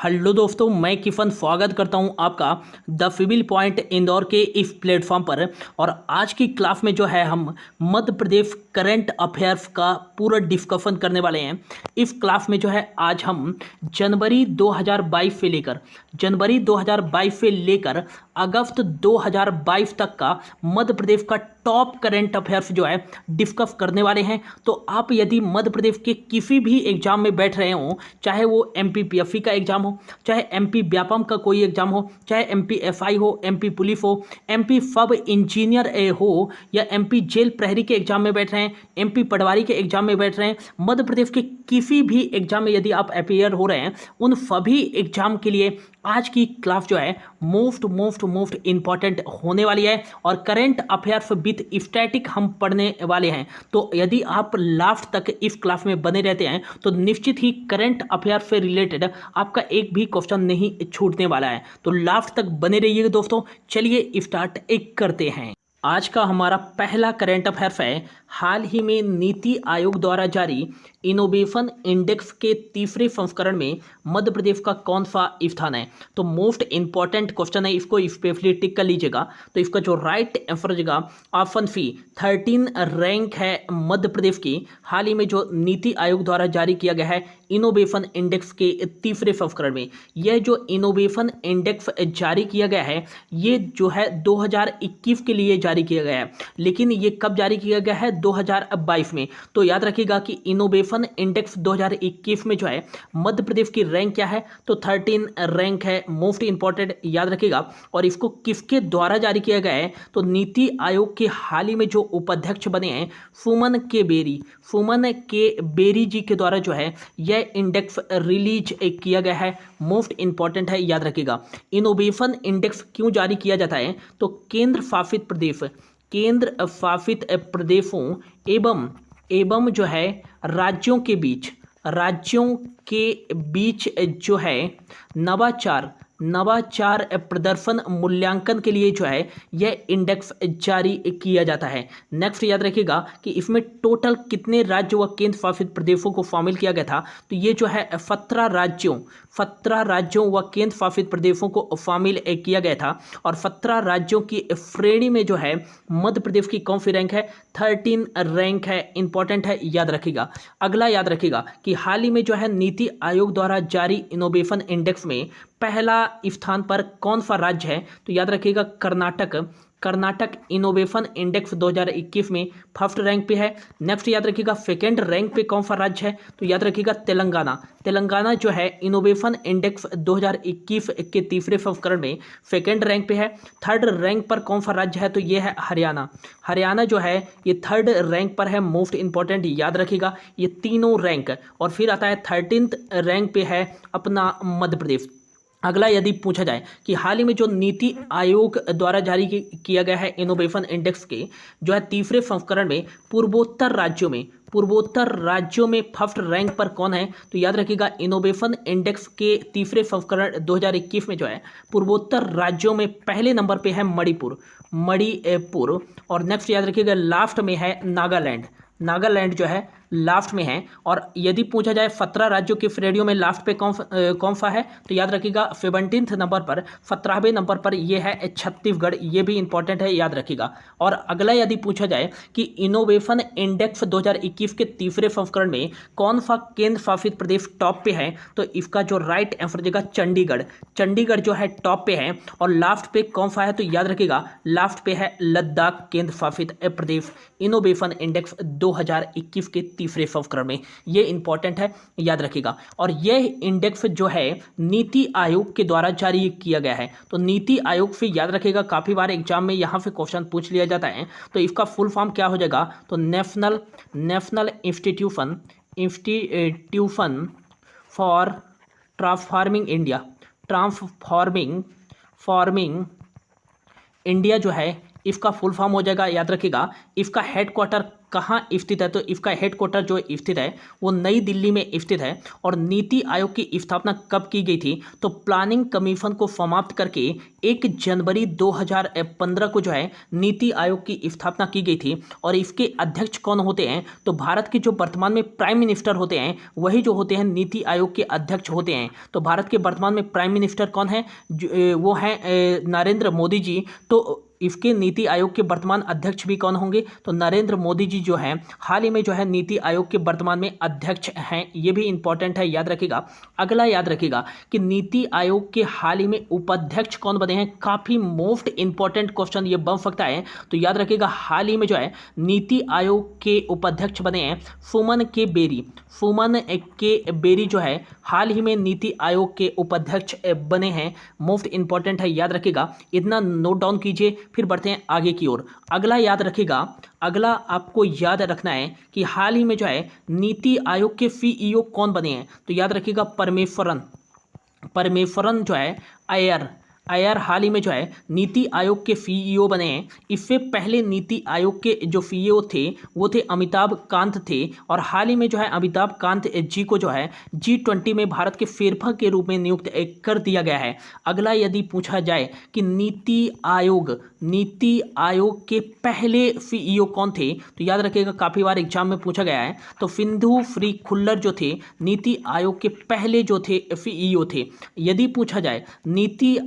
Hello दोस्तों, मैं किफन स्वागत करता हूं आपका द फिबिल पॉइंट इंदौर के इस प्लेटफॉर्म पर। और आज की क्लास में जो है हम मध्य प्रदेश करंट अफेयर्स का पूरा डिस्कशन करने वाले हैं। इस क्लास में जो है आज हम जनवरी 2022 से लेकर अगस्त 2022 तक का मध्य प्रदेश का टॉप करंट अफेयर्स जो है डिस्कस करने वाले हैं। तो आप यदि मध्य प्रदेश के किसी भी एग्जाम में बैठ रहे हो, चाहे वो एमपीपीएससी का एग्जाम हो, चाहे एमपी व्यापम का कोई एग्जाम हो, चाहे एमपी एसआई हो, एमपी पुलिस हो, एमपी सब इंजीनियर हो, या एमपी जेल प्रहरी के एग्जाम में बैठ रहे हैं, एमपी पटवारी के एग्जाम में बैठ रहे हैं, मध्य प्रदेश के किसी भी एग्जाम में यदि आप अपेयर हो रहे हैं, उन सभी एग्जाम के लिए आज की क्लास जो है मोस्ट इंपॉर्टेंट होने वाली है। और करंट अफेयर्स विथ स्टैटिक हम पढ़ने वाले हैं। तो यदि आप लास्ट तक इस क्लास में बने रहते हैं तो निश्चित ही करंट अफेयर्स से रिलेटेड आपका एक भी क्वेश्चन नहीं छूटने वाला है। तो लास्ट तक बने रहिएगा दोस्तों। चलिए स्टार्ट करते हैं। आज का हमारा पहला करंट अफेयर्स है, हाल ही में नीति आयोग द्वारा जारी इनोवेशन इंडेक्स के तीसरे संस्करण में मध्य प्रदेश का कौन सा स्थान है। तो मोस्ट इंपॉर्टेंट क्वेश्चन है, इसको स्पेशली टिक कर लीजिएगा। तो इसका जो राइट आंसर हो जाएगा ऑप्शन सी, 13 रैंक है मध्य प्रदेश की। हाल ही में जो नीति आयोग द्वारा जारी किया गया है इनोवेशन इंडेक्स के तीसरे संस्करण में, यह जो इनोवेशन इंडेक्स जारी किया गया है ये जो है 2021 के लिए जारी किया गया है, लेकिन ये कब जारी किया गया है 2022 में। तो याद रखिएगा कि इनोवेशन इंडेक्स 2021 में जो है मध्य प्रदेश की रैंक क्या है, तो 13 रैंक है। मोस्ट इंपॉर्टेंट याद रखिएगा। और इसको किसके द्वारा जारी किया गया है, तो नीति आयोग के हाल ही में जो उपाध्यक्ष बने हैं सुमन के बेरी जी के द्वारा जो है यह इंडेक्स रिलीज किया गया है। मोस्ट इंपॉर्टेंट है, याद रखिएगा। इनोवेशन इंडेक्स क्यों जारी किया जाता है, तो केंद्र शासित प्रदेशों एवं जो है राज्यों के बीच जो है नवाचार प्रदर्शन मूल्यांकन के लिए जो है यह इंडेक्स जारी किया जाता है। नेक्स्ट याद रखिएगा कि इसमें टोटल कितने राज्य व केंद्र शासित प्रदेशों को शामिल किया गया था, तो ये जो है 17 राज्यों व केंद्र शासित प्रदेशों को शामिल किया गया था। और 17 राज्यों की श्रेणी में जो है मध्य प्रदेश की कौन सी रैंक है, 13 रैंक है। इंपॉर्टेंट है, याद रखिएगा। अगला याद रखिएगा कि हाल ही में जो है नीति आयोग द्वारा जारी इनोवेशन इंडेक्स में पहला स्थान पर कौन सा राज्य है, तो याद रखिएगा कर्नाटक इनोवेशन इंडेक्स 2021 में फर्स्ट रैंक पे है। नेक्स्ट याद रखिएगा सेकंड रैंक पे कौन सा राज्य है, तो याद रखिएगा तेलंगाना जो है इनोवेशन इंडेक्स 2021 के तीसरे संस्करण में सेकंड रैंक पे है। थर्ड रैंक पर कौन सा राज्य है, तो ये है हरियाणा जो है ये थर्ड रैंक पर है। मोस्ट इंपॉर्टेंट याद रखिएगा ये तीनों रैंक। और फिर आता है 13th रैंक पे है अपना मध्य प्रदेश। अगला यदि पूछा जाए कि हाल ही में जो नीति आयोग द्वारा जारी किया गया है इनोवेशन इंडेक्स के जो है तीसरे संस्करण में पूर्वोत्तर राज्यों में फर्स्ट रैंक पर कौन है, तो याद रखिएगा इनोवेशन इंडेक्स के तीसरे संस्करण 2021 में जो है पूर्वोत्तर राज्यों में पहले नंबर पे है मणिपुर। और नेक्स्ट याद रखिएगा लास्ट में है नागालैंड जो है लास्ट में है। और यदि पूछा जाए 17 राज्यों की श्रेणियों में लास्ट पे कौन सा है, तो याद रखिएगा 17th नंबर पर 17वें नंबर पर ये है छत्तीसगढ़। ये भी इंपॉर्टेंट है, याद रखिएगा। और अगला यदि पूछा जाए कि इनोवेशन इंडेक्स 2021 के तीसरे संस्करण में कौन सा केंद्र शासित प्रदेश टॉप पे है, तो इसका जो राइट आंसर देगा चंडीगढ़ जो है टॉप पे है। और लास्ट पे कौन सा है, तो याद रखिएगा लास्ट पे है लद्दाख केंद्र शासित प्रदेश इनोवेशन इंडेक्स 2021 के तीसरे संस्करण में। ये इंपॉर्टेंट है, याद रखिएगा। और यह इंडेक्स जो है नीति आयोग के द्वारा जारी किया गया है। तो नीति आयोग से याद रखिएगा काफी बार एग्जाम में यहां से क्वेश्चन पूछ लिया जाता है। तो इसका फुल फॉर्म क्या हो जाएगा, तो national institution for transforming India जो है इफ का फुल फॉर्म हो जाएगा, याद रखिएगा, इफ का हेडक्वार्टर कहाँ स्थित है, तो इफ का हेडक्वार्टर जो स्थित है वो नई दिल्ली में स्थित है। और नीति आयोग की स्थापना कब की गई थी, तो प्लानिंग कमीशन को समाप्त करके 1 जनवरी 2015 को जो है नीति आयोग की स्थापना की गई थी। और इसके अध्यक्ष कौन होते हैं, तो भारत के जो वर्तमान में प्राइम मिनिस्टर होते हैं वही जो होते हैं नीति आयोग के अध्यक्ष होते हैं। तो भारत के वर्तमान में प्राइम मिनिस्टर कौन है, वो है नरेंद्र मोदी जी। तो इसके नीति आयोग के वर्तमान अध्यक्ष भी कौन होंगे, तो नरेंद्र मोदी जी जो हैं हाल ही में जो है नीति आयोग के वर्तमान में अध्यक्ष हैं। ये भी इंपॉर्टेंट है, याद रखिएगा। अगला याद रखिएगा कि नीति आयोग के हाल ही में उपाध्यक्ष कौन बने हैं, काफ़ी मोस्ट इंपॉर्टेंट क्वेश्चन ये बन सकता है। तो याद रखिएगा हाल ही में जो है नीति आयोग के उपाध्यक्ष बने हैं सुमन के बेरी। सुमन के बेरी जो है हाल ही में नीति आयोग के उपाध्यक्ष बने हैं। मोस्ट इंपॉर्टेंट है, याद रखिएगा, इतना नोट डाउन कीजिए। फिर बढ़ते हैं आगे की ओर। अगला याद रखिएगा, अगला आपको याद रखना है कि हाल ही में जो है नीति आयोग के सीईओ कौन बने हैं, तो याद रखिएगा परमेश्वरन जो है अय्यर हाल ही में जो है नीति आयोग के सीईओ बने हैं। इससे पहले नीति आयोग के जो सीईओ थे वो थे अमिताभ कांत थे। और हाल ही में जो है अमिताभ कांत जी को जो है G20 में भारत के फेरफा के रूप में नियुक्त कर दिया गया है। अगला यदि पूछा जाए कि नीति आयोग के पहले सीईओ कौन थे, तो याद रखिएगा काफ़ी बार एग्जाम में पूछा गया है। तो सिंधु श्री खुल्लर जो थे नीति आयोग के पहले जो थे सीईओ थे। यदि पूछा जाए नीति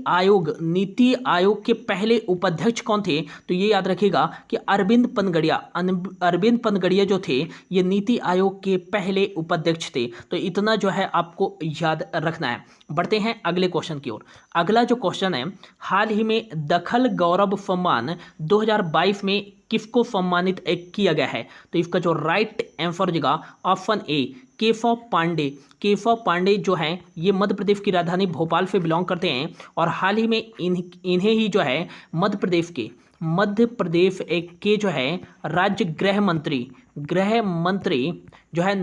आयोग के पहले उपाध्यक्ष कौन थे, तो ये याद रखिएगा कि अरविंद पनगड़िया जो थे ये नीति आयोग के पहले उपाध्यक्ष थे। तो इतना जो है आपको याद रखना है। बढ़ते हैं अगले क्वेश्चन की ओर। अगला जो क्वेश्चन है, हाल ही में दखल गौरव सम्मान 2022 में किसको सम्मानित किया गया है, तो इसका जो राइट आंसर होगा ऑप्शन ए केशव पांडे जो हैं ये मध्य प्रदेश की राजधानी भोपाल से बिलोंग करते हैं। और हाल ही में इन्हें ही जो है मध्य प्रदेश के जो है राज्य गृह मंत्री जो है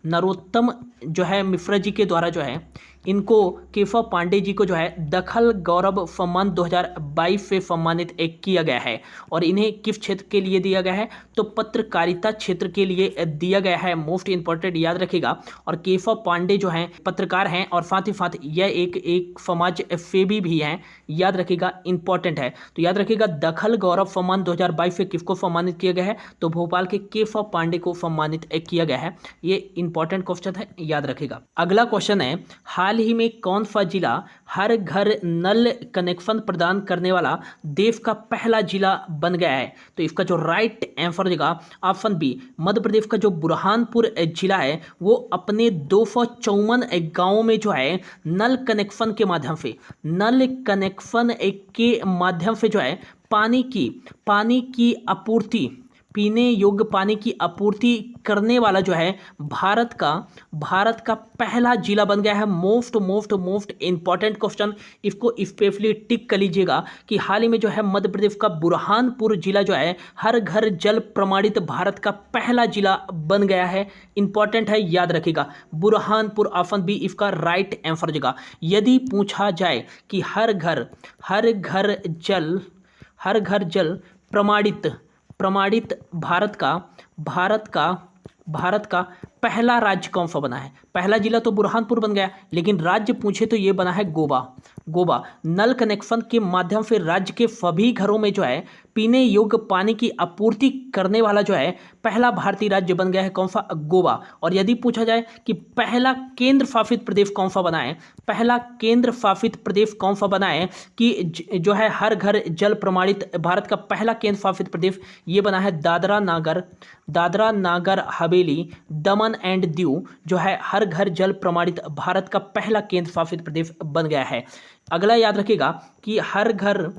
नरोत्तम जो है मिश्रा जी के द्वारा जो है इनको केशव पांडे जी को जो है दखल गौरव सम्मान 2022 से सम्मानित किया गया है। और इन्हें किस क्षेत्र के लिए दिया गया है, तो पत्रकारिता क्षेत्र के लिए दिया गया है। मोस्ट इंपॉर्टेंट, याद रखिएगा। और केशव पांडे जो हैं पत्रकार हैं और साथ ही साथ यह एक समाज सेवी भी हैं, याद रखिएगा, इंपॉर्टेंट है। तो याद रखिएगा दखल गौरव सम्मान 2022 से किसको सम्मानित किया गया है, तो भोपाल के केशव पांडे को सम्मानित किया गया है। ये इंपॉर्टेंट क्वेश्चन है, याद रखिएगा। अगला क्वेश्चन है, हाल ही में कौन सा जिला हर घर नल कनेक्शन प्रदान करने वाला देश का पहला जिला बन गया है, तो इसका जो राइट आंसर होगा ऑप्शन बी मध्य प्रदेश का जो बुरहानपुर जिला है वो अपने 254 गांवों में जो है नल कनेक्शन के माध्यम से जो है पानी की आपूर्ति, पीने योग्य पानी की आपूर्ति करने वाला जो है भारत का पहला जिला बन गया है। मोस्ट इंपॉर्टेंट क्वेश्चन, इसको स्पेशली टिक कर लीजिएगा कि हाल ही में जो है मध्य प्रदेश का बुरहानपुर जिला जो है हर घर जल प्रमाणित भारत का पहला जिला बन गया है। इंपॉर्टेंट है, याद रखिएगा, बुरहानपुर ऑप्शन बी इसका राइट आंसर होगा। यदि पूछा जाए कि हर घर जल प्रमाणित भारत का पहला राज्य कौन सा बना है, पहला जिला तो बुरहानपुर बन गया, लेकिन राज्य पूछे तो ये बना है गोवा। नल कनेक्शन के माध्यम से राज्य के सभी घरों में जो है पीने योग्य पानी की आपूर्ति करने वाला जो है पहला भारतीय राज्य बन गया है, कौन सा, गोवा। और यदि पूछा जाए कि पहला केंद्र शासित प्रदेश कौन सा बना है, पहला केंद्र शासित प्रदेश कौन सा बना है कि जो है हर घर जल प्रमाणित भारत का पहला केंद्र शासित प्रदेश, ये बना है दादरा नागर हवेली दमन एंड दीव जो है हर घर जल प्रमाणित भारत का पहला केंद्र शासित प्रदेश बन गया है। अगला याद रखिएगा कि हर घर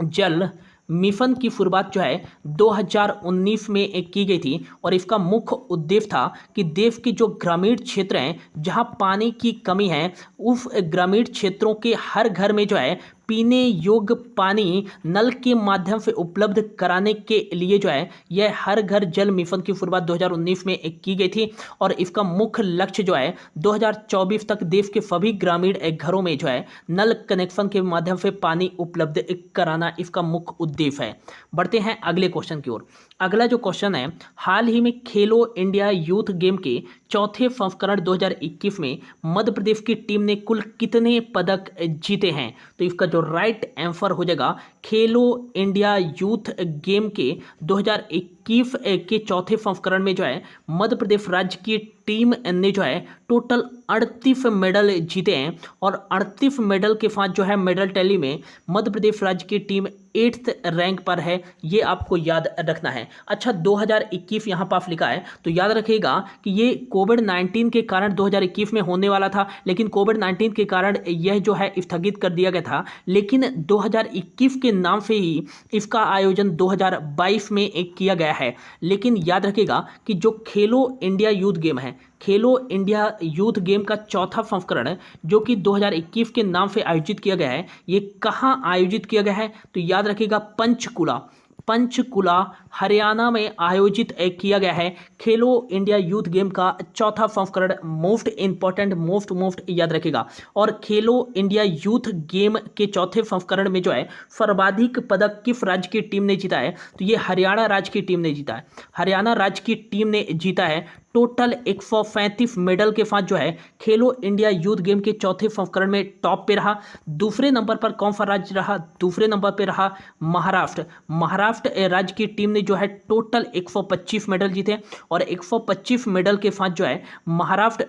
जल मिशन की शुरुआत जो है 2019 में की गई थी। और इसका मुख्य उद्देश्य था कि देश के जो ग्रामीण क्षेत्र हैं जहां पानी की कमी है उस ग्रामीण क्षेत्रों के हर घर में जो है पीने योग्य पानी नल के माध्यम से उपलब्ध कराने के लिए जो है यह हर घर जल मिशन की शुरुआत 2019 में की गई थी और इसका मुख्य लक्ष्य जो है 2024 तक देश के सभी ग्रामीण घरों में जो है नल कनेक्शन के माध्यम से पानी उपलब्ध कराना इसका मुख्य उद्देश्य है। बढ़ते हैं अगले क्वेश्चन की ओर। अगला जो क्वेश्चन है, हाल ही में खेलो इंडिया यूथ गेम के चौथे संस्करण 2021 में मध्य प्रदेश की टीम ने कुल कितने पदक जीते हैं? तो इसका जो राइट आंसर हो जाएगा खेलो इंडिया यूथ गेम के 2021 के चौथे संस्करण में जो है मध्य प्रदेश राज्य की टीम ने जो है टोटल 38 मेडल जीते हैं और 38 मेडल के साथ जो है मेडल टैली में मध्य प्रदेश राज्य की टीम 8th रैंक पर है, ये आपको याद रखना है। अच्छा 2021 यहाँ पर लिखा है तो याद रखिएगा कि ये कोविड-19 के कारण 2021 में होने वाला था, लेकिन कोविड-19 के कारण यह जो है स्थगित कर दिया गया था, लेकिन 2021 के नाम से ही इसका आयोजन 2022 में किया गया है। लेकिन याद रखिएगा कि जो खेलो इंडिया यूथ गेम है, खेलो इंडिया यूथ गेम का चौथा संस्करण जो कि 2021 के नाम से आयोजित किया गया है, ये कहाँ आयोजित किया गया है? तो याद रखिएगा पंचकुला हरियाणा में आयोजित किया गया है खेलो इंडिया यूथ गेम का चौथा संस्करण। मोस्ट इंपॉर्टेंट मोस्ट याद रखिएगा। और खेलो इंडिया यूथ गेम के चौथे संस्करण में जो है सर्वाधिक पदक किस राज्य की टीम ने जीता है? तो ये हरियाणा राज्य की टीम ने जीता है। हरियाणा राज्य की टीम ने जीता है टोटल 135 मेडल के साथ जो है खेलो इंडिया यूथ गेम के चौथे संस्करण में टॉप पे रहा। दूसरे नंबर पर कौन सा राज्य रहा? दूसरे नंबर पे रहा महाराष्ट्र राज्य की टीम ने जो है टोटल 125 मेडल जीते और 125 मेडल के साथ जो है महाराष्ट्र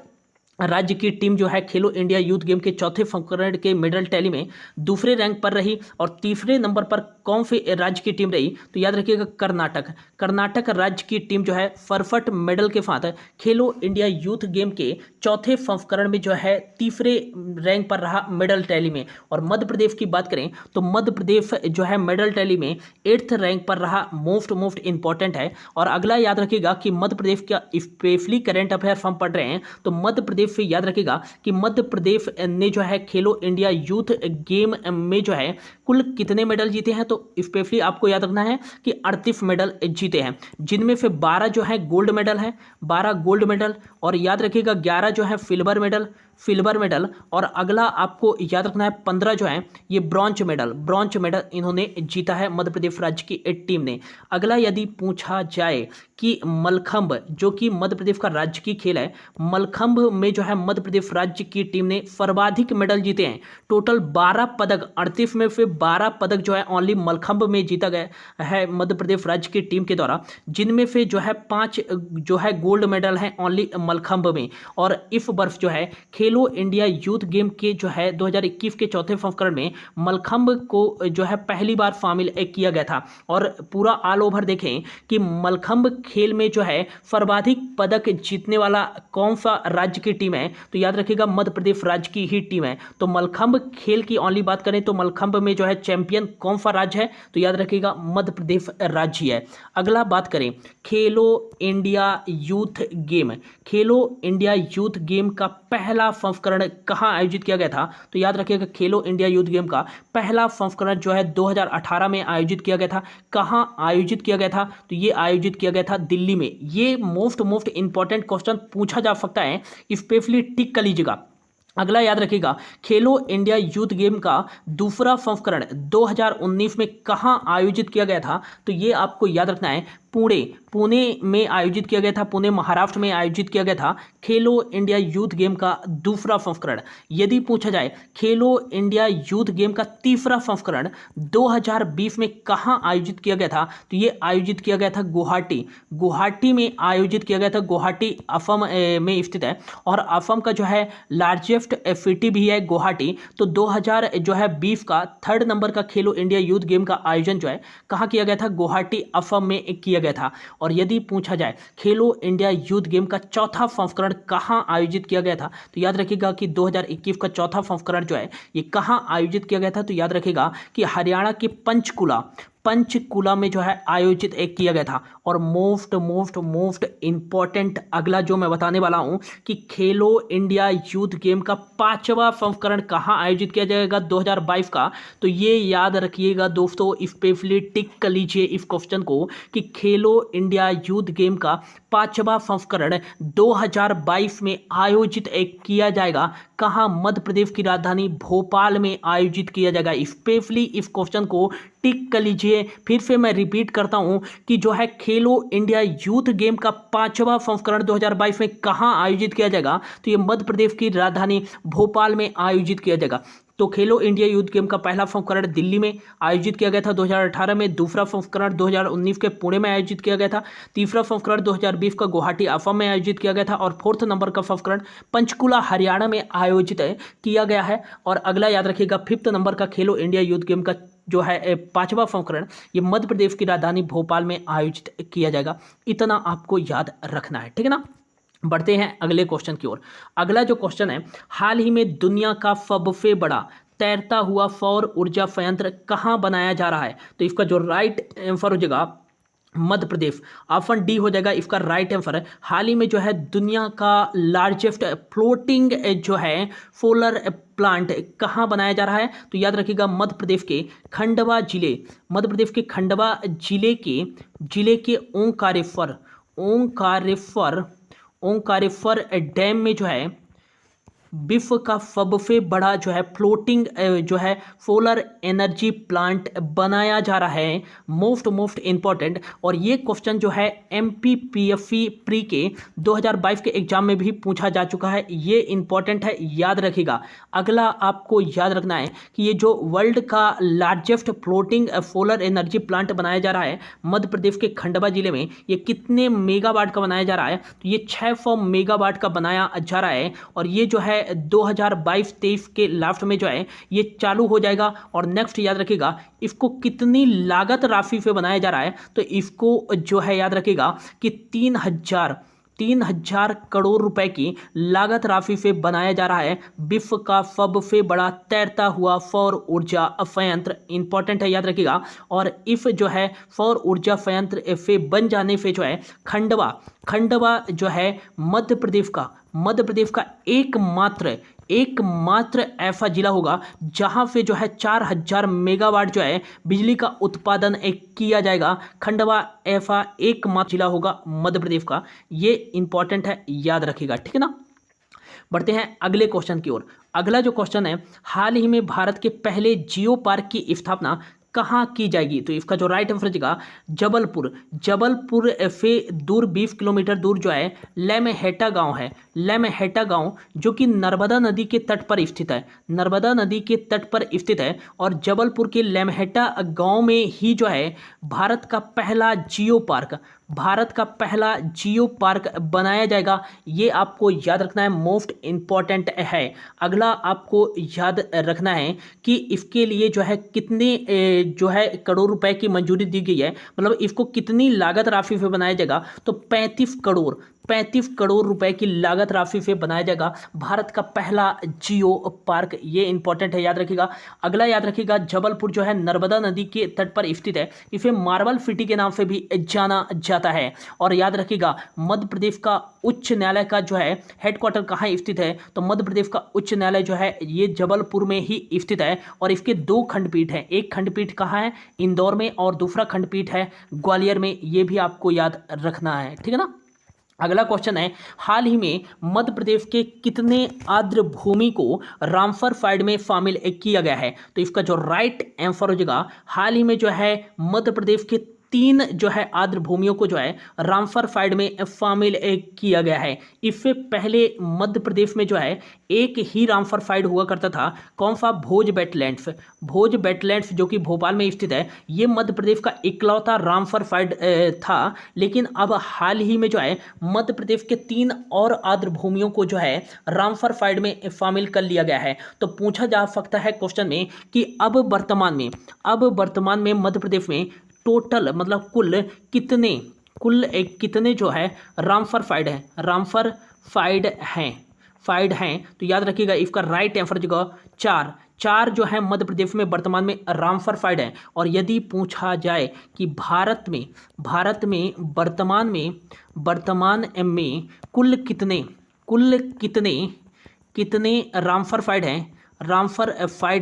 राज्य की टीम जो है खेलो इंडिया यूथ गेम के चौथे संस्करण के मेडल टैली में दूसरे रैंक पर रही। और तीसरे नंबर पर कौन से राज्य की टीम रही? तो याद रखिएगा कर्नाटक राज्य की टीम जो है 67 मेडल के साथ खेलो इंडिया यूथ गेम के चौथे संस्करण में जो है तीसरे रैंक पर रहा मेडल टैली में। और मध्य प्रदेश की बात करें तो मध्य प्रदेश जो है मेडल टैली में 8th रैंक पर रहा। मोस्ट इंपॉर्टेंट है। और अगला याद रखिएगा कि मध्य प्रदेश का स्पेशली करेंट अफेयर्स हम पढ़ रहे हैं तो मध्य प्रदेश से याद रखिएगा कि मध्य प्रदेश ने जो है खेलो इंडिया यूथ गेम में जो है कुल कितने मेडल जीते हैं? तो स्पेशली आपको याद रखना है कि 38 मेडल जीते हैं, जिनमें से 12 जो है गोल्ड मेडल है, 12 गोल्ड मेडल, और याद रखिएगा 11 जो है सिल्वर मेडल, और अगला आपको याद रखना है 15 जो है ये ब्रॉन्ज मेडल इन्होंने जीता है मध्य प्रदेश राज्य की टीम ने। अगला यदि पूछा जाए कि मलखंभ जो कि मध्य प्रदेश का राज्य की खेल है, मलखंभ में जो है मध्य प्रदेश राज्य की टीम ने सर्वाधिक मेडल जीते हैं। टोटल 12 पदक, 38 में से 12 पदक जो है ओनली मलखंभ में जीता गया है मध्य प्रदेश राज्य की टीम के द्वारा, जिनमें से जो है 5 जो है गोल्ड मेडल है ओनली मलखंभ में। और इस वर्ष जो है खेलो इंडिया यूथ गेम के जो है 2021 के चौथे संस्करण में मलखंभ को जो है पहली बार शामिल किया गया था। और पूरा ऑल ओवर देखें कि मलखंभ खेल में जो है सर्वाधिक पदक जीतने वाला कौन सा राज्य की टीम है? तो याद रखिएगा मध्य प्रदेश राज्य की ही टीम है। तो मलखंभ खेल की ओनली बात करें तो मलखंभ में जो है चैंपियन कौन सा राज्य है? तो याद रखिएगा मध्य प्रदेश राज्य है। अगला बात करें खेलो इंडिया यूथ गेम, खेलो इंडिया यूथ गेम का पहला संस्करण कहाँ आयोजित किया गया था? तो याद रखिएगा खेलो इंडिया यूथ गेम का पहला संस्करण जो है 2018 में आयोजित किया गया था। कहाँ आयोजित किया गया था? तो ये आयोजित किया गया था दिल्ली में। ये मोस्ट इंपॉर्टेंट क्वेश्चन पूछा जा सकता है, स्पेशली टिक कर लीजिएगा। अगला याद रखिएगा खेलो इंडिया यूथ गेम का दूसरा संस्करण 2019 में कहाँ आयोजित किया गया था? तो ये आपको याद रखना है पुणे में आयोजित किया गया था, पुणे महाराष्ट्र में आयोजित किया गया था खेलो इंडिया यूथ गेम का दूसरा संस्करण। यदि पूछा जाए खेलो इंडिया यूथ गेम का तीसरा संस्करण 2020 में कहाँ आयोजित किया गया था? तो ये आयोजित किया गया था गुवाहाटी में आयोजित किया गया था। गुवाहाटी असम में स्थित है और असम का जो है लार्जेस्ट सिटी भी है गुवाहाटी। तो 2020 का 3rd नंबर का खेलो इंडिया यूथ गेम का आयोजन जो है कहाँ किया गया था? गुवाहाटी असम में किया गया था। और यदि पूछा जाए खेलो इंडिया यूथ गेम का चौथा संस्करण कहां आयोजित किया गया था? तो याद रखिएगा कि 2021 का चौथा संस्करण जो है ये कहां आयोजित किया गया था? तो याद रखिएगा कि हरियाणा के पंचकुला में जो है आयोजित एक किया गया था। और मोस्ट इंपॉर्टेंट अगला जो मैं बताने वाला हूं कि खेलो इंडिया यूथ गेम का 5वां संस्करण कहां आयोजित किया जाएगा 2022 का। तो ये याद रखिएगा दोस्तों, स्पेशली टिक कर लीजिए इस क्वेश्चन को कि खेलो इंडिया यूथ गेम का 5वां संस्करण 2022 में आयोजित एक किया जाएगा कहां, मध्य प्रदेश की राजधानी भोपाल में आयोजित किया जाएगा। स्पेशली इस क्वेश्चन को टिक कर लीजिए। फिर से मैं रिपीट करता हूं कि जो है खेलो इंडिया यूथ गेम का 5वां संस्करण 2022 में कहां आयोजित किया जाएगा, तो ये मध्य प्रदेश की राजधानी भोपाल में आयोजित किया जाएगा। तो खेलो इंडिया यूथ गेम का पहला संस्करण दिल्ली में आयोजित किया गया था 2018 में, दूसरा संस्करण 2019 के पुणे में आयोजित किया गया था, तीसरा संस्करण 2020 का गुवाहाटी असम में आयोजित किया गया था और फोर्थ नंबर का संस्करण पंचकुला हरियाणा में आयोजित किया गया है। और अगला याद रखिएगा 5th नंबर का खेलो इंडिया यूथ गेम का जो है 5वां संस्करण ये मध्य प्रदेश की राजधानी भोपाल में आयोजित किया जाएगा। इतना आपको याद रखना है, ठीक है ना। बढ़ते हैं अगले क्वेश्चन की ओर। अगला जो क्वेश्चन है, हाल ही में दुनिया का सबसे बड़ा तैरता हुआ सौर ऊर्जा संयंत्र कहां बनाया जा रहा है। तो इसका जो राइट आंसर हो जाएगा मध्य प्रदेश, ऑप्शन डी हो जाएगा इसका राइट आंसर। हाल ही में जो है दुनिया का लार्जेस्ट फ्लोटिंग जो है सोलर प्लांट कहाँ बनाया जा रहा है, तो याद रखिएगा मध्य प्रदेश के खंडवा जिले, मध्य प्रदेश के खंडवा जिले के ओंकारेश्वर डैम में जो है विश्व का सबसे बड़ा जो है फ्लोटिंग जो है सोलर एनर्जी प्लांट बनाया जा रहा है। मोस्ट इंपॉर्टेंट, और ये क्वेश्चन जो है MPPSC प्री के 2022 के एग्जाम में भी पूछा जा चुका है। ये इंपॉर्टेंट है, याद रखिएगा। अगला आपको याद रखना है कि ये जो वर्ल्ड का largest floating solar energy plant बनाया जा रहा है मध्य प्रदेश के खंडवा जिले में, ये कितने मेगावाट का बनाया जा रहा है, तो ये 600 मेगावाट का बनाया जा रहा है। और ये जो है 2022-23 के लास्ट में जो है ये चालू हो जाएगा। और नेक्स्ट याद रखिएगा इसको कितनी लागत राशि से बनाया जा रहा है, तो इसको जो है याद रखिएगा कि 3,000 करोड़ रुपए की लागत राशि से बनाया जा रहा है विश्व का सबसे बड़ा तैरता हुआ सौर ऊर्जा संयंत्र। इंपॉर्टेंट है, याद रखिएगा। और इस जो है सौर ऊर्जा संयंत्र से बन जाने से जो है खंडवा जो है मध्य प्रदेश का एकमात्र ऐसा जिला होगा जहां से जो है 4,000 मेगावाट जो है बिजली का उत्पादन किया जाएगा। खंडवा ऐसा एकमात्र जिला होगा मध्य प्रदेश का। ये इंपॉर्टेंट है, याद रखिएगा, ठीक है ना। बढ़ते हैं अगले क्वेश्चन की ओर। अगला जो क्वेश्चन है, हाल ही में भारत के पहले जियो पार्क की स्थापना कहाँ की जाएगी, तो इसका जो राइट आंसर होगा जबलपुर से दूर 20 किलोमीटर दूर जो है लेमहेटा गांव है। लेमहेटा गांव जो कि नर्मदा नदी के तट पर स्थित है। और जबलपुर के लेमहेटा गांव में ही जो है भारत का पहला जियो पार्क बनाया जाएगा। ये आपको याद रखना है, मोस्ट इंपॉर्टेंट है। अगला आपको याद रखना है कि इसके लिए जो है कितने जो है करोड़ रुपए की मंजूरी दी गई है, मतलब इसको कितनी लागत राशि से बनाया जाएगा, तो 35 करोड़ रुपए की लागत राशि से बनाया जाएगा भारत का पहला जियो पार्क। ये इंपॉर्टेंट है, याद रखिएगा। अगला याद रखिएगा जबलपुर जो है नर्मदा नदी के तट पर स्थित है, इसे मार्बल सिटी के नाम से भी जाना जाता है। और याद रखिएगा मध्य प्रदेश का उच्च न्यायालय का जो है हेडक्वार्टर कहाँ स्थित है, तो मध्य प्रदेश का उच्च न्यायालय जो है ये जबलपुर में ही स्थित है। और इसके 2 खंडपीठ हैं, एक खंडपीठ कहाँ है, इंदौर में, और दूसरा खंडपीठ है ग्वालियर में। ये भी आपको याद रखना है, ठीक है ना। अगला क्वेश्चन है, हाल ही में मध्य प्रदेश के कितने आर्द्र भूमि को रामसर साइट में शामिल किया गया है, तो इसका जो राइट आंसर हो जाएगा हाल ही में जो है मध्य प्रदेश के 3 जो है आर्द्र भूमियों को जो है रामसर साइट में शामिल किया गया है। इससे पहले मध्य प्रदेश में जो है एक ही रामसर साइट हुआ करता था, कौन सा, भोज वेटलैंड्स जो कि भोपाल में स्थित है। ये मध्य प्रदेश का इकलौता रामसर साइट था, लेकिन अब हाल ही में जो है मध्य प्रदेश के 3 और आर्द्र भूमियों को जो है रामसर साइट में शामिल कर लिया गया है। तो पूछा जा सकता है क्वेश्चन में कि अब वर्तमान में मध्य प्रदेश में टोटल मतलब कुल कितने जो है रामसर साइट हैं। तो याद रखिएगा इसका राइट आंसर जो 4 4 जो है मध्य प्रदेश में वर्तमान में रामसर फाइड है। और यदि पूछा जाए कि भारत में वर्तमान में कुल कितने रामसर फाइड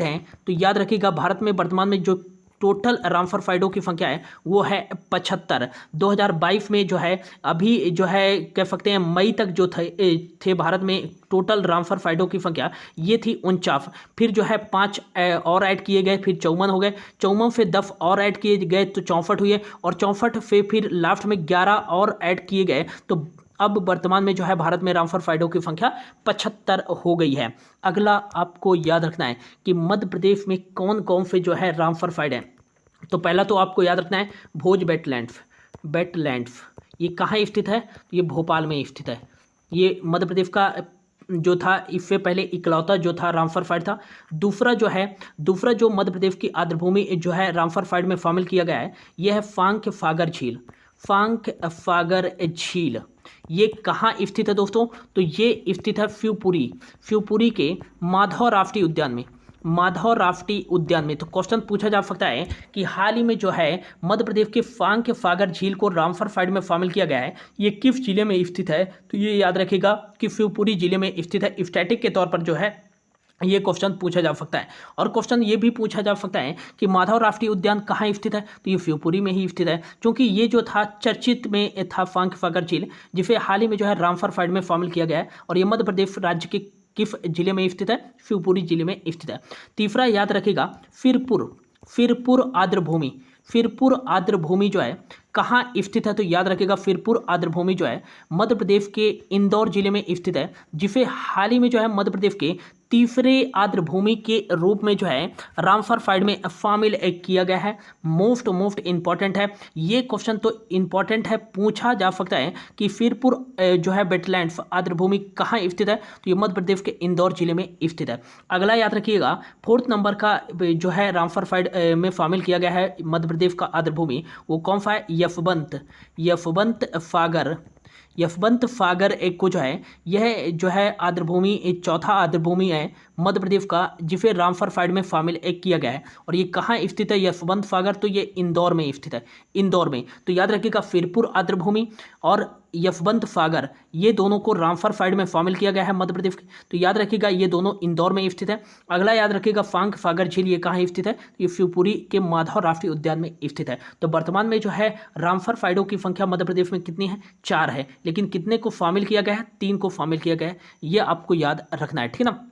हैं, तो याद रखिएगा भारत में वर्तमान में जो टोटल रामसर फाइडों की संख्या है वो है 75। 2022 में जो है अभी जो है कह सकते हैं मई तक जो थे भारत में टोटल रामसर फाइडों की संख्या ये थी 49। फिर जो है 5 और ऐड किए गए, फिर 54 हो गए, 54 से 10 और ऐड किए गए तो 64 हुए, और 64 से फिर लास्ट में 11 और ऐड किए गए, तो अब वर्तमान में जो है भारत में रामसर फाइडों की संख्या 75 हो गई है। अगला आपको याद रखना है कि मध्य प्रदेश में कौन कौन से जो है रामसर फाइड है। तो पहला तो आपको याद रखना है भोज वेटलैंड्स ये कहाँ स्थित है, तो ये भोपाल में स्थित है। ये मध्य प्रदेश का जो था इससे पहले इकलौता जो था रामसर फाइड था। दूसरा जो मध्य प्रदेश की आर्द्रभूमि जो है रामसर फाइड में शामिल किया गया है यह है फांक फागर झील। ये कहाँ स्थित है दोस्तों, तो ये स्थित है शिवपुरी के माधव राष्ट्रीय उद्यान में। तो क्वेश्चन पूछा जा सकता है कि हाल ही में जो है मध्य प्रदेश के फांक फागर झील को रामसर फाइड में शामिल किया गया है, ये किस जिले में स्थित है, तो ये याद रखिएगा कि शिवपुरी जिले में स्थित है। स्टैटिक के तौर पर जो है ये क्वेश्चन पूछा जा सकता है। और क्वेश्चन ये भी पूछा जा सकता है कि माधव राष्ट्रीय उद्यान कहाँ स्थित है, तो ये शिवपुरी में ही स्थित है, क्योंकि ये जो था चर्चित में था फांक फागर झील, जिसे हाल ही में जो है रामसर फाइड में शामिल किया गया है। और ये मध्य प्रदेश राज्य के किस जिले में स्थित है, शिवपुरी जिले में स्थित है। तीसरा याद रखिएगा फिरपुर आर्द्रभूमि जो है कहाँ स्थित है, तो याद रखिएगा फिरपुर आर्द्रभूमि जो है मध्य प्रदेश के इंदौर जिले में स्थित है, जिसे हाल ही में जो है मध्य प्रदेश के तीसरे आर्द्रभूमि के रूप में जो है रामसर फाइड में शामिल किया गया है। मोस्ट इंपॉर्टेंट है ये क्वेश्चन, तो इंपॉर्टेंट है, पूछा जा सकता है कि फिरपुर जो है वेटलैंड्स आर्द्रभूमि कहाँ स्थित है, तो ये मध्य प्रदेश के इंदौर जिले में स्थित है। अगला याद रखिएगा 4th नंबर का जो है रामसर फाइड में शामिल किया गया है मध्य प्रदेश का आर्द्रभूमि, वो कौन सा है, यशवंत सागर एक को जो है यह जो है आर्द्रभूमि चौथा आर्द्रभूमि है मध्य प्रदेश का, जिसे रामसर फाइड में शामिल किया गया है। और ये कहाँ स्थित है यशवंत सागर, तो ये इंदौर में स्थित है, इंदौर में। तो याद रखिएगा फिरपुर आर्द्रभूमि और यशवंत सागर ये दोनों को रामसर फाइड में शामिल किया गया है मध्य प्रदेश के, तो याद रखिएगा ये दोनों इंदौर में स्थित है। अगला याद रखिएगा फांक फागर झील ये कहाँ स्थित है, ये शिवपुरी के माधव राष्ट्रीय उद्यान में स्थित है। तो वर्तमान में जो है रामसर फाइडों की संख्या मध्य प्रदेश में कितनी है, 4 है, लेकिन कितने को शामिल किया गया है, 3 को शामिल किया गया है, ये आपको याद रखना है, ठीक है ना।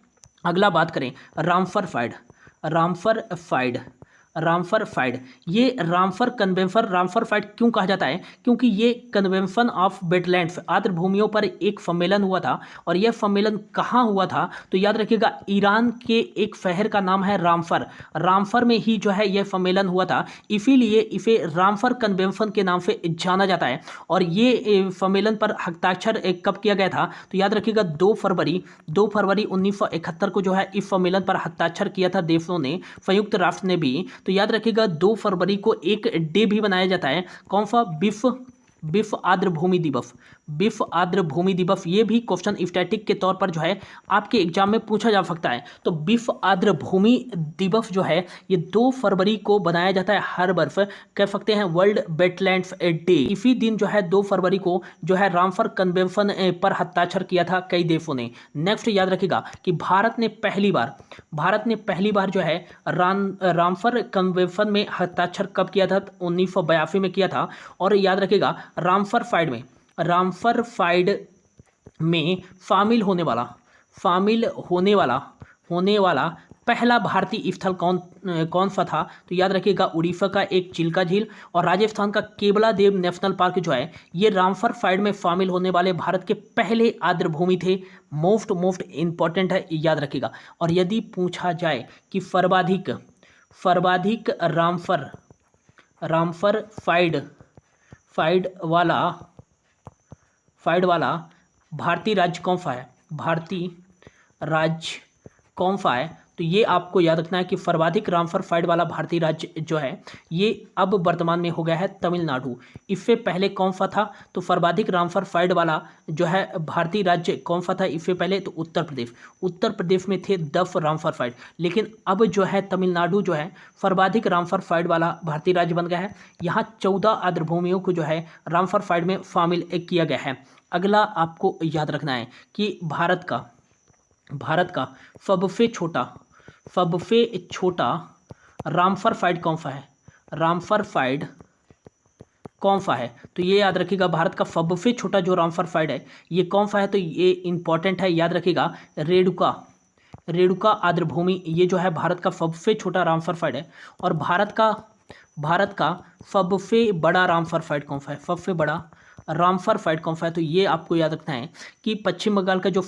अगला बात करें रामसर फाइड ये रामसर फाइड क्यों कहा जाता है, क्योंकि ये कन्वेंशन ऑफ वेटलैंड्स आर्द्रभूमियों पर एक सम्मेलन हुआ था। और यह सम्मेलन कहाँ हुआ था, तो याद रखिएगा ईरान के एक शहर का नाम है रामसर में ही जो है यह सम्मेलन हुआ था, इसीलिए इसे रामसर कन्वेंशन के नाम से जाना जाता है। और ये सम्मेलन पर हस्ताक्षर कब किया गया था, तो याद रखिएगा 2 फरवरी 1971 को जो है इस सम्मेलन पर हस्ताक्षर किया था देशों ने, संयुक्त राष्ट्र ने भी। तो याद रखिएगा 2 फरवरी को एक डे भी बनाया जाता है, कौन सा, विश्व आर्द्रभूमि दिवस। ये भी क्वेश्चन स्टैटिक के तौर पर जो है आपके एग्जाम में पूछा जा सकता है। तो विश्व आर्द्रभूमि दिवस जो है ये 2 फरवरी को बनाया जाता है हर वर्ष, कह सकते हैं वर्ल्ड वेटलैंड्स डे। इसी दिन जो है 2 फरवरी को जो है रामसर कन्वेंशन पर हस्ताक्षर किया था कई देशों ने। नेक्स्ट याद रखिएगा कि भारत ने पहली बार जो है रामसर कन्वेंशन में हस्ताक्षर कब किया था, 1982 में किया था। और याद रखिएगा रामसर फाइड में शामिल होने वाला पहला भारतीय स्थल कौन सा था, तो याद रखिएगा उड़ीसा का एक चिल्का झील और राजस्थान का केवलादेव नेशनल पार्क जो है ये रामसर फाइड में शामिल होने वाले भारत के पहले आर्द्रभूमि थे। मोस्ट इंपॉर्टेंट है, याद रखिएगा। और यदि पूछा जाए कि सर्वाधिक रामसर फाइड वाला भारतीय राज्य कौन सा है, तो ये आपको याद रखना है कि सर्वाधिक रामसर फाइट वाला भारतीय राज्य जो है ये अब वर्तमान में हो गया है तमिलनाडु। इससे पहले कौन सा था? तो सर्वाधिक रामसर फाइट वाला जो है भारतीय राज्य कौन सा था इससे पहले? तो उत्तर प्रदेश। उत्तर प्रदेश में थे 10 रामसर फाइट, लेकिन अब जो है तमिलनाडु जो है सर्वाधिक रामसर फाइट वाला भारतीय राज्य बन गया है। यहाँ 14 आर्द्रभूमियों को जो है रामसर फाइट में शामिल किया गया है। अगला आपको याद रखना है कि भारत का सबसे छोटा रामसर फाइट कौन सा है? रामसर फाइट कौन सा है? तो ये याद रखिएगा, भारत का सबसे छोटा जो रामसर फाइट है ये कौन सा है? तो ये इंपॉर्टेंट है, याद रखिएगा, रेणुका आर्द्रभूमि, ये जो है भारत का सबसे छोटा रामसर फाइट है। और भारत का सबसे बड़ा रामसर फाइट कौन सा है? सबसे बड़ा रामसर फाइट कौन सा है? तो ये आपको याद रखना है कि पश्चिम बंगाल का जो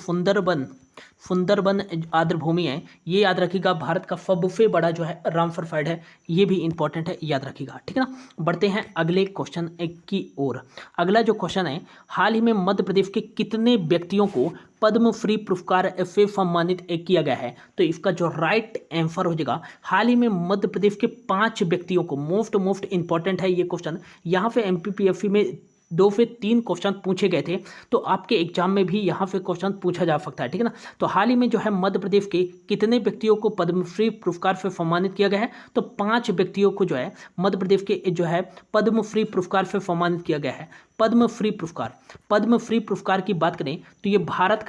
सुंदरबन आर्द्रभूमि है, ये याद रखिएगा भारत का सबसे बड़ा जो है रामसर फाइट है। ये भी इंपॉर्टेंट है, याद रखिएगा, ठीक है ना। बढ़ते हैं अगले क्वेश्चन की ओर। अगला जो क्वेश्चन है, हाल ही में मध्य प्रदेश के कितने व्यक्तियों को पद्म श्री पुरस्कार से सम्मानित किया गया है? तो इसका जो राइट आंसर हो जाएगा, हाल ही में मध्य प्रदेश के 5 व्यक्तियों को, मोस्ट इंपॉर्टेंट है ये क्वेश्चन। यहाँ पे एमपीपीएससी में 2 से 3 क्वेश्चन पूछे गए थे, तो आपके एग्जाम में भी यहाँ से क्वेश्चन पूछा जा सकता है, ठीक है ना। तो हाल ही में जो है मध्य प्रदेश के कितने व्यक्तियों को पद्मश्री पुरस्कार से सम्मानित किया गया है? तो 5 व्यक्तियों को जो है मध्य प्रदेश के जो है पद्मश्री पुरस्कार से सम्मानित किया गया है। पद्मश्री पुरस्कार की बात करें तो ये भारत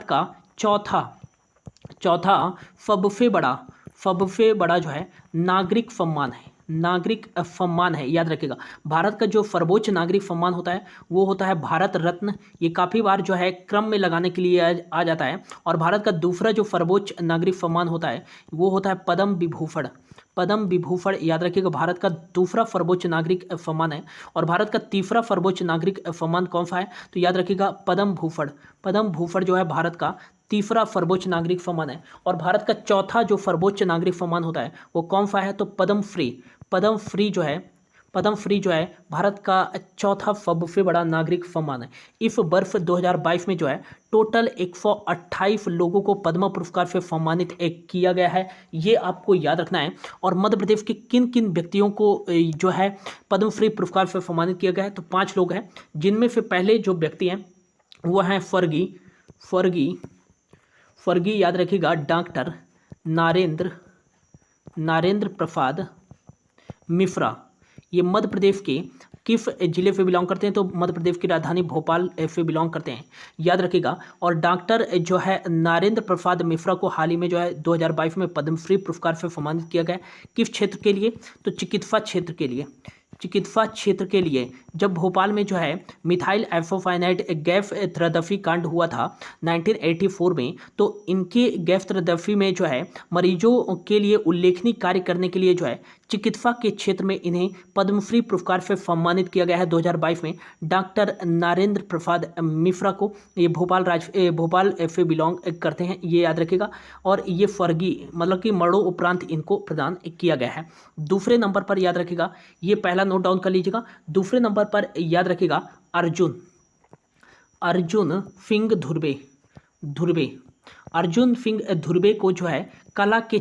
का चौथा सबसे बड़ा जो है नागरिक सम्मान है, याद रखिएगा। भारत का जो सर्वोच्च नागरिक सम्मान होता है वो होता है भारत रत्न। ये काफ़ी बार जो है क्रम में लगाने के लिए आ जाता है। और भारत का दूसरा जो सर्वोच्च नागरिक सम्मान होता है वो होता है पद्म विभूषण, याद रखिएगा, भारत का दूसरा सर्वोच्च नागरिक सम्मान है। और भारत का तीसरा सर्वोच्च नागरिक सम्मान कौन सा है? तो याद रखिएगा पद्म भूषण जो है भारत का तीसरा सर्वोच्च नागरिक सम्मान है। और भारत का चौथा जो सर्वोच्च नागरिक सम्मान होता है वो कौन सा है? तो पद्म श्री जो है भारत का चौथा सबसे बड़ा नागरिक सम्मान है। इस वर्ष 2022 में जो है टोटल 128 लोगों को पद्म पुरस्कार से सम्मानित किया गया है, ये आपको याद रखना है। और मध्य प्रदेश के किन किन व्यक्तियों को जो है पद्म श्री पुरस्कार से सम्मानित किया गया है? तो 5 लोग हैं, जिनमें से पहले जो व्यक्ति हैं वो हैं स्वर्गीय याद रखिएगा डॉक्टर नरेंद्र प्रसाद मिश्रा। ये मध्य प्रदेश के किस जिले से बिलोंग करते हैं? तो मध्य प्रदेश की राजधानी भोपाल से बिलोंग करते हैं, याद रखिएगा। और डॉक्टर जो है नरेंद्र प्रसाद मिश्रा को हाल ही में जो है 2022 में पद्मश्री पुरस्कार से सम्मानित किया गया। किस क्षेत्र के लिए? तो चिकित्सा क्षेत्र के लिए जब भोपाल में जो है मिथाइल एफोफाइनाइट गैस त्रदफी कांड हुआ था 1984 में, तो इनके गैस त्रदफी में जो है मरीजों के लिए उल्लेखनीय कार्य करने के लिए जो है चिकित्सा के क्षेत्र में इन्हें पद्मश्री पुरस्कार से सम्मानित किया गया है 2022 में। डॉक्टर नरेंद्र प्रसाद मिश्रा को, ये भोपाल से बिलोंग करते हैं, ये याद रखिएगा। और ये स्वर्गीय मतलब कि मरणोपरांत इनको प्रदान किया गया है। दूसरे नंबर पर याद रखिएगा, ये पहला नोट डाउन कर लीजिएगा। दूसरे नंबर पर याद रखिएगा अर्जुन सिंह धुर्वे को जो है कला के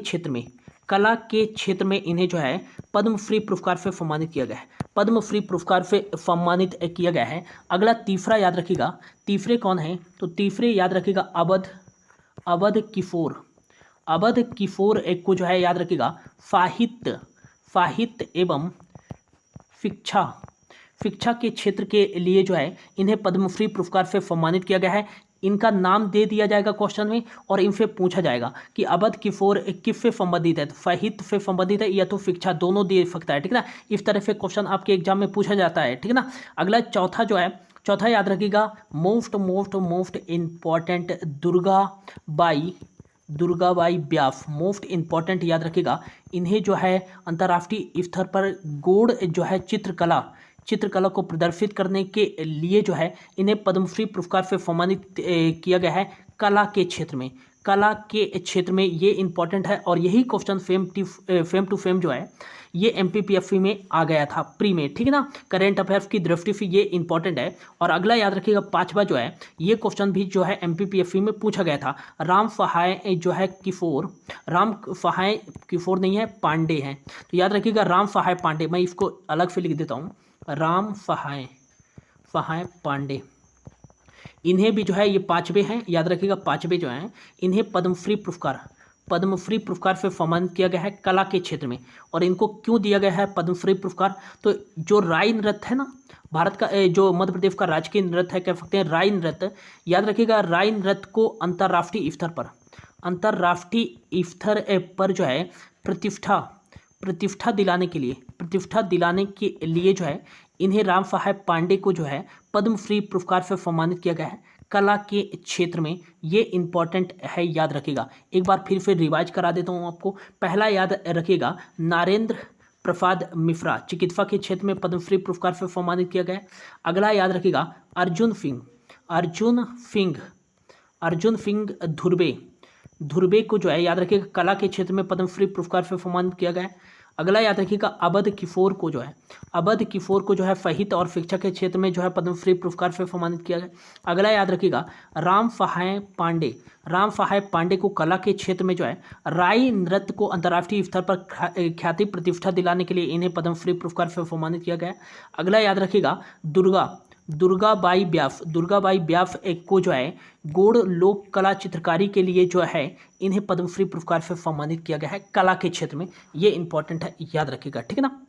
क्षेत्र में इन्हें जो है पद्मश्री पुरस्कार से सम्मानित किया गया है। पद्मश्री पुरस्कार से सम्मानित किया गया है। अगला तीसरा याद रखिएगा, तीसरे कौन है? तो तीसरे याद रखिएगा अवध किशोर एक को जो है याद रखिएगा साहित्य एवं शिक्षा के क्षेत्र के लिए जो है इन्हें पद्मश्री पुरस्कार से सम्मानित किया गया है। इनका नाम दे दिया जाएगा क्वेश्चन में और इनसे पूछा जाएगा कि अवध किशोर किससे संबंधित है, तो साहित्य से संबंधित है या तो शिक्षा, दोनों दे सकता है, ठीक है ना। इस तरह से क्वेश्चन आपके एग्जाम में पूछा जाता है, ठीक है ना। अगला चौथा याद रखिएगा मोस्ट इम्पॉर्टेंट दुर्गाबाई व्यास, मोस्ट इम्पॉर्टेंट याद रखिएगा। इन्हें जो है अंतर्राष्ट्रीय स्तर पर गौड़ जो है चित्रकला को प्रदर्शित करने के लिए जो है इन्हें पद्मश्री पुरस्कार से सम्मानित किया गया है कला के क्षेत्र में। कला के क्षेत्र में, ये इंपॉर्टेंट है। और यही क्वेश्चन फेम टू फेम जो है ये MPPFE में आ गया था प्री में, ठीक है ना। करेंट अफेयर्स की दृष्टि से ये इंपॉर्टेंट है। और अगला याद रखिएगा 5वां जो है, ये क्वेश्चन भी जो है MPPFE में पूछा गया था। राम फहाय जो है किफोर, राम फहाय किफोर नहीं है, पांडे हैं। तो याद रखिएगा राम फहाय पांडे, मैं इसको अलग से लिख देता हूँ, राम फहाय पांडे, इन्हें भी जो है ये 5वें हैं, याद रखिएगा 5वें जो हैं इन्हें पद्मश्री पुरस्कार से सम्मानित किया गया है कला के क्षेत्र में। और इनको क्यों दिया गया है पद्मश्री पुरस्कार, तो जो राई नृत्य है ना, भारत का जो मध्य प्रदेश का राजकीय नृत्य है, कह सकते हैं राई नृत्य, याद रखिएगा राई नृत्य को अंतर्राष्ट्रीय स्तर पर जो है प्रतिष्ठा दिलाने के लिए जो है इन्हें राम फहाय पांडे को जो है पद्मश्री पुरस्कार से सम्मानित किया गया है कला के क्षेत्र में। ये इंपॉर्टेंट है, याद रखिएगा। एक बार फिर से रिवाइज करा देता हूँ आपको। पहला याद रखिएगा नरेंद्र प्रसाद मिश्रा, चिकित्सा के क्षेत्र में पद्मश्री पुरस्कार से सम्मानित किया गया है। अगला याद रखिएगा अर्जुन सिंह धुर्वे को जो है याद रखिएगा कला के क्षेत्र में पद्मश्री पुरस्कार से सम्मानित किया गया है। अगला याद रखिएगा अवध किशोर को जो है साहित्य और शिक्षा के क्षेत्र में जो है पद्मश्री पुरस्कार से सम्मानित किया गया। अगला याद रखिएगा राम फहाय पांडे को कला के क्षेत्र में जो है राई नृत्य को अंतर्राष्ट्रीय स्तर पर ख्याति प्रतिष्ठा दिलाने के लिए इन्हें पद्मश्री पुरस्कार से सम्मानित किया गया। अगला याद रखिएगा दुर्गाबाई व्यास को जो है गौड़ लोक कला चित्रकारी के लिए जो है इन्हें पद्मश्री पुरस्कार से सम्मानित किया गया है कला के क्षेत्र में। ये इंपॉर्टेंट है, याद रखिएगा, ठीक है ना।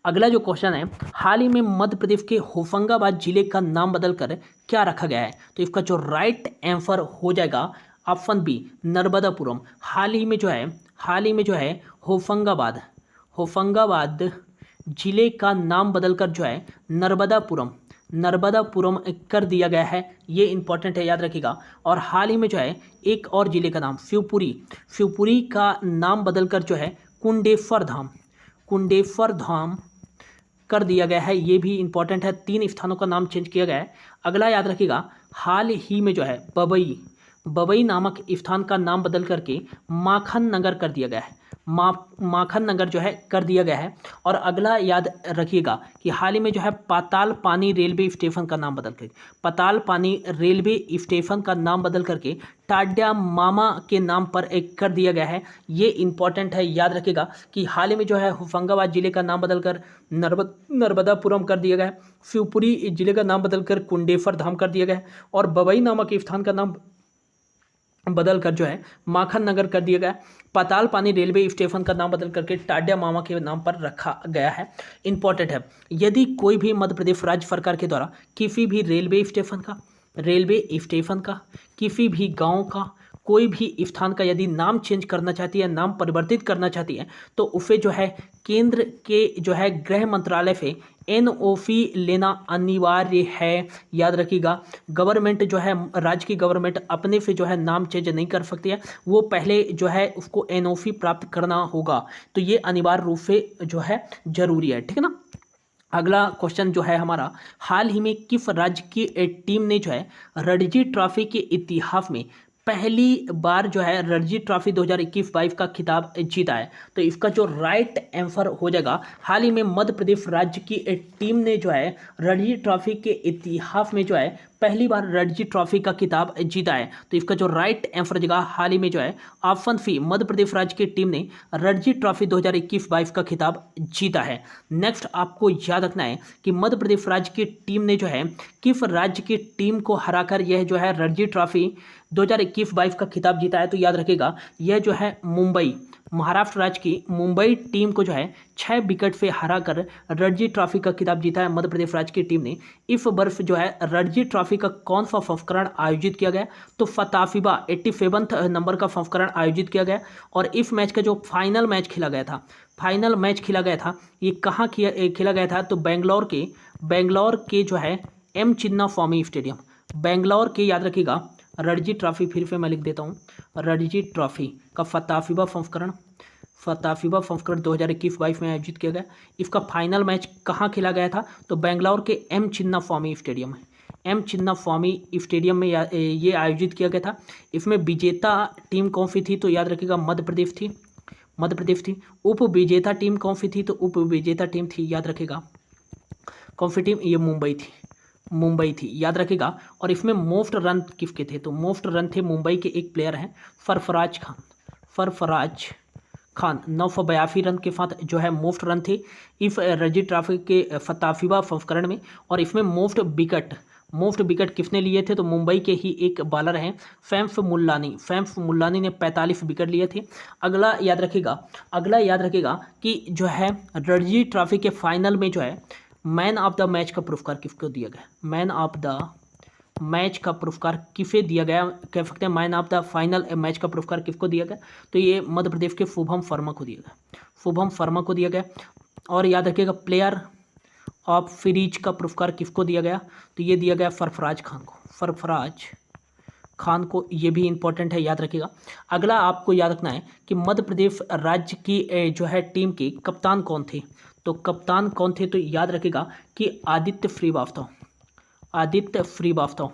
अगला जो क्वेश्चन है, हाल ही में मध्य प्रदेश के होशंगाबाद जिले का नाम बदलकर क्या रखा गया है, तो इसका जो राइट आंसर हो जाएगा ऑप्शन बी नर्मदापुरम। हाल ही में जो है होशंगाबाद जिले का नाम बदलकर जो है नर्मदापुरम कर दिया गया है। ये इंपॉर्टेंट है, याद रखिएगा। और हाल ही में जो है एक और जिले का नाम शिवपुरी का नाम बदलकर जो है कुंडेश्वर धाम कर दिया गया है। ये भी इंपॉर्टेंट है, 3 स्थानों का नाम चेंज किया गया है। अगला याद रखिएगा हाल ही में जो है बबई नामक स्थान का नाम बदल करके माखन नगर कर दिया गया है। माखन नगर जो है कर दिया गया है। और अगला याद रखिएगा कि हाल ही में जो है पाताल पानी रेलवे स्टेशन का नाम बदल करके टाड्या मामा के नाम पर एक कर दिया गया है। ये इंपॉर्टेंट है, याद रखिएगा कि हाल ही में जो है होशंगाबाद जिले का नाम बदलकर नर्मदापुरम कर दिया गया है। शिवपुरी जिले का नाम बदलकर कुंडेश्वर धाम कर दिया गया है। और बबई नामक स्थान का नाम बदलकर जो है माखन नगर कर दिया गया। पाताल पानी रेलवे स्टेशन का नाम बदल करके टाड्या मामा के नाम पर रखा गया है। इंपॉर्टेंट है, यदि कोई भी मध्य प्रदेश राज्य सरकार के द्वारा किसी भी रेलवे स्टेशन का किसी भी गांव का कोई भी स्थान का यदि नाम चेंज करना चाहती है, नाम परिवर्तित करना चाहती है, तो उसे जो है केंद्र के जो है गृह मंत्रालय से NOC लेना अनिवार्य है। याद रखिएगा, गवर्नमेंट जो है राज्य की गवर्नमेंट अपने से जो है नाम चेंज नहीं कर सकती है, वो पहले जो है उसको NOC प्राप्त करना होगा। तो ये अनिवार्य रूप से जो है जरूरी है, ठीक है ना। अगला क्वेश्चन जो है हमारा, हाल ही में किस राज्य की टीम ने जो है रणजी ट्रॉफी के इतिहास में पहली बार जो है रणजी ट्रॉफी 2021-22 का खिताब जीता है, तो इसका जो राइट आंसर हो जाएगा, हाल ही में मध्य प्रदेश राज्य की टीम ने जो है रणजी ट्रॉफी के इतिहास में जो है पहली बार रणजी ट्रॉफी का खिताब जीता है। तो इसका जो राइट आंसर हो जाएगा हाल ही में जो है ऑप्शन सी, मध्य प्रदेश राज्य की टीम ने रणजी ट्रॉफी 2021-22 का खिताब जीता है। नेक्स्ट आपको याद रखना है कि मध्य प्रदेश राज्य की टीम ने जो है किस राज्य की टीम को हराकर यह जो है रणजी ट्रॉफी 2021-22 का खिताब जीता है, तो याद रखिएगा यह जो है महाराष्ट्र राज्य की मुंबई टीम को जो है 6 विकेट से हराकर रणजी ट्रॉफी का खिताब जीता है मध्य प्रदेश राज्य की टीम ने। इस वर्ष जो है रणजी ट्रॉफी का कौन सा संस्करण आयोजित किया गया, तो 87वां नंबर का संस्करण आयोजित किया गया। और इस मैच का जो फाइनल मैच खेला गया था, ये कहाँ खेला गया था, तो बेंगलोर के जो है M चिन्नास्वामी स्टेडियम, बेंगलोर के, याद रखिएगा रणजी ट्रॉफी, फिर से मैं लिख देता हूँ, रणजी ट्रॉफी का 87वां संस्करण 2021-22 में आयोजित किया गया। इसका फाइनल मैच कहाँ खेला गया था, तो बेंगलोर के M चिन्नास्वामी स्टेडियम है। एम चिन्नास्वामी स्टेडियम में ये आयोजित किया गया था। इसमें विजेता टीम कौन सी थी? तो याद रखिएगा मध्य प्रदेश थी, मध्य प्रदेश थी। उप विजेता टीम कौन सी थी? तो उप विजेता टीम थी, याद रखिएगा कौन सी टीम? ये मुंबई थी, मुंबई थी, याद रखिएगा। और इसमें मोस्ट रन किसके थे? तो मोस्ट रन थे मुंबई के एक प्लेयर हैं सरफराज खान, सरफराज खान 982 रन के साथ जो है मोस्ट रन थे इस रणजी ट्रॉफी के 87वां संस्करण में। और इसमें मोस्ट विकेट किसने लिए थे? तो मुंबई के ही एक बॉलर हैं फैम्स मुल्लानी ने 45 विकेट लिए थे। अगला याद रखिएगा कि जो है रणजी ट्रॉफी के फाइनल में जो है मैन ऑफ द मैच का पुरस्कार किसको दिया गया? मैन ऑफ द मैच का पुरस्कार किसे दिया गया? कह सकते हैं man of the final match का पुरस्कार किसको दिया गया? तो ये मध्य प्रदेश के शुभम शर्मा को दिया गया, शुभम शर्मा को दिया गया। और याद रखिएगा प्लेयर ऑफ सीरीज का पुरस्कार किसको दिया गया? तो ये दिया गया सरफराज खान को, सरफराज खान को। ये भी इंपॉर्टेंट है, याद रखिएगा। अगला आपको याद रखना है कि मध्य प्रदेश राज्य की जो है टीम के कप्तान कौन थे? तो कप्तान कौन थे? तो याद रखिएगा कि आदित्य श्रीवास्तव, आदित्य श्रीवास्तव।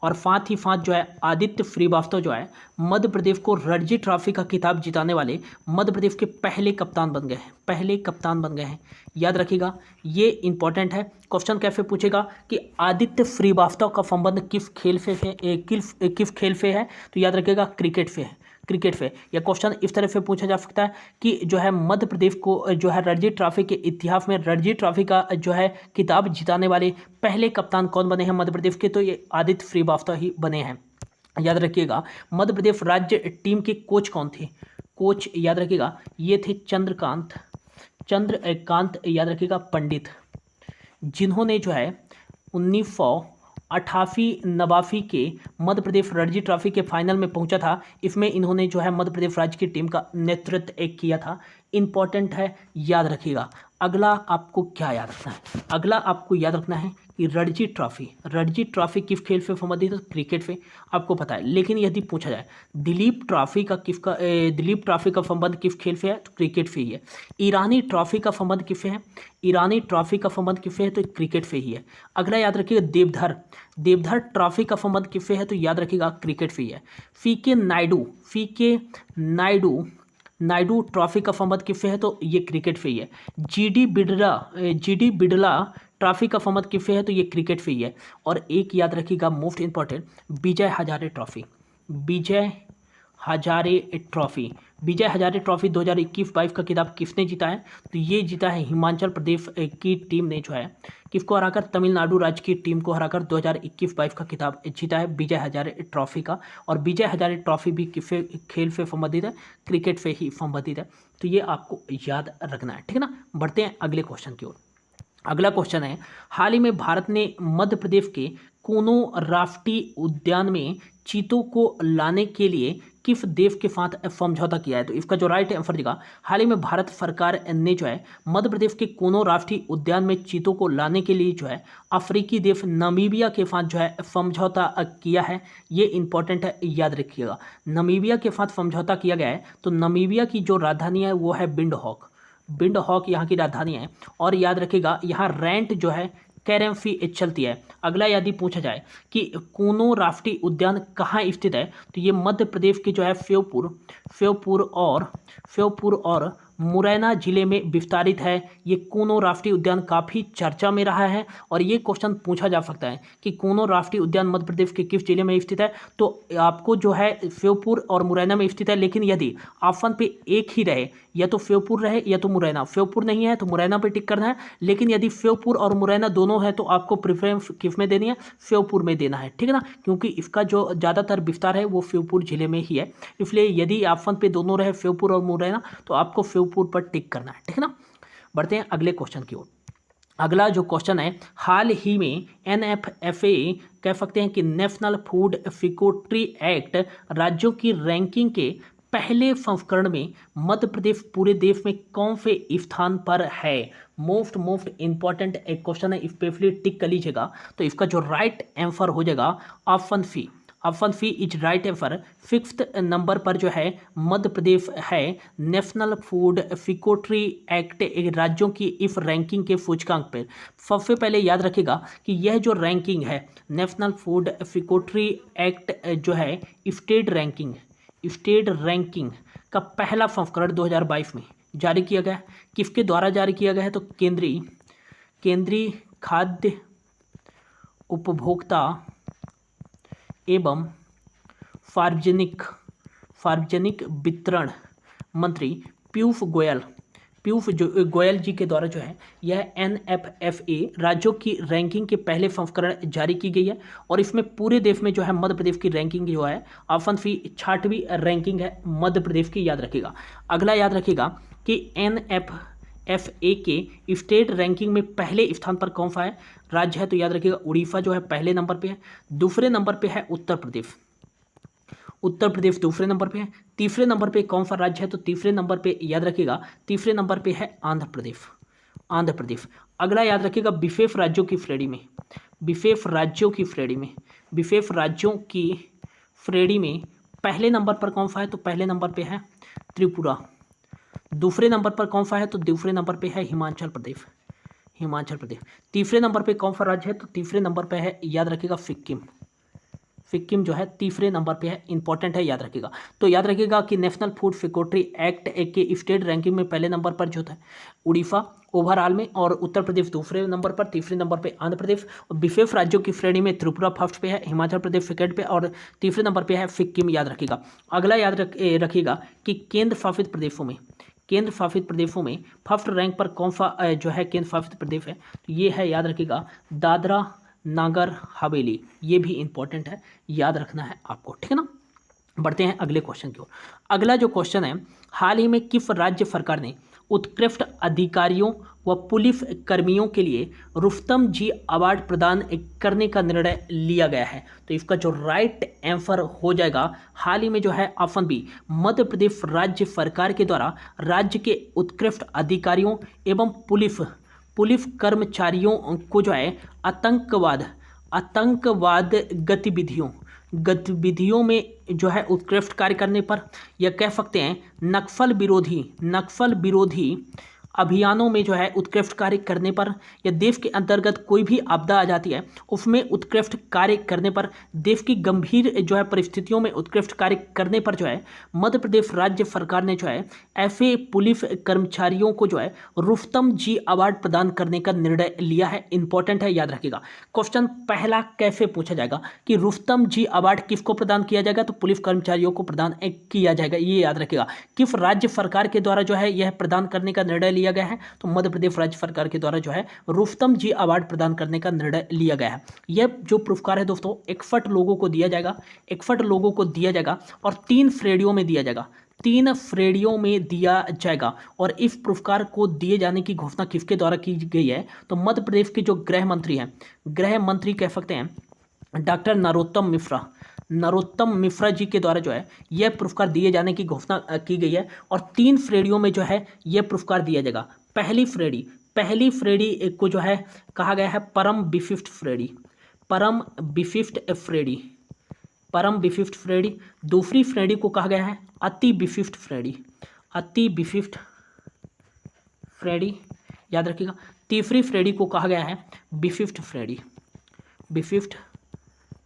और साथ ही साथ जो है आदित्य श्रीवास्तव जो है मध्य प्रदेश को रणजी ट्रॉफी का खिताब जिताने वाले मध्य प्रदेश के पहले कप्तान बन गए हैं, पहले कप्तान बन गए हैं, याद रखिएगा। ये इंपॉर्टेंट है। क्वेश्चन कैसे पूछेगा कि आदित्य श्रीवास्तव का संबंध किस खेल से है? किस खेल से है? तो याद रखिएगा क्रिकेट से है, क्रिकेट से। या क्वेश्चन इस तरह से पूछा जा सकता है कि जो है मध्य प्रदेश को जो है रणजी ट्रॉफी के इतिहास में रणजी ट्रॉफी का जो है खिताब जिताने वाले पहले कप्तान कौन बने हैं मध्य प्रदेश के? तो ये आदित्य श्रीवास्तव ही बने हैं, याद रखिएगा। मध्य प्रदेश राज्य टीम के कोच कौन थे? कोच याद रखिएगा ये थे चंद्रकांत, याद रखिएगा पंडित, जिन्होंने जो है 1988 के मध्य प्रदेश रणजी ट्रॉफी के फाइनल में पहुंचा था। इसमें इन्होंने जो है मध्य प्रदेश राज्य की टीम का नेतृत्व किया था। इंपॉर्टेंट है, याद रखिएगा। अगला आपको क्या याद रखना है? अगला आपको याद रखना है कि रणजी ट्रॉफी किस खेल से संबंधित है? क्रिकेट से, आपको पता है। लेकिन यदि पूछा जाए दिलीप ट्रॉफी का संबंध किस खेल से है? तो क्रिकेट से ही है। ईरानी ट्रॉफी का संबंध किससे है? ईरानी ट्रॉफी का संबंध किससे है? तो क्रिकेट से ही है। अगला याद रखिएगा देवधर ट्रॉफी का संबंध किससे है? तो याद रखिएगा क्रिकेट से ही है। सीके नायडू ट्रॉफी का संबंध किससे है? तो ये क्रिकेट से ही है। जीडी बिड़ला ट्रॉफी का संबंध किससे है? तो ये क्रिकेट से ही है। और एक याद रखिएगा most important, Vijay Hazare trophy 2021-22 का खिताब किसने जीता है? तो ये जीता है हिमाचल प्रदेश की टीम ने जो है किसको हराकर? तमिलनाडु राज्य की टीम को हराकर 2021-22 का खिताब जीता है विजय हजारे ट्रॉफी का। और विजय हजारे ट्रॉफी भी किस खेल से संबंधित है? क्रिकेट से ही संबंधित है। तो ये आपको याद रखना है, ठीक है ना। बढ़ते हैं अगले क्वेश्चन की ओर। अगला क्वेश्चन है, हाल ही में भारत ने मध्य प्रदेश के कूनो राष्ट्रीय उद्यान में चीतों को लाने के लिए किस देश के साथ समझौता किया है? तो इसका जो राइट आंसर देगा, हाल ही में भारत सरकार ने जो है मध्य प्रदेश के कूनो राष्ट्रीय उद्यान में चीतों को लाने के लिए जो है अफ्रीकी देश नामीबिया के साथ जो है समझौता किया है। ये इंपॉर्टेंट है, याद रखिएगा। नामीबिया के साथ समझौता किया गया है। तो नामीबिया की जो राजधानी है वो है विंडहॉक यहाँ की राजधानी है। और याद रखिएगा यहाँ रेंट जो है कैरेंफी चलती है। अगला यदि पूछा जाए कि कूनो राष्ट्रीय उद्यान कहाँ स्थित है? तो ये मध्य प्रदेश के जो है श्योपुर और मुरैना जिले में विस्तारित है। ये कूनो राष्ट्रीय उद्यान काफ़ी चर्चा में रहा है। और ये क्वेश्चन पूछा जा सकता है कि कूनो राष्ट्रीय उद्यान मध्य प्रदेश के किस जिले में स्थित है? तो आपको जो है श्योपुर और मुरैना में स्थित है। लेकिन यदि ऑप्शन पे एक ही रहे, या तो श्योपुर रहे या तो मुरैना, श्योपुर नहीं है तो मुरैना पे टिक करना है। लेकिन यदि श्योपुर और मुरैना दोनों है तो आपको प्रेफरेंस किस में देनी है? श्योपुर में देना है, ठीक है ना। क्योंकि इसका जो ज़्यादातर विस्तार है वो श्योपुर जिले में ही है। इसलिए यदि ऑप्शन पे दोनों रहे श्योपुर और मुरैना तो आपको श्योपुर पर टिक करना है, ठीक है ना। बढ़ते हैं अगले क्वेश्चन की ओर। अगला जो क्वेश्चन है, हाल ही में NFFA कह सकते हैं कि नेशनल फूड सिक्योरिटी एक्ट राज्यों की रैंकिंग के पहले संस्करण में मध्य प्रदेश पूरे देश में कौन से स्थान पर है? मोस्ट इंपॉर्टेंट एक क्वेश्चन है, स्पेशली टिक कर लीजिएगा। तो इसका जो राइट आंसर हो जाएगा option C, option C is right answer. 5th number पर जो है मध्य प्रदेश है। नेशनल फूड सिक्योरिटी एक्ट राज्यों की इस रैंकिंग के सूचकांक पर सबसे पहले याद रखिएगा कि यह जो रैंकिंग है नेशनल फूड सिक्योरिटी एक्ट जो है स्टेट रैंकिंग का पहला संस्करण 2022 में जारी किया गया। किसके द्वारा जारी किया गया है? तो केंद्रीय खाद्य उपभोक्ता एवं सार्वजनिक वितरण मंत्री पीयूष गोयल जी के द्वारा जो है यह NFFA राज्यों की रैंकिंग के पहले संस्करण जारी की गई है। और इसमें पूरे देश में जो है मध्य प्रदेश की रैंकिंग जो है ऑप्शन सी 6वीं रैंकिंग है मध्य प्रदेश की, याद रखिएगा। अगला याद रखिएगा कि NFFA के स्टेट रैंकिंग में पहले स्थान पर कौन सा है राज्य है? तो याद रखिएगा उड़ीसा जो है पहले नंबर पे है। दूसरे नंबर पे है उत्तर प्रदेश दूसरे नंबर पे है। तीसरे नंबर पे कौन सा राज्य है? तो तीसरे नंबर पे याद रखिएगा तीसरे नंबर पे है आंध्र प्रदेश। अगला याद रखिएगा विशेष राज्यों की श्रेणी में पहले नंबर पर कौन सा है? तो पहले नंबर पे है त्रिपुरा। दूसरे नंबर पर कौन सा है? तो दूसरे नंबर पे है हिमाचल प्रदेश। तीसरे नंबर पे कौन सा राज्य है? तो तीसरे नंबर पे है, याद रखिएगा, सिक्किम जो है तीसरे नंबर पे है। इंपॉर्टेंट है, याद रखिएगा। तो याद रखिएगा कि नेशनल फूड सिक्योरिटी एक्ट के स्टेट रैंकिंग में पहले नंबर पर जो था उड़ीसा ओवरऑल में, और उत्तर प्रदेश दूसरे नंबर पर, तीसरे नंबर पे आंध्र प्रदेश, और विशेष राज्यों की श्रेणी में त्रिपुरा फर्स्ट पे है, हिमाचल प्रदेश सेकंड पे, और तीसरे नंबर पे है सिक्किम, याद रखिएगा। अगला याद रखिएगा कि केंद्र शासित प्रदेशों में फर्स्ट रैंक पर कौन सा जो है केंद्र शासित प्रदेश है? तो ये है, याद रखिएगा, दादरा नागर हवेली। ये भी इंपॉर्टेंट है, याद रखना है आपको, ठीक है ना। बढ़ते हैं अगले क्वेश्चन की ओर। अगला जो क्वेश्चन है, हाल ही में किस राज्य सरकार ने उत्कृष्ट अधिकारियों व पुलिस कर्मियों के लिए रुस्तम जी अवार्ड प्रदान करने का निर्णय लिया गया है? तो इसका जो राइट आंसर हो जाएगा हाल ही में जो है ऑप्शन बी, मध्य प्रदेश राज्य सरकार के द्वारा राज्य के उत्कृष्ट अधिकारियों एवं पुलिस कर्मचारियों को जो है आतंकवाद गतिविधियों में जो है उत्कृष्ट कार्य करने पर, या कह सकते हैं नक्सल विरोधी अभियानों में जो है उत्कृष्ट कार्य करने पर, या देश के अंतर्गत कोई भी आपदा आ जाती है उसमें उत्कृष्ट कार्य करने पर, देश की गंभीर जो है परिस्थितियों में उत्कृष्ट कार्य करने पर जो है मध्य प्रदेश राज्य सरकार ने जो है ऐसे पुलिस कर्मचारियों को जो है रुस्तम जी अवार्ड प्रदान करने का निर्णय लिया है। इंपॉर्टेंट है, याद रखिएगा। क्वेश्चन पहला कैसे पूछा जाएगा कि रुस्तम जी अवार्ड किसको प्रदान किया जाएगा? तो पुलिस कर्मचारियों को प्रदान किया जाएगा, ये याद रखिएगा। किस राज्य सरकार के द्वारा जो है यह प्रदान करने का निर्णय लिया गया है? तो मध्य प्रदेश राज्य सरकार के द्वारा जो है रुस्तम जी अवार्ड प्रदान करने का निर्णय लिया गया है। यह जो पुरस्कार है दोस्तों 61 लोगों को दिया जाएगा और 3 श्रेणियों में दिया जाएगा। और इस पुरस्कार को दिए जाने की घोषणा किसके द्वारा की गई है? तो मध्य प्रदेश के जो गृह मंत्री कह सकते हैं डॉक्टर नरोत्तम मिश्रा जी के द्वारा जो है यह पुरस्कार दिए जाने की घोषणा की गई है। और 3 श्रेणियों में जो है यह पुरस्कार दिया जाएगा। पहली श्रेणी को जो है कहा गया है परम विशिष्ट श्रेणी। दूसरी श्रेणी को कहा गया है अति विशिष्ट श्रेणी, याद रखिएगा। तीसरी श्रेणी को कहा गया है विशिष्ट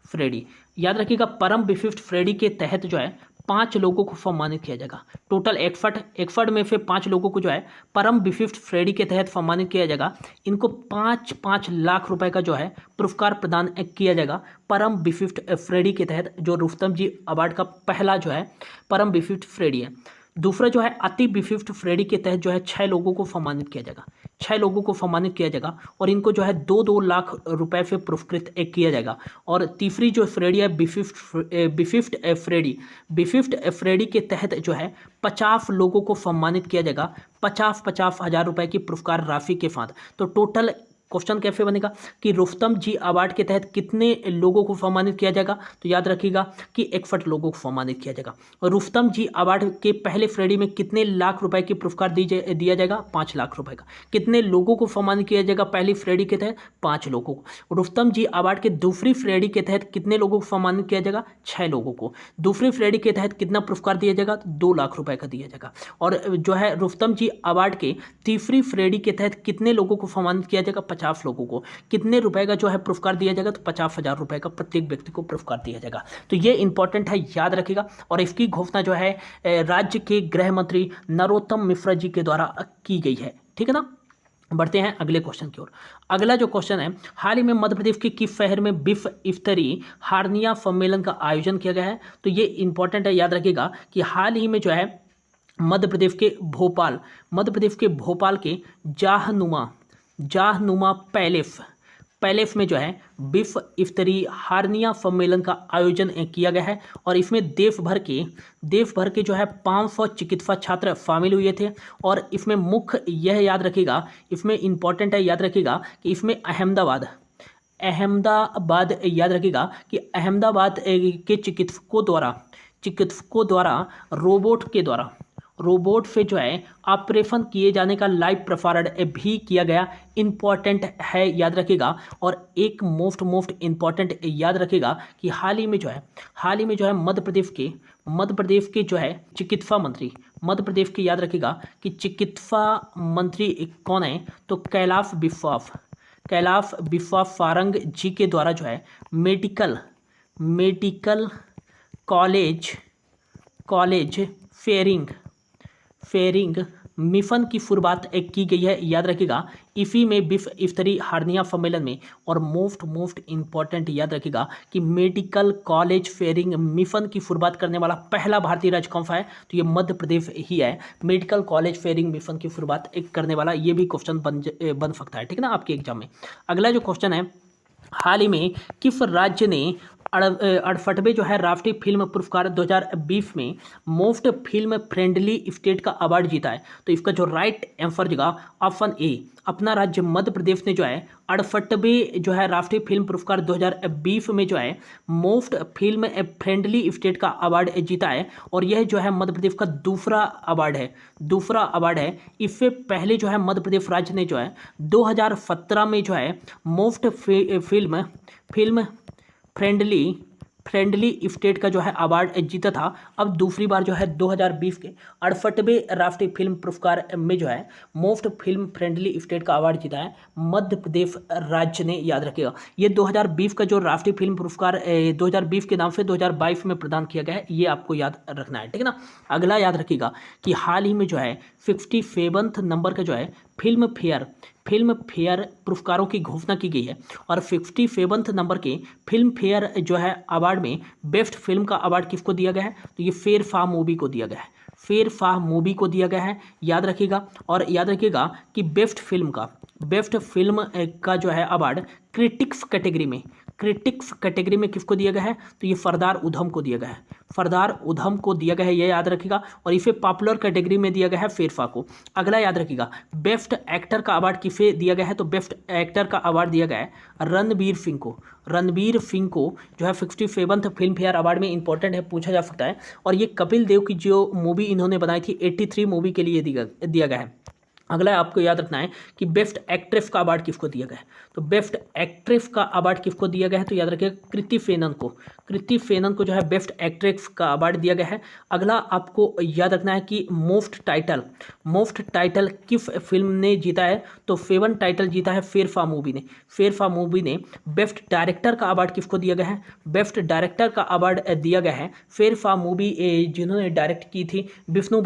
श्रेणी, याद रखिएगा। परम विशिष्ट श्रेणी के तहत जो है 5 लोगों को सम्मानित किया जाएगा। टोटल 61 में से 5 लोगों को जो है परम विशिष्ट श्रेणी के तहत सम्मानित किया जाएगा। इनको 5 लाख रुपए का जो है पुरस्कार प्रदान किया जाएगा परम विशिष्ट श्रेणी के तहत, जो रुस्तम जी अवार्ड का पहला जो है परम विशिष्ट श्रेणी है। दूसरा जो है अति विशिष्ट श्रेणी के तहत जो है 6 लोगों को सम्मानित किया जाएगा और इनको जो है 2 लाख रुपए से पुरस्कृत किया जाएगा। और तीसरी जो श्रेणी है विशिष्ट श्रेणी के तहत जो है 50 लोगों को सम्मानित किया जाएगा 50,000 रुपए की पुरस्कार राशि के साथ। तो टोटल क्वेश्चन कैसे बनेगा कि रुस्तम जी अवार्ड के तहत कितने लोगों को सम्मानित किया जाएगा, तो याद रखिएगा कि 61 लोगों को सम्मानित किया जाएगा। रुस्तम जी अवार्ड के पहले श्रेणी में कितने लाख रुपए की पुरस्कार दिया जाएगा, 5 लाख रुपए का। कितने लोगों को सम्मानित किया जाएगा पहली श्रेणी के तहत, 5 लोगों को। रुस्तम जी अवार्ड के दूसरी श्रेणी के तहत कितने लोगों को सम्मानित किया जाएगा, 6 लोगों को। दूसरी श्रेणी के तहत कितना पुरस्कार दिया जाएगा, तो 2 लाख रुपए का दिया जाएगा। और जो है रुस्तम जी अवार्ड के तीसरी श्रेणी के तहत कितने लोगों को सम्मानित किया जाएगा, 50 लोगों को। कितने रुपए का जो है पुरस्कार दिया जाएगा, तो 50,000 रुपए का प्रत्येक व्यक्ति को पुरस्कार दिया जाएगा। तो ये इंपॉर्टेंट है, याद रखिएगा। और इसकी घोषणा जो है राज्य के गृह मंत्री नरोत्तम मिश्रा जी के द्वारा की गई है। ठीक है ना। बढ़ते हैं अगले क्वेश्चन की ओर। अगला जो क्वेश्चन है, हाल ही में मध्य प्रदेश के किस शहर में विश्व स्तरीय हार्निया सम्मेलन का आयोजन किया गया है, तो ये इंपॉर्टेंट है, याद रखिएगा कि हाल ही में जो है मध्य प्रदेश के भोपाल के जाहनुमा पैलेस में जो है विश्व स्तरीय हार्निया सम्मेलन का आयोजन किया गया है। और इसमें देश भर के जो है 500 चिकित्सा छात्र शामिल हुए थे। और इसमें मुख्य यह याद रखिएगा, इसमें इंपॉर्टेंट है, याद रखिएगा कि इसमें अहमदाबाद याद रखिएगा कि अहमदाबाद के चिकित्सकों द्वारा रोबोट से जो है ऑपरेशन किए जाने का लाइव प्रसारण भी किया गया। इंपॉर्टेंट है, याद रखिएगा। और एक मोस्ट इंपॉर्टेंट याद रखिएगा कि हाल ही में जो है मध्य प्रदेश के जो है चिकित्सा मंत्री, मध्य प्रदेश के, याद रखिएगा कि चिकित्सा मंत्री कौन है, तो कैलाश विश्वास सारंग जी के द्वारा जो है मेडिकल कॉलेज फेयरिंग मिशन की शुरुआत की गई है, याद रखिएगा। इसी में विश्व स्तरीय हार्निया सम्मेलन में। और मोस्ट इंपॉर्टेंट याद रखिएगा कि मेडिकल कॉलेज फेयरिंग मिशन की शुरुआत करने वाला पहला भारतीय राज्य कौन सा है, तो ये मध्य प्रदेश ही है। मेडिकल कॉलेज फेयरिंग मिशन की शुरुआत करने वाला, ये भी क्वेश्चन बन सकता है, ठीक है ना, आपके एग्जाम में। अगला जो क्वेश्चन है, हाल ही में किस राज्य ने 68वें जो है राष्ट्रीय फिल्म पुरस्कार 2020 में मोस्ट फिल्म फ्रेंडली स्टेट का अवार्ड जीता है, तो इसका जो राइट आंसर होगा ऑप्शन ए, अपना राज्य मध्य प्रदेश ने जो है 68वें जो है राष्ट्रीय फिल्म पुरस्कार 2020 में जो है मोस्ट फिल्म फ्रेंडली स्टेट का अवार्ड जीता है। और यह जो है मध्य प्रदेश का दूसरा अवार्ड है। इससे पहले जो है मध्य प्रदेश राज्य ने जो है 2017 में जो है मोस्ट फिल्म फ्रेंडली स्टेट का जो है अवार्ड जीता था। अब दूसरी बार जो है 2020 के 68वें राष्ट्रीय फिल्म पुरस्कार में जो है मोस्ट फिल्म फ्रेंडली स्टेट का अवार्ड जीता है मध्य प्रदेश राज्य ने, याद रखिएगा। ये 2020 का जो राष्ट्रीय फिल्म पुरस्कार 2020 के नाम से 2022 में प्रदान किया गया है, ये आपको याद रखना है, ठीक है ना। अगला याद रखिएगा कि हाल ही में जो है 67वें नंबर का जो है फिल्म फेयर पुरस्कारों की घोषणा की गई है। और 57वें नंबर के फिल्म फेयर जो है अवार्ड में बेस्ट फिल्म का अवार्ड किसको दिया गया है, तो ये फेयर फा मूवी को दिया गया है, याद रखिएगा। और याद रखिएगा कि बेस्ट फिल्म का जो है अवार्ड क्रिटिक्स कैटेगरी में किसको दिया गया है, तो ये सरदार उधम को दिया गया है, ये याद रखिएगा। और इसे पॉपुलर कैटेगरी में दिया गया है फेरफा को। अगला याद रखिएगा बेस्ट एक्टर का अवार्ड किसे दिया गया है, तो बेस्ट एक्टर का अवार्ड दिया गया है रणबीर सिंह को जो है 67वें फिल्म फेयर अवार्ड में। इंपॉर्टेंट है, पूछा जा सकता है। और ये कपिल देव की जो मूवी इन्होंने बनाई थी 83 मूवी के लिए दिया गया है। अगला आपको याद रखना है कि बेस्ट एक्ट्रेस का अवार्ड किसको दिया गया है, तो बेस्ट एक्ट्रेस का अवार्ड किसको दिया गया है, तो याद रखिएगा कृति सेनन को जो है बेस्ट एक्ट्रेस का अवार्ड दिया गया है। अगला आपको याद रखना है कि मोस्ट टाइटल किस फिल्म ने जीता है, तो 7 टाइटल जीता है फेरफा मूवी ने। बेस्ट डायरेक्टर का अवार्ड किसको दिया गया है, बेस्ट डायरेक्टर का अवार्ड दिया गया है फेरफा मूवी जिन्होंने डायरेक्ट की थी विष्णु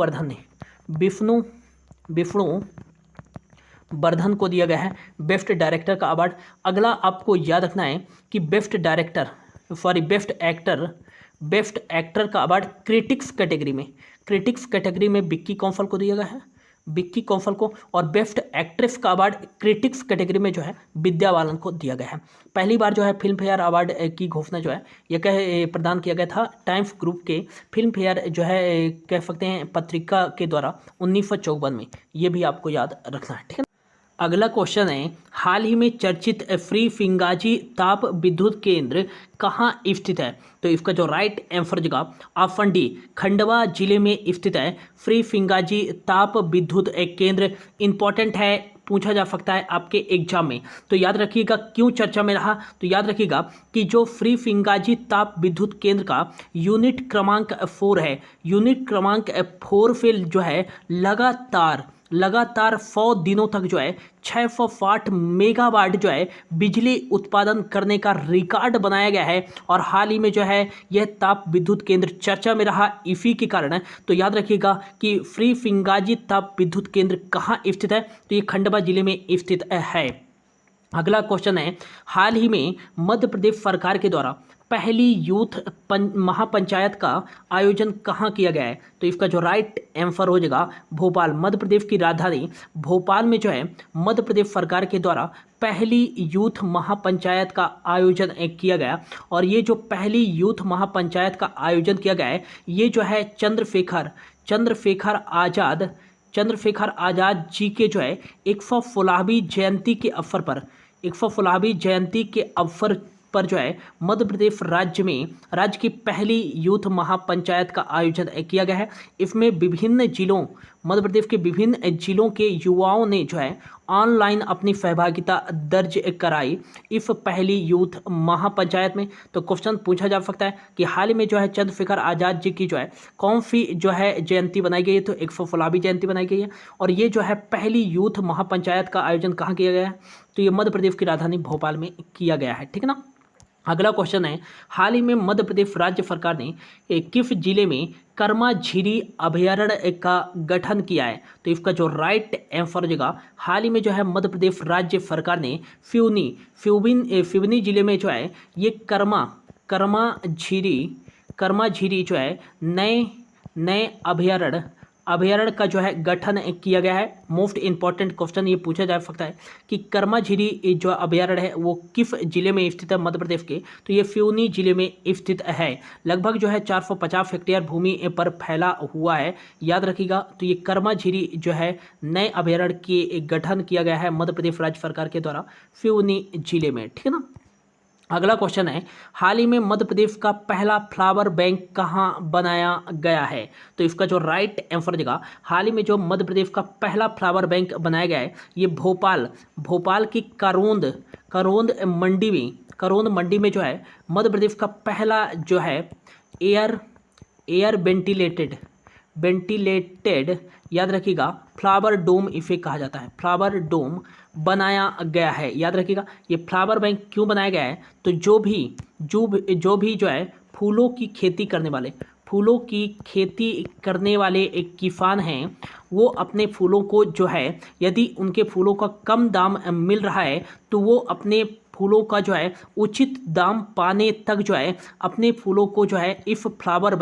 वर्धन को दिया गया है बेस्ट डायरेक्टर का अवार्ड। अगला आपको याद रखना है कि बेस्ट एक्टर का अवार्ड क्रिटिक्स कैटेगरी में विक्की कौशल को दिया गया है, और बेस्ट एक्ट्रेस का अवार्ड क्रिटिक्स कैटेगरी में जो है विद्या बालन को दिया गया है। पहली बार जो है फिल्म फेयर अवार्ड की घोषणा जो है यह प्रदान किया गया था टाइम्स ग्रुप के फिल्म फेयर जो है कह सकते हैं पत्रिका के द्वारा 1954 में। ये भी आपको याद रखना है, ठीक है। अगला क्वेश्चन है, हाल ही में चर्चित फ्री फिंगाजी ताप विद्युत केंद्र कहाँ स्थित है? तो इसका जो राइट आंसर होगा ऑप्शन डी, खंडवा जिले में स्थित है फ्री फिंगाजी ताप विद्युत केंद्र। इंपॉर्टेंट है, पूछा जा सकता है आपके एग्जाम में, तो याद रखिएगा क्यों चर्चा में रहा। तो याद रखिएगा कि जो फ्री फिंगाजी ताप विद्युत केंद्र का यूनिट क्रमांक 4 है, यूनिट क्रमांक 4 पे जो है लगातार 100 दिनों तक जो है 660 मेगावाट जो है बिजली उत्पादन करने का रिकॉर्ड बनाया गया है। और हाल ही में जो है यह ताप विद्युत केंद्र चर्चा में रहा इसी के कारण है। तो याद रखिएगा कि फ्री फिंगाजी ताप विद्युत केंद्र कहाँ स्थित है? तो ये खंडवा जिले में स्थित है। अगला क्वेश्चन है, हाल ही में मध्य प्रदेश सरकार के द्वारा पहली यूथ महापंचायत का आयोजन कहाँ किया गया है? तो इसका जो राइट आंसर हो जाएगा भोपाल। मध्य प्रदेश की राजधानी भोपाल में जो है मध्य प्रदेश सरकार के द्वारा पहली यूथ महापंचायत का आयोजन किया गया। और ये जो पहली यूथ महापंचायत का आयोजन किया गया है, ये जो है चंद्रशेखर आज़ाद जी के जो है 116वीं जयंती के अवसर पर जो है मध्य प्रदेश राज्य की पहली यूथ महापंचायत का आयोजन किया गया है। इसमें मध्य प्रदेश के विभिन्न जिलों के युवाओं ने जो है ऑनलाइन अपनी सहभागिता दर्ज कराई इस पहली यूथ महापंचायत में। तो क्वेश्चन पूछा जा सकता है कि हाल ही में जो है चंद्रशेखर आज़ाद जी की जो है कौन सी जो है जयंती बनाई गई है? तो 116वीं जयंती बनाई गई है। और ये जो है पहली यूथ महापंचायत का आयोजन कहाँ किया गया है? तो ये मध्य प्रदेश की राजधानी भोपाल में किया गया है, ठीक है ना। अगला क्वेश्चन है, हाल ही में मध्य प्रदेश राज्य सरकार ने किस जिले में कर्मा झीरी अभयारण्य का गठन किया है? तो इसका जो राइट आंसर हो जाएगा, हाल ही में जो है मध्य प्रदेश राज्य सरकार ने सिवनी जिले में जो है ये कर्मा झीरी जो है नए अभयारण्य का जो है गठन किया गया है। मोस्ट इंपॉर्टेंट क्वेश्चन ये पूछा जा सकता है कि कर्मा झीरी जो अभयारण्य है वो किस जिले में स्थित है मध्य प्रदेश के? तो ये सिवनी जिले में स्थित है। लगभग जो है 450 हेक्टेयर भूमि पर फैला हुआ है, याद रखिएगा। तो ये कर्मा झीरी जो है नए अभयारण्य के गठन किया गया है मध्य प्रदेश राज्य सरकार के द्वारा सिवनी जिले में, ठीक है ना। अगला क्वेश्चन है, हाल ही में मध्य प्रदेश का पहला फ्लावर बैंक कहाँ बनाया गया है? तो इसका जो राइट आंसर देगा, हाल ही में जो मध्य प्रदेश का पहला फ्लावर बैंक बनाया गया है ये भोपाल की करोंद मंडी में जो है मध्य प्रदेश का पहला जो है एयर वेंटिलेटेड याद रखिएगा फ्लावर डोम इसे कहा जाता है, फ्लावर डोम बनाया गया है। याद रखिएगा ये फ्लावर बैंक क्यों बनाया गया है? तो जो भी जो है फूलों की खेती करने वाले एक किसान हैं, वो अपने फूलों को जो है यदि उनके फूलों का कम दाम मिल रहा है तो वो अपने फूलों का जो है उचित दाम पाने तक जो है अपने फूलों को जो है इस फ्लावर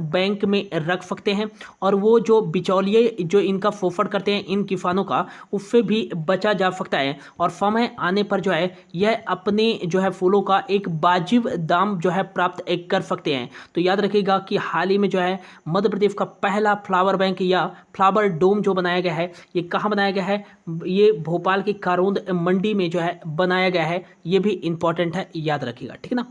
बैंक में रख सकते हैं। और वो जो बिचौलिए जो इनका फोफड़ करते हैं इन किसानों का, उससे भी बचा जा सकता है। और समय आने पर जो है यह अपने जो है फूलों का एक वाजिब दाम जो है प्राप्त कर सकते हैं। तो याद रखिएगा कि हाल ही में जो है मध्य प्रदेश का पहला फ्लावर बैंक या फ्लावर डोम जो बनाया गया है ये कहाँ बनाया गया है? ये भोपाल की कारोंद मंडी में जो है बनाया गया है। ये भी इंपॉर्टेंट है, याद रखिएगा, ठीक है ना।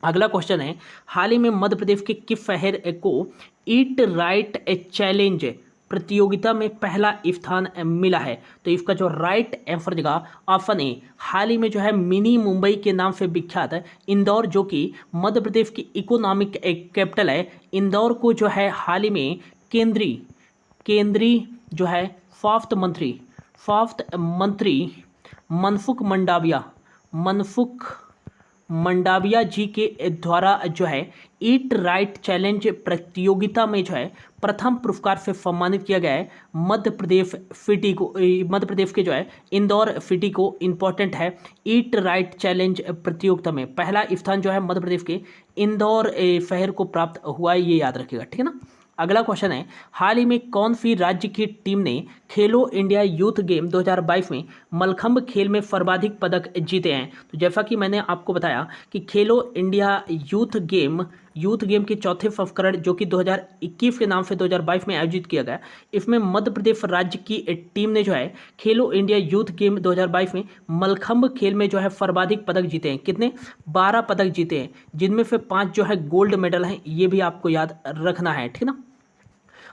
अगला क्वेश्चन है, हाल ही में मध्य प्रदेश के किस शहर को ईट राइट चैलेंज प्रतियोगिता में पहला स्थान मिला है? तो इसका जो राइट आंसर देगा ऑप्शन ए, हाल ही में जो है मिनी मुंबई के नाम से विख्यात है इंदौर, जो कि मध्य प्रदेश की इकोनॉमिक कैपिटल है। इंदौर को जो है हाल ही में केंद्रीय जो है स्वास्थ्य मंत्री मनसुख मंडाविया जी के द्वारा जो है ईट राइट चैलेंज प्रतियोगिता में जो है प्रथम पुरस्कार से सम्मानित किया गया है मध्य प्रदेश के जो है इंदौर सिटी को। इंपॉर्टेंट है, ईट राइट चैलेंज प्रतियोगिता में पहला स्थान जो है मध्य प्रदेश के इंदौर शहर को प्राप्त हुआ है, ये याद रखिएगा, ठीक है ना। अगला क्वेश्चन है, हाल ही में कौन सी राज्य की टीम ने खेलो इंडिया यूथ गेम 2022 में मलखंभ खेल में सर्वाधिक पदक जीते हैं? तो जैसा कि मैंने आपको बताया कि खेलो India youth game youth game के चौथे संस्करण जो कि 2021 के नाम से 2022 में आयोजित किया गया, इसमें मध्य प्रदेश राज्य की टीम ने जो है खेलो इंडिया यूथ गेम 2022 में मलखंभ खेल में जो है सर्वाधिक पदक जीते हैं। कितने? 12 पदक जीते हैं, जिनमें से 5 जो है गोल्ड मेडल हैं। ये भी आपको याद रखना है, ठीक ना।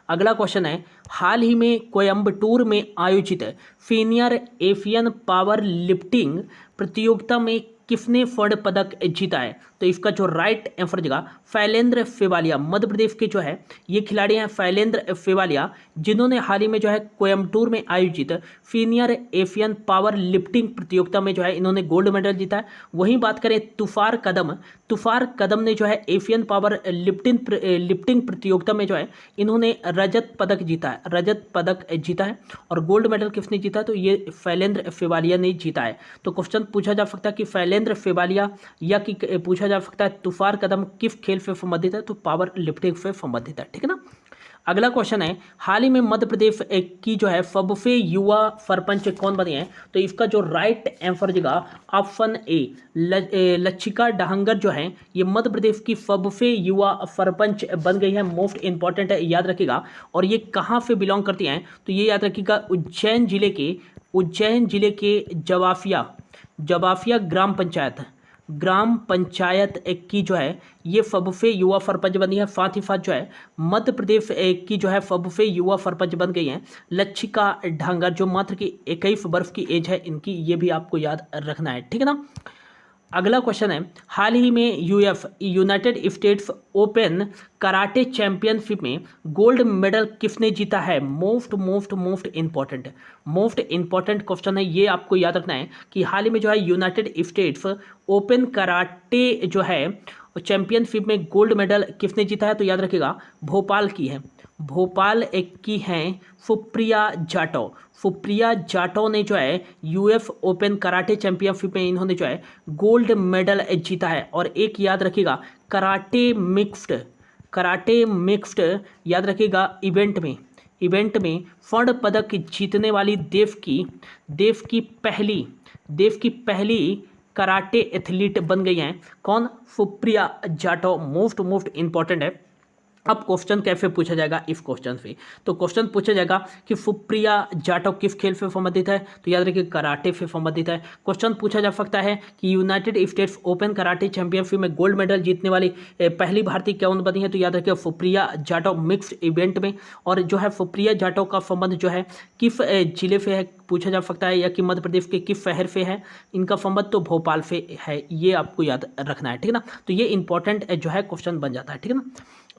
अगला क्वेश्चन है, हाल ही में कोयम्बटूर में आयोजित सीनियर एशियन पावर लिफ्टिंग प्रतियोगिता में किसने स्वर्ण पदक जीता है? तो इसका जो राइट आंसर जगह शैलेंद्र सेवालिया, मध्य प्रदेश के जो है ये खिलाड़ी हैं शैलेंद्र सेवालिया, जिन्होंने हाल ही में जो है कोयम्बटूर में आयोजित सीनियर एशियन पावर लिफ्टिंग प्रतियोगिता में जो है इन्होंने गोल्ड मेडल जीता है। वहीं बात करें तुषार कदम ने जो है एशियन पावर लिफ्टिंग प्रतियोगिता में जो है इन्होंने रजत पदक जीता है। और गोल्ड मेडल किसने जीता है? तो ये शैलेंद्र सेवालिया ने जीता है। तो क्वेश्चन पूछा जा सकता है कि शैलेंद्र सेवालिया या कि पूछा जा सकता है तुषार कदम किस खेल से संबंधित है? तो पावर लिफ्टिंग से संबंधित है, ठीक है ना। अगला क्वेश्चन है, हाल ही में मध्य प्रदेश की जो है सबसे युवा सरपंच कौन बने हैं? तो इसका जो राइट आंसर जगह ऑप्शन ए लच्छिका डाहंगर जो है ये मध्य प्रदेश की सबसे युवा सरपंच बन गई है। मोस्ट इंपॉर्टेंट है, याद रखिएगा। और ये कहाँ से बिलोंग करती हैं? तो ये याद रखिएगा उज्जैन जिले के जवाफिया ग्राम पंचायत की जो है ये सबसे युवा सरपंच बनी है। साथ ही साथ जो है मध्य प्रदेश की जो है सबसे युवा सरपंच बन गई हैं लच्छिका डांगर, जो मात्र की 21 वर्ष की एज है इनकी। ये भी आपको याद रखना है, ठीक है ना। अगला क्वेश्चन है, हाल ही में United states open karate championship में गोल्ड मेडल किसने जीता है? मोस्ट इंपॉर्टेंट क्वेश्चन है, ये आपको याद रखना है कि हाल ही में जो है यूनाइटेड स्टेट्स ओपन कराटे जो है चैंपियनशिप में गोल्ड मेडल किसने जीता है? तो याद रखिएगा भोपाल की हैं सुप्रिया जाटव ने जो है यूएस ओपन कराटे चैंपियनशिप में इन्होंने जो है गोल्ड मेडल जीता है। और एक याद रखिएगा कराटे मिक्स्ड याद रखिएगा इवेंट में स्वर्ण पदक जीतने वाली देश की पहली कराटे एथलीट बन गई हैं। कौन? सुप्रिया जाटव। मोस्ट इंपॉर्टेंट है। अब क्वेश्चन कैसे पूछा जाएगा इस क्वेश्चन से? तो क्वेश्चन पूछा जाएगा कि सुप्रिया जाटव किस खेल से संबंधित है? तो याद रखिए कराटे से संबंधित है। क्वेश्चन पूछा जा सकता है कि United states open karate championship में गोल्ड मेडल जीतने वाली पहली भारतीय कौन बनी है? तो याद रखिए सुप्रिया जाटव मिक्स्ड इवेंट में। और जो है सुप्रिया जाटव का संबंध जो है किस जिले से है पूछा जा सकता है, या कि मध्य प्रदेश के किस शहर से है इनका संबंध? तो भोपाल से है, ये आपको याद रखना है, ठीक है ना। तो ये इंपॉर्टेंट जो है क्वेश्चन बन जाता है, ठीक है ना।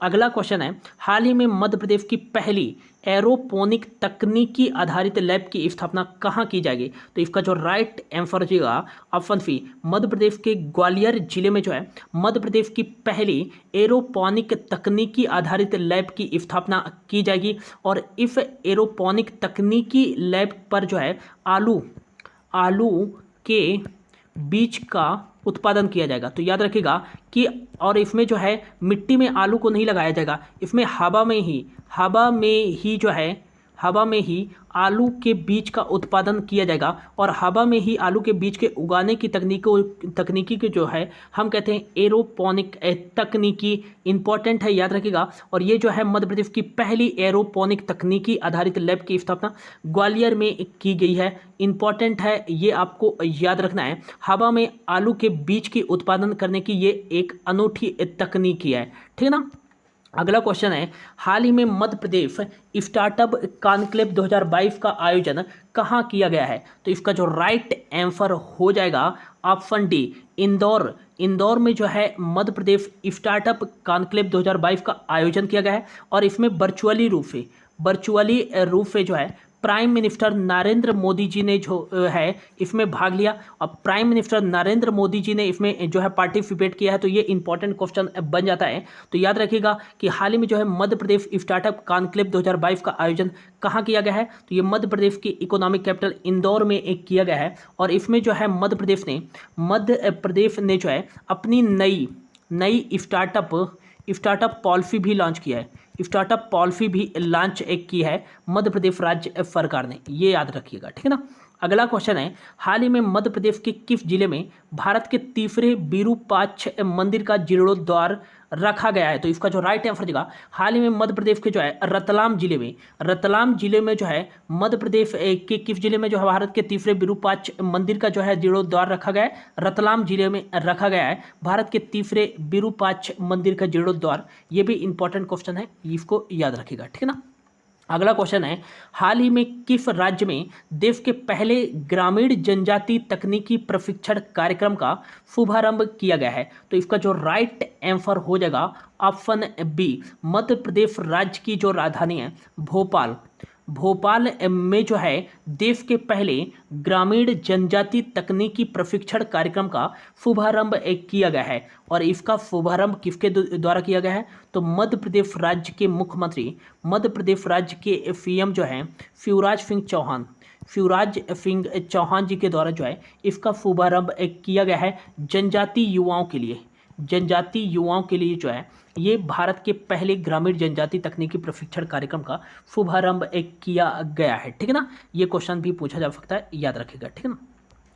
अगला क्वेश्चन है, हाल ही में मध्य प्रदेश की पहली एरोपोनिक तकनीकी आधारित लैब की स्थापना कहाँ की जाएगी? तो इसका जो राइट आंसर होगा ऑप्शन सी मध्य प्रदेश के ग्वालियर जिले में जो है मध्य प्रदेश की पहली एरोपोनिक तकनीकी आधारित लैब की स्थापना की जाएगी। और इस एरोपोनिक तकनीकी लैब पर जो है आलू के बीज का उत्पादन किया जाएगा। तो याद रखिएगा कि और इसमें जो है मिट्टी में आलू को नहीं लगाया जाएगा, इसमें हवा में ही आलू के बीज का उत्पादन किया जाएगा। और हवा में ही आलू के बीज के उगाने की तकनीकी के जो है हम कहते हैं एरोपोनिक तकनीकी। इंपॉर्टेंट है, याद रखिएगा। और ये जो है मध्य प्रदेश की पहली एरोपोनिक तकनीकी आधारित लैब की स्थापना ग्वालियर में की गई है। इंपॉर्टेंट है, ये आपको याद रखना है। हवा में आलू के बीज के उत्पादन करने की ये एक अनूठी तकनीकी है, ठीक है ना। अगला क्वेश्चन है, हाल ही में मध्य प्रदेश स्टार्टअप कॉन्क्लेव 2022 का आयोजन कहाँ किया गया है? तो इसका जो राइट आंसर हो जाएगा ऑप्शन डी इंदौर में जो है मध्य प्रदेश स्टार्टअप कॉन्क्लेव 2022 का आयोजन किया गया है। और इसमें वर्चुअली रूप से जो है प्राइम मिनिस्टर नरेंद्र मोदी जी ने जो है इसमें भाग लिया और प्राइम मिनिस्टर नरेंद्र मोदी जी ने इसमें जो है पार्टिसिपेट किया है। तो ये इंपॉर्टेंट क्वेश्चन बन जाता है। तो याद रखिएगा कि हाल ही में जो है मध्य प्रदेश स्टार्टअप कॉन्क्लेव 2022 का आयोजन कहाँ किया गया है? तो ये मध्य प्रदेश की इकोनॉमिक कैपिटल इंदौर में एक किया गया है। और इसमें जो है मध्य प्रदेश ने जो है अपनी नई स्टार्टअप पॉलिसी भी लॉन्च किया है। स्टार्टअप पॉलिसी भी लॉन्च की है मध्य प्रदेश राज्य सरकार ने, ये याद रखिएगा, ठीक है ना। अगला क्वेश्चन है, हाल ही में मध्य प्रदेश के किस जिले में भारत के तीसरे विरूपाक्ष मंदिर का जीर्णोद्धार रखा गया है? तो इसका जो राइट आंसर देगा, हाल ही में मध्य प्रदेश के जो है रतलाम जिले में जो है मध्य प्रदेश के किस जिले में जो है भारत के तीसरे विरूपाक्ष मंदिर का जो है जीर्णोद्धार रखा गया है? रतलाम जिले में रखा गया है भारत के तीसरे विरूपाक्ष मंदिर का जीर्णोद्धार। ये भी इंपॉर्टेंट क्वेश्चन है, इसको याद रखिएगा, ठीक है ना। अगला क्वेश्चन है, हाल ही में किस राज्य में देश के पहले ग्रामीण जनजाति तकनीकी प्रशिक्षण कार्यक्रम का शुभारंभ किया गया है? तो इसका जो राइट आंसर हो जाएगा ऑप्शन बी, मध्य प्रदेश राज्य की जो राजधानी है भोपाल में जो है देश के पहले ग्रामीण जनजाति तकनीकी प्रशिक्षण कार्यक्रम का शुभारंभ किया गया है। और इसका शुभारंभ किसके द्वारा किया गया है? तो मध्य प्रदेश राज्य के मुख्यमंत्री, मध्य प्रदेश राज्य के सीएम जो हैं शिवराज सिंह चौहान जी के द्वारा जो है इसका शुभारंभ किया गया है जनजाति युवाओं के लिए जो है ये भारत के पहले ग्रामीण जनजाति तकनीकी प्रशिक्षण कार्यक्रम का शुभारंभ किया गया है, ठीक है ना। ये क्वेश्चन भी पूछा जा सकता है, याद रखिएगा, ठीक है ना।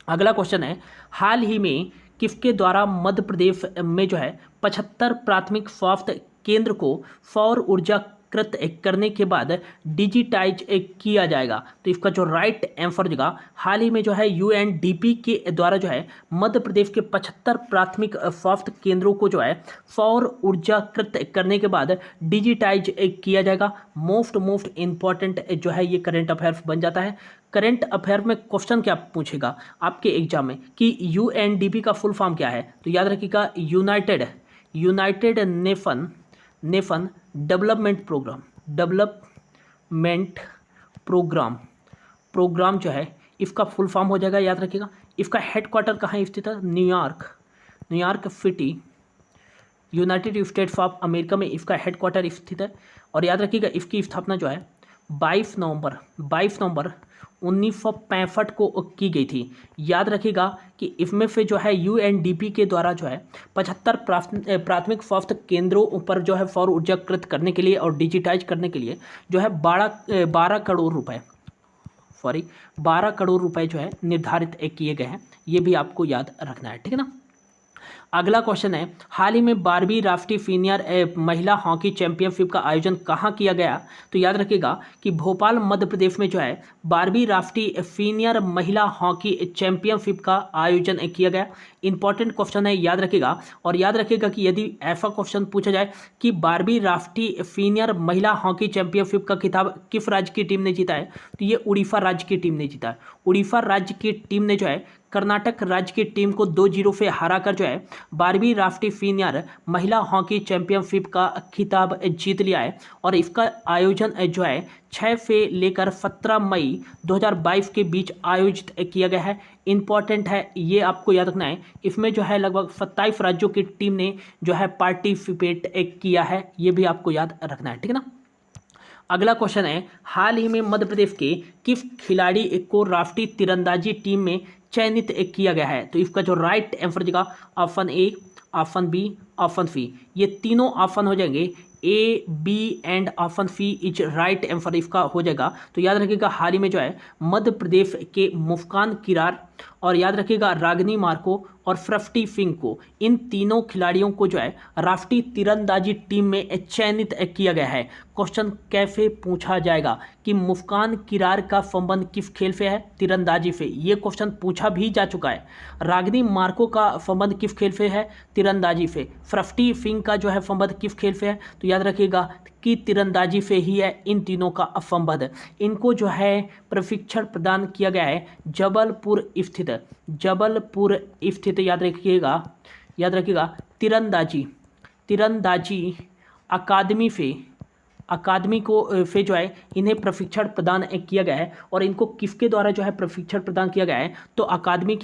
अगला क्वेश्चन है, हाल ही में किसके द्वारा मध्य प्रदेश में जो है 75 प्राथमिक स्वास्थ्य केंद्र को सौर ऊर्जा कृत करने के बाद डिजिटाइज किया जाएगा? तो इसका जो राइट आंसर देगा, हाल ही में जो है यूएनडीपी के द्वारा जो है मध्य प्रदेश के 75 प्राथमिक स्वास्थ्य केंद्रों को जो है सौर ऊर्जा कृत करने के बाद डिजिटाइज किया जाएगा। मोस्ट इंपॉर्टेंट जो है ये करंट अफेयर्स बन जाता है। करंट अफेयर में क्वेश्चन क्या पूछेगा आपके एग्जाम में कि यूएनडीपी का फुल फॉर्म क्या है? तो याद रखिएगा यूनाइटेड नेशन डेवलपमेंट प्रोग्राम जो है इसका फुल फॉर्म हो जाएगा, याद रखिएगा। इसका हेडक्वार्टर कहाँ स्थित है? New York city, United states of America में इसका हेडक्वार्टर स्थित है। और याद रखिएगा इसकी स्थापना जो है 22 नवंबर 1965 को की गई थी। याद रखिएगा कि इसमें से जो है यूएनडीपी के द्वारा जो है 75 प्राथमिक स्वास्थ्य केंद्रों पर जो है सौर ऊर्जा कृत करने के लिए और डिजिटाइज करने के लिए जो है 12 करोड़ रुपए जो है निर्धारित किए गए हैं। ये भी आपको याद रखना है, ठीक है ना। अगला क्वेश्चन है, हाल ही में 12वीं राष्ट्रीय सीनियर महिला हॉकी चैंपियनशिप का आयोजन कहाँ किया गया? तो याद रखिएगा कि भोपाल मध्य प्रदेश में जो है 12वीं राष्ट्रीय सीनियर महिला हॉकी चैंपियनशिप का आयोजन किया गया। इंपॉर्टेंट क्वेश्चन है, याद रखिएगा। और याद रखिएगा कि यदि ऐसा क्वेश्चन पूछा जाए कि 12वीं राष्ट्रीय सीनियर महिला हॉकी चैंपियनशिप का खिताब किस राज्य की टीम ने जीता है? तो ये उड़ीसा राज्य की टीम ने जीता है। उड़ीसा राज्य की टीम ने जो है कर्नाटक राज्य की टीम को 2-0 से हराकर जो है 12वीं राष्ट्रीय सीनियर महिला हॉकी चैंपियनशिप का खिताब जीत लिया है। और इसका आयोजन जो है 6 से लेकर 17 मई 2022 के बीच आयोजित किया गया है। इंपॉर्टेंट है, ये आपको याद रखना है। इसमें जो है लगभग 27 राज्यों की टीम ने जो है पार्टिसिपेट किया है, ये भी आपको याद रखना है, ठीक है ना। अगला क्वेश्चन है, हाल ही में मध्य प्रदेश के किस खिलाड़ी को राष्ट्रीय तीरंदाजी टीम में चयनित किया गया है? तो इसका जो राइट आंसर देगा option A, option B, option C. ये तीनों ऑप्शन हो जाएंगे A, B and option C is right answer इसका हो जाएगा। तो याद रखिएगा हाल ही में जो है मध्य प्रदेश के मुस्कान किरार और याद रखिएगा रागिनी मार्को और सृष्टि सिंह को, इन तीनों खिलाड़ियों को जो है राष्ट्रीय तीरंदाजी टीम में चयनित किया गया है। क्वेश्चन कैसे पूछा जाएगा कि मुस्कान किरार का संबंध किस खेल से है? तीरंदाजी से। ये क्वेश्चन पूछा भी जा चुका है। रागिनी मार्को का संबंध किस खेल से है? तीरंदाजी से। सृष्टि सिंह का जो है संबंध किस खेल से है? तो याद रखिएगा कि तीरंदाजी से ही है इन तीनों का संबंध। इनको जो है प्रशिक्षण प्रदान किया गया है जबलपुर स्थित याद रखिएगा तीरंदाजी अकादमी को से जो है इन्हें प्रशिक्षण प्रदान किया गया है। और इनको किसके द्वारा जो है प्रशिक्षण प्रदान किया गया है? तो अकादमी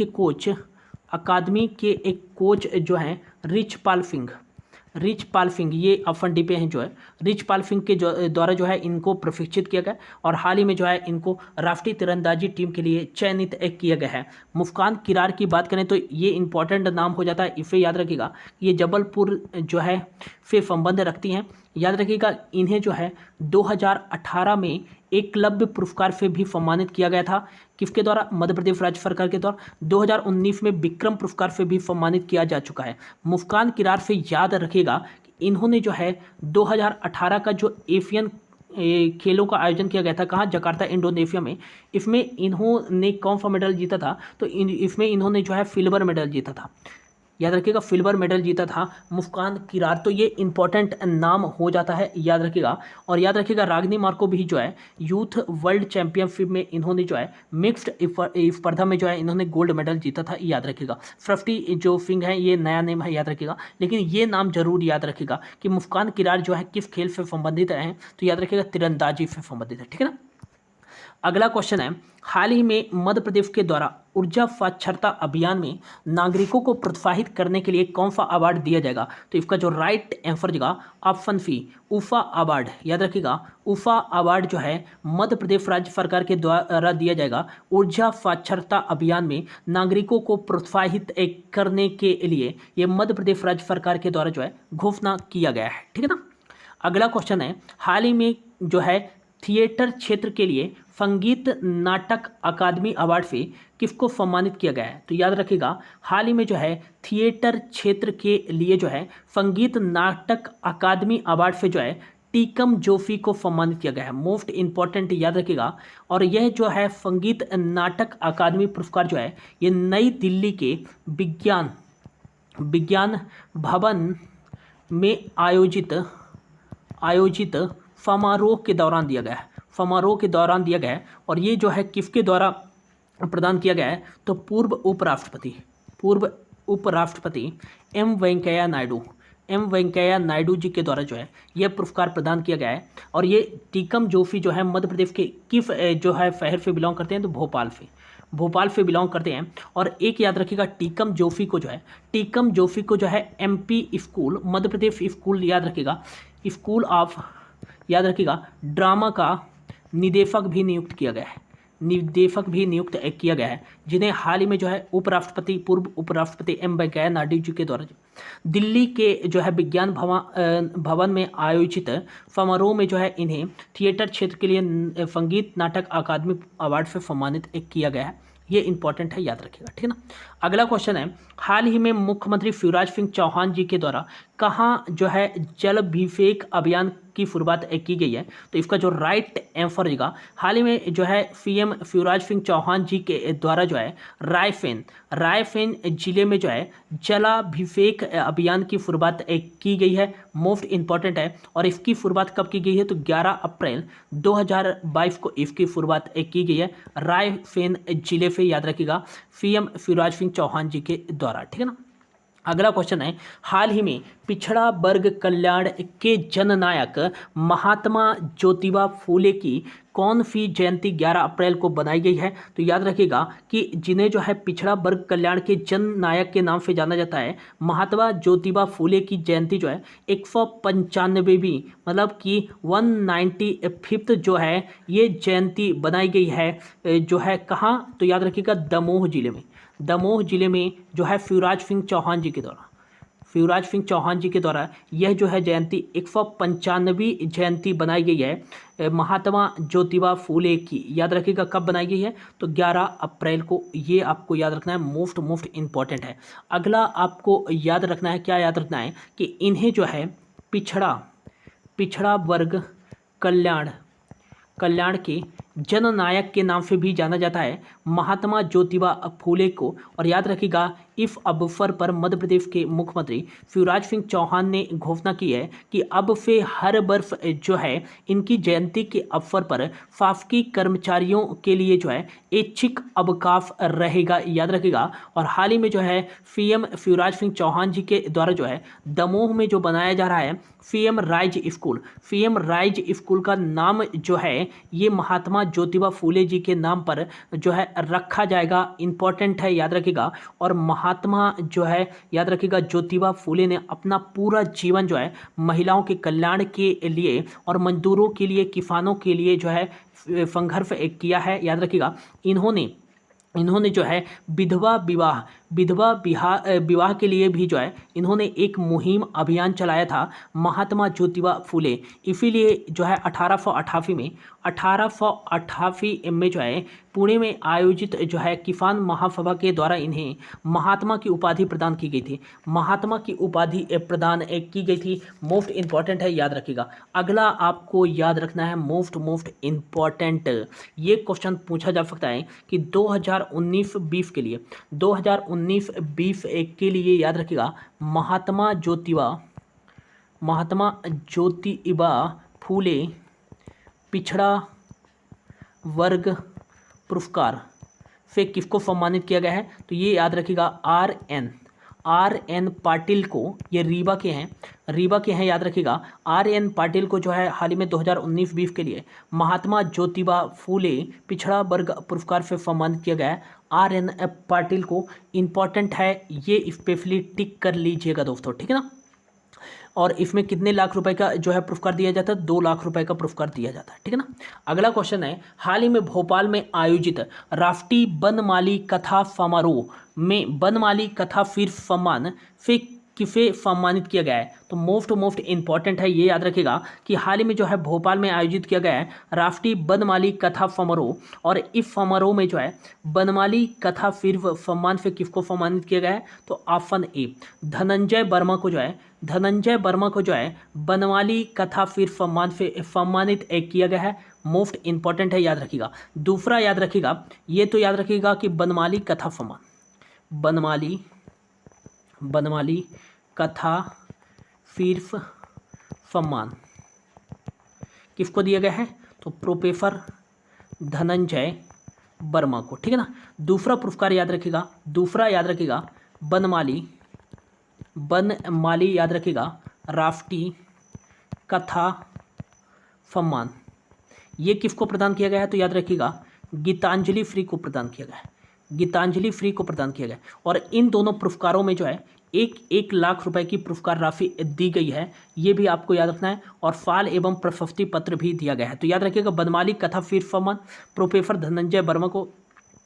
के एक कोच जो हैं रिचपाल सिंह, ये ऑप्शन डी पे हैं जो है रिचपाल सिंह के द्वारा जो है इनको प्रशिक्षित किया गया। और हाल ही में जो है इनको राष्ट्रीय तीरंदाजी टीम के लिए चयनित किया गया है। मुस्कान किरार की बात करें तो ये इंपॉर्टेंट नाम हो जाता है, इसे याद रखिएगा। ये जबलपुर जो है से संबंध रखती हैं। याद रखिएगा इन्हें जो है 2018 में एकलव्य पुरस्कार से भी सम्मानित किया गया था। किसके द्वारा? मध्य प्रदेश राज्य सरकार के द्वारा। 2019 में विक्रम पुरस्कार से भी सम्मानित किया जा चुका है। मुस्कान किरार से याद रखिएगा कि इन्होंने जो है 2018 का जो एशियन खेलों का आयोजन किया गया था, कहाँ? जकार्ता इंडोनेशिया में। इसमें इन्होंने कौन सा मेडल जीता था? तो इसमें इन्होंने जो है सिल्वर मेडल जीता था। याद रखिएगा, सिल्वर मेडल जीता था मुस्कान किरार। तो ये इंपॉर्टेंट नाम हो जाता है, याद रखिएगा। और याद रखिएगा रागिनी मार्को भी जो है यूथ वर्ल्ड चैंपियनशिप में इन्होंने जो है मिक्स्ड स्पर्धा में जो है इन्होंने गोल्ड मेडल जीता था, याद रखिएगा। सृष्टि जो सिंह है ये नया नेम है, याद रखिएगा। लेकिन ये नाम जरूर याद रखिएगा कि मुस्कान किरार जो है किस खेल से संबंधित हैं, तो याद रखिएगा तीरंदाजी से संबंधित है, ठीक है ना। अगला क्वेश्चन है, हाल ही में मध्य प्रदेश के द्वारा ऊर्जा साक्षरता अभियान में नागरिकों को प्रोत्साहित करने के लिए कौन सा अवार्ड दिया जाएगा? तो इसका जो राइट आंसर देगा ऑप्शन सी, ऊफा अवार्ड। याद रखिएगा, ऊफा अवार्ड जो है मध्य प्रदेश राज्य सरकार के द्वारा दिया जाएगा। ऊर्जा साक्षरता अभियान में नागरिकों को प्रोत्साहित करने के लिए ये मध्य प्रदेश राज्य सरकार के द्वारा जो है घोषणा किया गया है, ठीक है ना। अगला क्वेश्चन है, हाल ही में जो है थिएटर क्षेत्र के लिए संगीत नाटक अकादमी अवार्ड से किसको सम्मानित किया गया है? तो याद रखिएगा, हाल ही में जो है थिएटर क्षेत्र के लिए जो है संगीत नाटक अकादमी अवार्ड से जो है टीकम जोशी को सम्मानित किया गया है। मोस्ट इंपॉर्टेंट, याद रखिएगा। और यह जो है संगीत नाटक अकादमी पुरस्कार जो है ये नई दिल्ली के विज्ञान भवन में आयोजित समारोह के दौरान दिया गया है। और ये जो है किसके द्वारा प्रदान किया गया है? तो पूर्व उपराष्ट्रपति एम वेंकैया नायडू जी के द्वारा जो है यह पुरस्कार प्रदान किया गया है। और ये टीकम जोशी जो है मध्य प्रदेश के किस जो है शहर से बिलोंग करते हैं? तो भोपाल से बिलोंग करते हैं। और एक याद रखिएगा, टीकम जोशी को जो है MP school, Madhya Pradesh school, याद रखिएगा, स्कूल ऑफ, याद रखिएगा, ड्रामा का निदेशक भी नियुक्त किया गया है, जिन्हें हाल ही में जो है पूर्व उपराष्ट्रपति एम वेंकैया नायडू जी के द्वारा दिल्ली के जो है विज्ञान भवन में आयोजित समारोह में जो है इन्हें थिएटर क्षेत्र के लिए संगीत नाटक अकादमी अवार्ड से सम्मानित किया गया है। ये इंपॉर्टेंट है, याद रखिएगा, ठीक है ना। अगला क्वेश्चन है, हाल ही में मुख्यमंत्री शिवराज सिंह चौहान जी के द्वारा कहाँ जो है जल अभिषेक अभियान की शुरुआत की गई है? तो इसका जो राइट आंसर रहेगा, हाल ही में जो है सीएम शिवराज सिंह चौहान जी के द्वारा जो है रायसेन जिले में जो है जलाभिषेक अभियान की शुरुआत की गई है। मोस्ट इंपॉर्टेंट है। और इसकी शुरुआत कब की गई है? तो 11 अप्रैल 2022 को इसकी शुरुआत की गई है रायसेन जिले से, याद रखिएगा, सीएम शिवराज सिंह चौहान जी के द्वारा, ठीक है ना। अगला क्वेश्चन है, हाल ही में पिछड़ा वर्ग कल्याण के जननायक महात्मा ज्योतिबा फूले की कौन सी जयंती 11 अप्रैल को बनाई गई है? तो याद रखिएगा कि जिन्हें जो है पिछड़ा वर्ग कल्याण के जननायक के नाम से जाना जाता है, महात्मा ज्योतिबा फूले की जयंती जो है 195वीं, मतलब कि 195th जो है ये जयंती बनाई गई है जो है कहाँ? तो याद रखिएगा दमोह जिले में जो है शिवराज सिंह चौहान जी के द्वारा यह जो है जयंती 195वीं जयंती बनाई गई है महात्मा ज्योतिबा फूले की। याद रखिएगा कब बनाई गई है? तो 11 अप्रैल को। ये आपको याद रखना है, मोस्ट इंपॉर्टेंट है। अगला आपको याद रखना है, क्या याद रखना है कि इन्हें जो है पिछड़ा वर्ग कल्याण के जननायक के नाम से भी जाना जाता है, महात्मा ज्योतिबा फूले को। और याद रखिएगा, इस अवसर पर मध्य प्रदेश के मुख्यमंत्री शिवराज सिंह चौहान ने घोषणा की है कि अब से हर वर्ष जो है इनकी जयंती के अवसर पर शासकीय कर्मचारियों के लिए जो है ऐच्छिक अवकाश रहेगा, याद रखिएगा। और हाल ही में जो है सीएम शिवराज सिंह चौहान जी के द्वारा जो है दमोह में जो बनाया जा रहा है सीएम राइज स्कूल का नाम जो है ये महात्मा ज्योतिबा फूले जी के नाम पर जो है रखा जाएगा। इंपॉर्टेंट है, याद रखिएगा। और महात्मा जो है याद रखिएगा ज्योतिबा फूले ने अपना पूरा जीवन जो है महिलाओं के कल्याण के लिए और मजदूरों के लिए, किसानों के लिए जो है संघर्ष किया है, याद रखिएगा। इन्होंने जो है विधवा विवाह के लिए भी जो है इन्होंने एक मुहिम अभियान चलाया था महात्मा ज्योतिबा फूले। इसीलिए जो है 1888 1888 में जो है पुणे में आयोजित जो है किसान महासभा के द्वारा इन्हें महात्मा की उपाधि प्रदान की गई थी। महात्मा की उपाधि प्रदान की गई थी। मोस्ट इंपॉर्टेंट है, याद रखिएगा। अगला आपको याद रखना है मोस्ट इंपॉर्टेंट, ये क्वेश्चन पूछा जा सकता है कि 2019-20 के लिए 2019-20 के लिए याद रखिएगा महात्मा ज्योतिबा फूले पिछड़ा वर्ग पुरस्कार से किसको सम्मानित किया गया है? तो ये याद रखिएगा आर एन पाटिल को, ये रीवा के हैं, याद रखिएगा। आर एन पाटिल को जो है हाल ही में 2019-20 के लिए महात्मा ज्योतिबा फूले पिछड़ा वर्ग पुरस्कार से सम्मानित किया गया है। आर एन पाटिल को इंपॉर्टेंट है, ये स्पेशली टिक कर लीजिएगा दोस्तों, ठीक है ना। और इसमें कितने लाख रुपए का जो है पुरस्कार दिया जाता है? 2 लाख रुपए का पुरस्कार दिया जाता है, ठीक है ना। अगला क्वेश्चन है, हाल ही में भोपाल में आयोजित राष्ट्रीय बनमाली कथा समारोह में बनमाली कथा शीर्ष सम्मान से किसे सम्मानित किया गया है? तो मोस्ट इंपॉर्टेंट है, ये याद रखिएगा कि हाल ही में जो है भोपाल में आयोजित किया गया है राष्ट्रीय बनमाली कथा समारोह, और इस समारोह में जो है बनमाली कथा शीर्ष सम्मान से किसको सम्मानित किया गया है? तो ऑप्शन ए धनंजय वर्मा को जो है बनमाली कथा शीर्ष सम्मान से सम्मानित किया गया है। मोस्ट इंपॉर्टेंट है, याद रखिएगा। दूसरा याद रखिएगा, ये तो याद रखिएगा कि बनमाली कथा कथा शीर्ष सम्मान किसको दिया गया है? तो प्रोफेसर धनंजय वर्मा को, ठीक है ना। दूसरा पुरस्कार याद रखिएगा बनमाली याद रखिएगा राष्ट्रीय कथा सम्मान, ये किसको प्रदान किया गया है? तो याद रखिएगा गीतांजलि फ्री को प्रदान किया गया है। और इन दोनों पुरस्कारों में जो है 1 लाख रुपए की पुरस्कार राशि दी गई है, ये भी आपको याद रखना है। और फाल एवं प्रशस्ति पत्र भी दिया गया है। तो याद रखिएगा बनमाली कथा शीर्ष सम्मान प्रोफेसर धनंजय वर्मा को,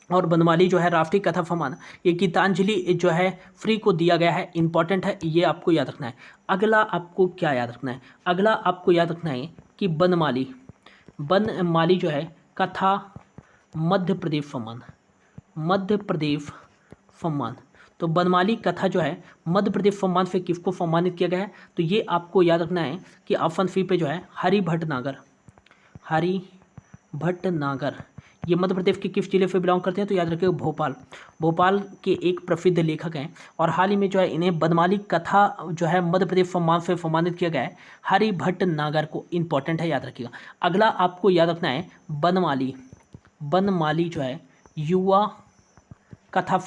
और बनमाली जो है राष्ट्रीय कथा सम्मान ये गीतांजलि जो है फ्री को दिया गया है। इंपॉर्टेंट है, ये आपको याद रखना है। अगला आपको क्या याद रखना है? अगला आपको याद रखना है कि बनमाली जो है कथा मध्य प्रदेश सम्मान, तो बनमाली कथा जो है मध्य प्रदेश सम्मान से किसको सम्मानित किया गया है? तो ये आपको याद रखना है कि ऑप्शन सी पे जो है हरि भटनागर ये मध्य प्रदेश के किस जिले से बिलोंग करते हैं? तो याद रखिएगा भोपाल के एक प्रसिद्ध लेखक हैं, और हाल ही में जो है इन्हें बनमाली कथा जो है मध्य प्रदेश सम्मान से सम्मानित किया गया है, हरि भटनागर को। इंपॉर्टेंट है, याद रखिएगा। अगला आपको याद रखना है बनमाली जो है युवा कथा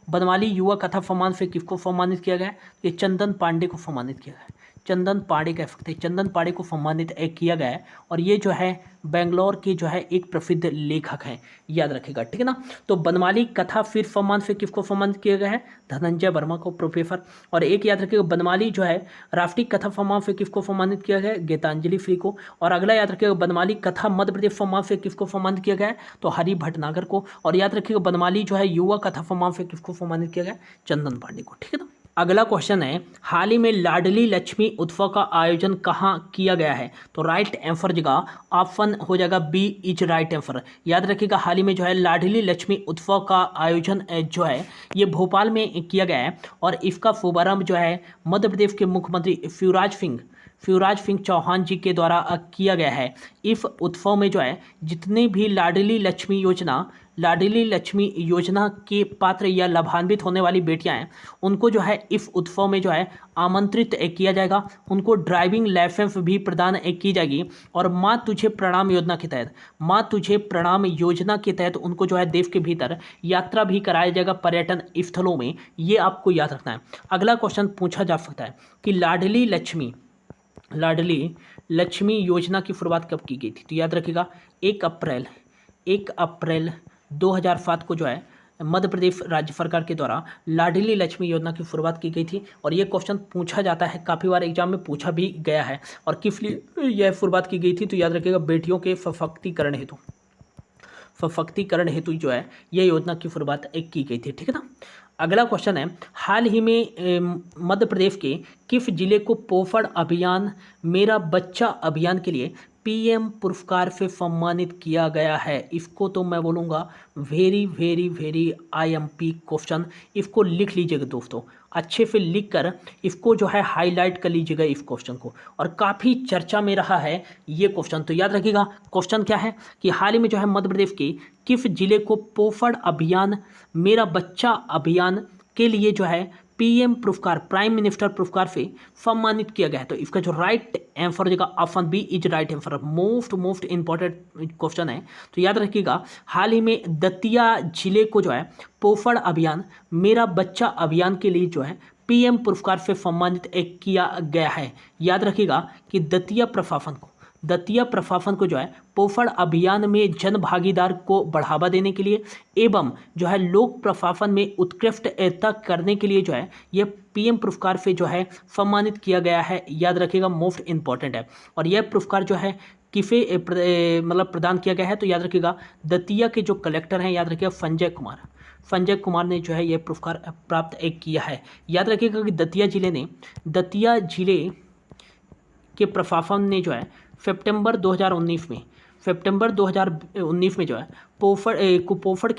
बनमाली युवा कथा सम्मान से किसको सम्मानित किया गया है? ये चंदन पांडे को सम्मानित किया गया है। चंदन पांडे कह सकते हैं, चंदन पांडे को सम्मानित किया गया है, और ये जो है बेंगलोर के जो है एक प्रसिद्ध लेखक हैं, याद रखिएगा, ठीक है ना। तो बनमाली कथा शीर्ष सम्मान से किसको सम्मानित किया गया है? धनंजय वर्मा को, प्रोफेसर। और एक याद रखिएगा बनमाली जो है राष्ट्रीय कथा सम्मान से किसको सम्मानित किया गया है? गीतांजलि फ्री को। और अगला याद रखिएगा बनमाली कथा मध्य प्रदेश सम्मान से किसको सम्मानित किया गया है? तो हरि भटनागर को। और याद रखिएगा बनमाली जो है युवा कथा सम्मान से किसको सम्मानित किया गया है? चंदन पांडे को, ठीक है ना। अगला क्वेश्चन है, हाल ही में लाडली लक्ष्मी उत्सव का आयोजन कहाँ किया गया है? तो राइट आंसर जगह ऑप्शन हो जाएगा बी इज राइट आंसर। याद रखिएगा हाल ही में जो है लाडली लक्ष्मी उत्सव का आयोजन जो है ये भोपाल में किया गया है, और इसका शुभारंभ जो है मध्य प्रदेश के मुख्यमंत्री शिवराज सिंह चौहान जी के द्वारा किया गया है। इस उत्सव में जो है जितने भी लाडली लक्ष्मी योजना के पात्र या लाभान्वित होने वाली बेटियां हैं, उनको जो है इस उत्सव में जो है आमंत्रित किया जाएगा। उनको ड्राइविंग लाइसेंस भी प्रदान की जाएगी, और माँ तुझे प्रणाम योजना के तहत उनको जो है देश के भीतर यात्रा भी कराया जाएगा पर्यटन स्थलों में। ये आपको याद रखना है। अगला क्वेश्चन पूछा जा सकता है कि लाडली लक्ष्मी योजना की शुरुआत कब की गई थी? तो याद रखिएगा 1 अप्रैल 2007 को जो है मध्य प्रदेश राज्य सरकार के द्वारा लाडली लक्ष्मी योजना की शुरुआत की गई थी। और ये क्वेश्चन पूछा जाता है, काफ़ी बार एग्जाम में पूछा भी गया है। और किस लिए यह शुरुआत की गई थी? तो याद रखिएगा बेटियों के सशक्तिकरण हेतु। सशक्तिकरण हेतु जो है ये योजना की शुरुआत की गई थी, ठीक है ना। अगला क्वेश्चन है, हाल ही में मध्य प्रदेश के किस जिले को पोषण अभियान मेरा बच्चा अभियान के लिए पीएम पुरस्कार से सम्मानित किया गया है? इसको तो मैं बोलूँगा very very very IMP question. इसको लिख लीजिएगा दोस्तों, अच्छे से लिख कर इसको जो है हाईलाइट कर लीजिएगा इस क्वेश्चन को, और काफ़ी चर्चा में रहा है ये क्वेश्चन। तो याद रखिएगा क्वेश्चन क्या है कि हाल ही में जो है मध्य प्रदेश के किस जिले को पोषण अभियान मेरा बच्चा अभियान के लिए जो है पीएम पुरस्कार, प्राइम मिनिस्टर पुरस्कार से सम्मानित किया गया है? तो इसका जो राइट आंसर हो जाएगा option B is right answer. Most important question है, तो याद रखिएगा हाल ही में दतिया जिले को जो है पोषण अभियान मेरा बच्चा अभियान के लिए जो है पीएम पुरस्कार से सम्मानित किया गया है। याद रखिएगा कि दतिया प्रशासन को जो है पोषण अभियान में जन भागीदार को बढ़ावा देने के लिए एवं जो है लोक प्रशासन में उत्कृष्टता करने के लिए जो है ये पीएम पुरस्कार से जो है सम्मानित किया गया है। याद रखिएगा मोस्ट इंपॉर्टेंट है। और यह पुरस्कार जो है किसे मतलब प्रदान किया गया है? तो याद रखिएगा दतिया के जो कलेक्टर हैं, याद रखिएगा संजय कुमार ने जो है यह पुरस्कार प्राप्त किया है। याद रखिएगा कि दतिया जिले के प्रशासन ने जो है सितंबर 2019 में जो है कुपोषण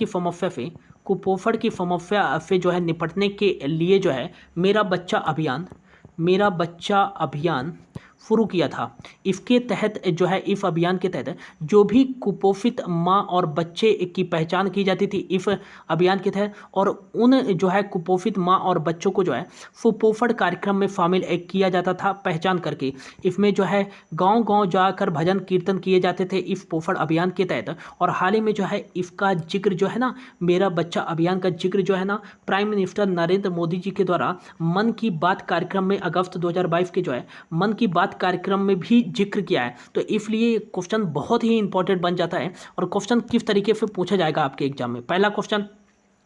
की समस्या से जो है निपटने के लिए जो है मेरा बच्चा अभियान शुरू किया था। इसके तहत जो है इस अभियान के तहत जो भी कुपोषित माँ और बच्चे की पहचान की जाती थी इस अभियान के तहत, और उन जो है कुपोषित माँ और बच्चों को जो है सुपोषण कार्यक्रम में शामिल किया जाता था पहचान करके। इसमें जो है गांव-गांव जाकर भजन कीर्तन किए जाते थे इस पोषण अभियान के तहत। और हाल ही में जो है इसका जिक्र जो है ना, मेरा बच्चा अभियान का जिक्र जो है ना, प्राइम मिनिस्टर नरेंद्र मोदी जी के द्वारा मन की बात कार्यक्रम में अगस्त 2022 के जो है मन की बात कार्यक्रम में भी जिक्र किया है। तो इसलिए क्वेश्चन बहुत ही इंपॉर्टेंट बन जाता है। और क्वेश्चन किस तरीके से पूछा जाएगा आपके एग्जाम में? पहला क्वेश्चन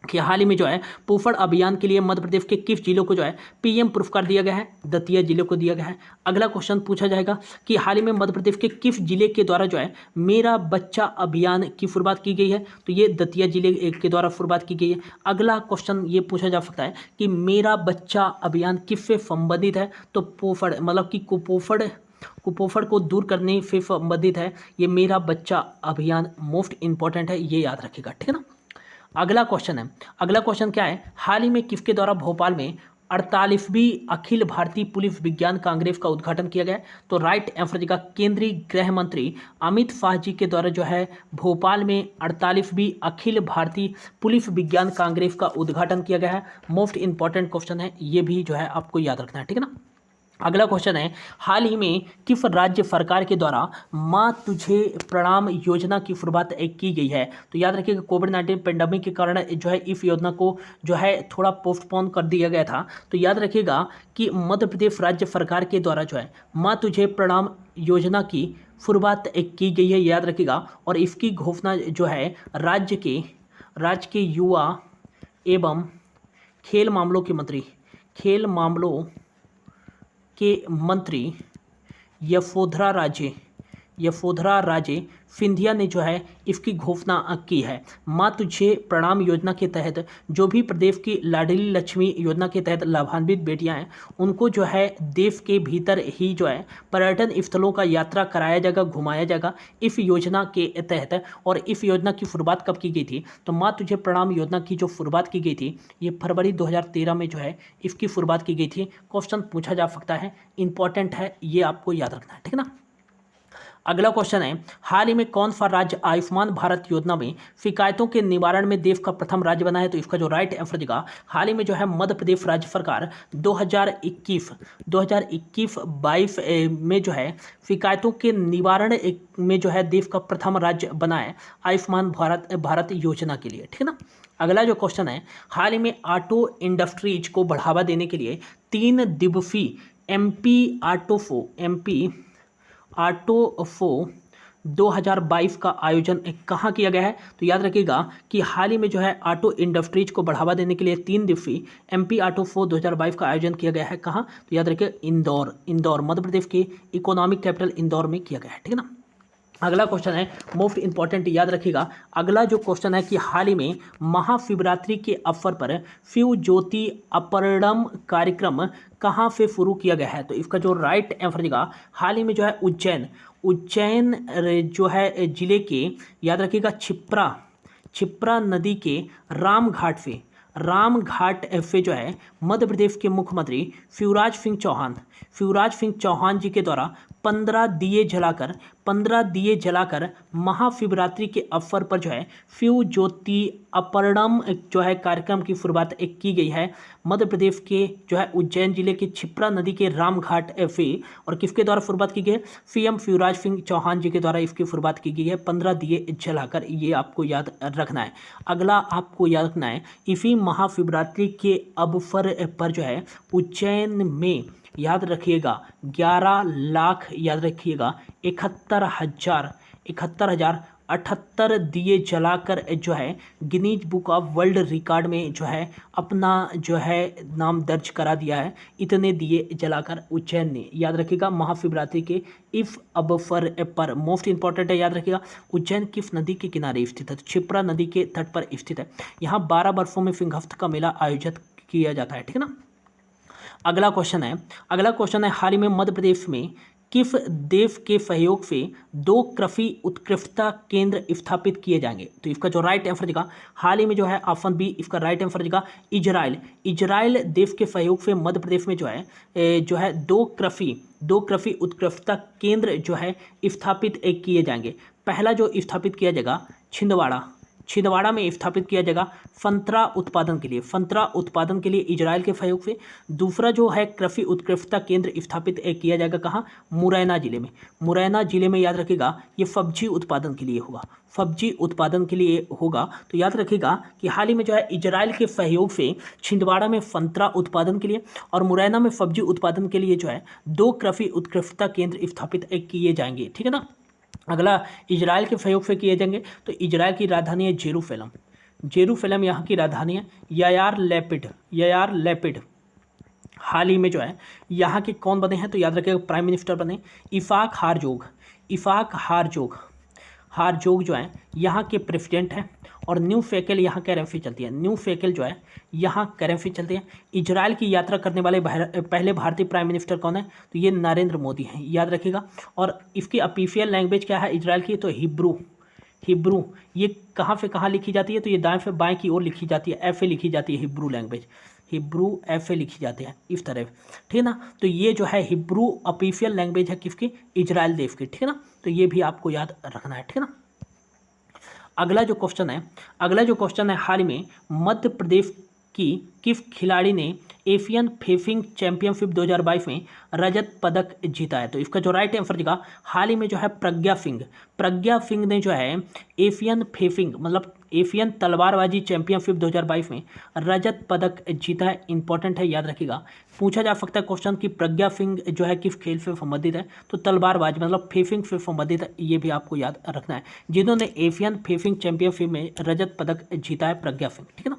कि हाल ही में जो है पोषण अभियान के लिए मध्य प्रदेश के किस जिलों को जो है पीएम पुरस्कार दिया गया है? दतिया जिले को दिया गया है। अगला क्वेश्चन पूछा जाएगा कि हाल ही में मध्य प्रदेश के किस जिले के द्वारा जो है मेरा बच्चा अभियान की शुरुआत की गई है? तो ये दतिया जिले के द्वारा शुरुआत की गई है। अगला क्वेश्चन ये पूछा जा सकता है कि मेरा बच्चा अभियान किससे संबंधित है? तो पोषण मतलब कि कुपोषण को दूर करने से संबंधित है ये मेरा बच्चा अभियान। मोस्ट इंपॉर्टेंट है, ये याद रखिएगा, ठीक है ना। अगला क्वेश्चन क्या है? हाल ही में किसके द्वारा भोपाल में 48वीं अखिल भारतीय पुलिस विज्ञान कांग्रेस का उद्घाटन किया गया? तो राइट आंसर का केंद्रीय गृह मंत्री अमित शाह जी के द्वारा जो है भोपाल में 48वीं अखिल भारतीय पुलिस विज्ञान कांग्रेस का उद्घाटन किया गया है। मोस्ट इंपॉर्टेंट क्वेश्चन है, ये भी जो है आपको याद रखना है, ठीक है ना। अगला क्वेश्चन है, हाल ही में किस राज्य सरकार के द्वारा माँ तुझे प्रणाम योजना की शुरुआत की गई है? तो याद रखिएगा कोविड-19 पेंडेमिक के कारण जो है इस योजना को जो है थोड़ा पोस्टपोन कर दिया गया था। तो याद रखिएगा कि मध्य प्रदेश राज्य सरकार के द्वारा जो है माँ तुझे प्रणाम योजना की शुरुआत की गई है, याद रखिएगा। और इसकी घोषणा जो है राज्य के युवा एवं खेल मामलों के मंत्री यशोधरा राजे सिंधिया ने जो है इसकी घोषणा की है। माँ तुझे प्रणाम योजना के तहत जो भी प्रदेश की लाडली लक्ष्मी योजना के तहत लाभान्वित बेटियां हैं उनको जो है देश के भीतर ही जो है पर्यटन स्थलों का यात्रा कराया जाएगा, घुमाया जाएगा इस योजना के तहत। और इस योजना की शुरुआत कब की गई थी? तो माँ तुझे प्रणाम योजना की जो शुरुआत की गई थी ये फरवरी 2013 में जो है इसकी शुरुआत की गई थी। क्वेश्चन पूछा जा सकता है, इंपॉर्टेंट है, ये आपको याद रखना है, ठीक है ना। अगला क्वेश्चन है, हाल ही में कौन सा राज्य आयुष्मान भारत योजना में शिकायतों के निवारण में देश का प्रथम राज्य बना है? तो इसका जो राइट आंसर देगा हाल ही में जो है मध्य प्रदेश राज्य सरकार 2021-22 में जो है शिकायतों के निवारण में जो है देश का प्रथम राज्य बना है आयुष्मान भारत योजना के लिए, ठीक है ना। अगला जो क्वेश्चन है, हाल ही में ऑटो इंडस्ट्रीज को बढ़ावा देने के लिए 3 दिवसीय एमपी ऑटोफो 2022 का आयोजन कहाँ किया गया है? तो याद रखिएगा कि हाल ही में जो है ऑटो इंडस्ट्रीज को बढ़ावा देने के लिए 3 दिवसीय एमपी ऑटोफो 2022 का आयोजन किया गया है। कहाँ? तो याद रखिए इंदौर मध्य प्रदेश के इकोनॉमिक कैपिटल इंदौर में किया गया है, ठीक है ना। अगला क्वेश्चन है मोस्ट इंपॉर्टेंट, याद रखिएगा। अगला जो क्वेश्चन है कि हाल ही में महाशिवरात्रि के अवसर पर शिव ज्योति अपरणम कार्यक्रम कहाँ से शुरू किया गया है? तो इसका जो राइट आंसर देगा, हाल ही में जो है उज्जैन जो है जिले के, याद रखिएगा, क्षिप्रा नदी के रामघाट से जो है मध्य प्रदेश के मुख्यमंत्री शिवराज सिंह चौहान जी के द्वारा 15 दिए जलाकर महाशिवरात्रि के अवसर पर जो है शिव ज्योति अपरणम जो है कार्यक्रम की शुरुआत की गई है मध्य प्रदेश के जो है उज्जैन जिले के क्षिप्रा नदी के रामघाट से। और किसके द्वारा शुरुआत की गई है? सीएम शिवराज सिंह चौहान जी के द्वारा इसकी शुरुआत की गई है 15 दिए जलाकर। ये आपको याद रखना है। अगला आपको याद रखना है, इसी महाशिवरात्रि के अवसर पर जो है उज्जैन में, याद रखिएगा, 11 लाख, याद रखिएगा, 71,078 दिए जलाकर जो है Guinness book of world record में जो है अपना जो है नाम दर्ज करा दिया है। इतने दिए जलाकर उज्जैन ने, याद रखिएगा, महाशिवरात्रि के इस अवसर पर। मोस्ट इंपॉर्टेंट है, याद रखिएगा, उज्जैन किस नदी के किनारे स्थित है? तो क्षिप्रा नदी के तट पर स्थित है। यहाँ 12 वर्षों में सिंहस्थ का मेला आयोजित किया जाता है, ठीक है ना। अगला क्वेश्चन है, हाल ही में मध्य प्रदेश में किस देश के सहयोग से 2 कृषि उत्कृष्टता केंद्र स्थापित किए जाएंगे? तो इसका जो राइट आंसर देगा, हाल ही में जो है ऑप्शन बी इसका राइट आंसर देगा, इजराइल देश के सहयोग से मध्य प्रदेश में जो है 2 कृषि उत्कृष्टता केंद्र जो है स्थापित किए जाएंगे। पहला जो स्थापित किया जाएगा छिंदवाड़ा में स्थापित किया जाएगा संतरा उत्पादन के लिए इजराइल के सहयोग से। दूसरा जो है कृषि उत्कृष्टता केंद्र स्थापित किया जाएगा कहाँ? मुरैना जिले में, याद रखिएगा, ये सब्जी उत्पादन के लिए होगा। तो याद रखिएगा कि हाल ही में जो है इजराइल के सहयोग से छिंदवाड़ा में संतरा उत्पादन के लिए और मुरैना में सब्जी उत्पादन के लिए जो है 2 कृषि उत्कृष्टता केंद्र स्थापित किए जाएंगे, ठीक है ना। अगला इजराइल के सहयोग से किए जाएंगे। तो इजराइल की राजधानी है जेरूसलम, यहाँ की राजधानी है यायार लैपिड। हाल ही में जो है यहाँ के कौन बने हैं? तो याद रखिएगा, प्राइम मिनिस्टर बने इफाक हारजोग जो है यहाँ के प्रेसिडेंट हैं। और न्यू फेकल यहाँ करेंसी चलती है। इजराइल की यात्रा करने वाले पहले भारतीय प्राइम मिनिस्टर कौन है? तो ये नरेंद्र मोदी हैं, याद रखिएगा। और इसकी ऑफिशियल लैंग्वेज क्या है इजराइल की? तो हिब्रू। ये कहाँ से कहाँ लिखी जाती है? तो ये दाएं से बाएं की ओर लिखी जाती है, ऐसे लिखी जाती है हिब्रू लैंग्वेज, ऐसे लिखी जाती है इस तरह, ठीक है ना। तो ये जो है हिब्रू ऑफिशियल लैंग्वेज है किसकी? इजराइल देश की, ठीक है ना। तो ये भी आपको याद रखना है, ठीक है ना। अगला जो क्वेश्चन है, हाल ही में मध्य प्रदेश की किस खिलाड़ी ने एशियन फेंसिंग चैंपियनशिप 2022 में रजत पदक जीता है? तो इसका जो राइट आंसर देगा, हाल ही में जो है प्रज्ञा सिंह ने जो है एशियन फेंसिंग मतलब एशियन तलवारबाजी चैंपियनशिप 2022 में रजत पदक जीता है। इंपॉर्टेंट है, याद रखिएगा। पूछा जा सकता है क्वेश्चन कि प्रज्ञा सिंह जो है किस खेल से संबंधित है? तो तलवारबाजी मतलब फेंसिंग से संबंधित है। ये भी आपको याद रखना है, जिन्होंने एशियन फेंसिंग चैंपियनशिप में रजत पदक जीता है, प्रज्ञा सिंह, ठीक है ना।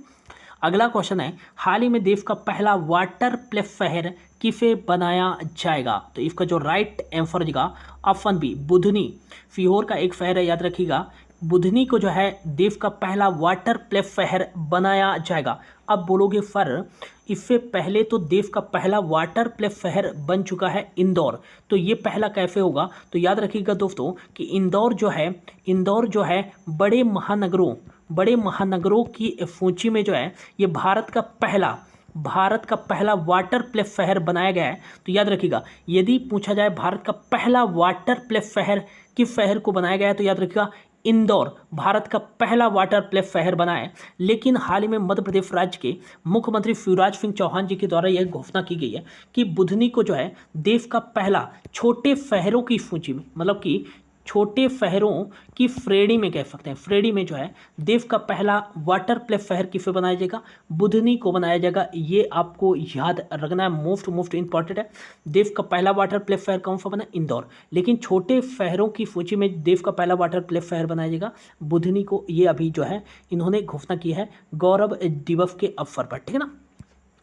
अगला क्वेश्चन है, हाल ही में देश का पहला वाटर प्लेस शहर किसे बनाया जाएगा? तो इसका जो राइट आंसर देगा ऑप्शन बी बुधनी। सीहोर का एक शहर है, याद रखिएगा। बुधनी को जो है देश का पहला वाटर प्लेस शहर बनाया जाएगा। अब बोलोगे सर इससे पहले तो देश का पहला वाटर प्लेस शहर बन चुका है इंदौर, तो ये पहला कैसे होगा? तो याद रखिएगा दोस्तों कि इंदौर जो है बड़े महानगरों की सूची में जो है ये भारत का पहला वाटर प्लेस शहर बनाया गया है। तो याद रखिएगा, यदि पूछा जाए भारत का पहला वाटर प्लेस शहर किस शहर को बनाया गया है, तो याद रखिएगा इंदौर भारत का पहला वाटर प्लेस शहर बना है। लेकिन हाल ही में मध्य प्रदेश राज्य के मुख्यमंत्री शिवराज सिंह चौहान जी के द्वारा यह घोषणा की गई है कि बुधनी को जो है देश का पहला छोटे शहरों की सूची में, मतलब कि छोटे शहरों की श्रेणी में कह सकते हैं, श्रेणी में जो है देश का पहला वाटर प्लेस शहर किसे बनाया जाएगा? बुधनी को बनाया जाएगा। ये आपको याद रखना है, मोस्ट इंपॉर्टेंट है। देश का पहला वाटर प्लेस शहर कौन सा बना? इंदौर। लेकिन छोटे शहरों की सूची में देश का पहला वाटर प्लेस शहर बनाया जाएगा बुधनी को। ये अभी जो है इन्होंने घोषणा की है गौरव दिवस के अवसर पर, ठीक है ना।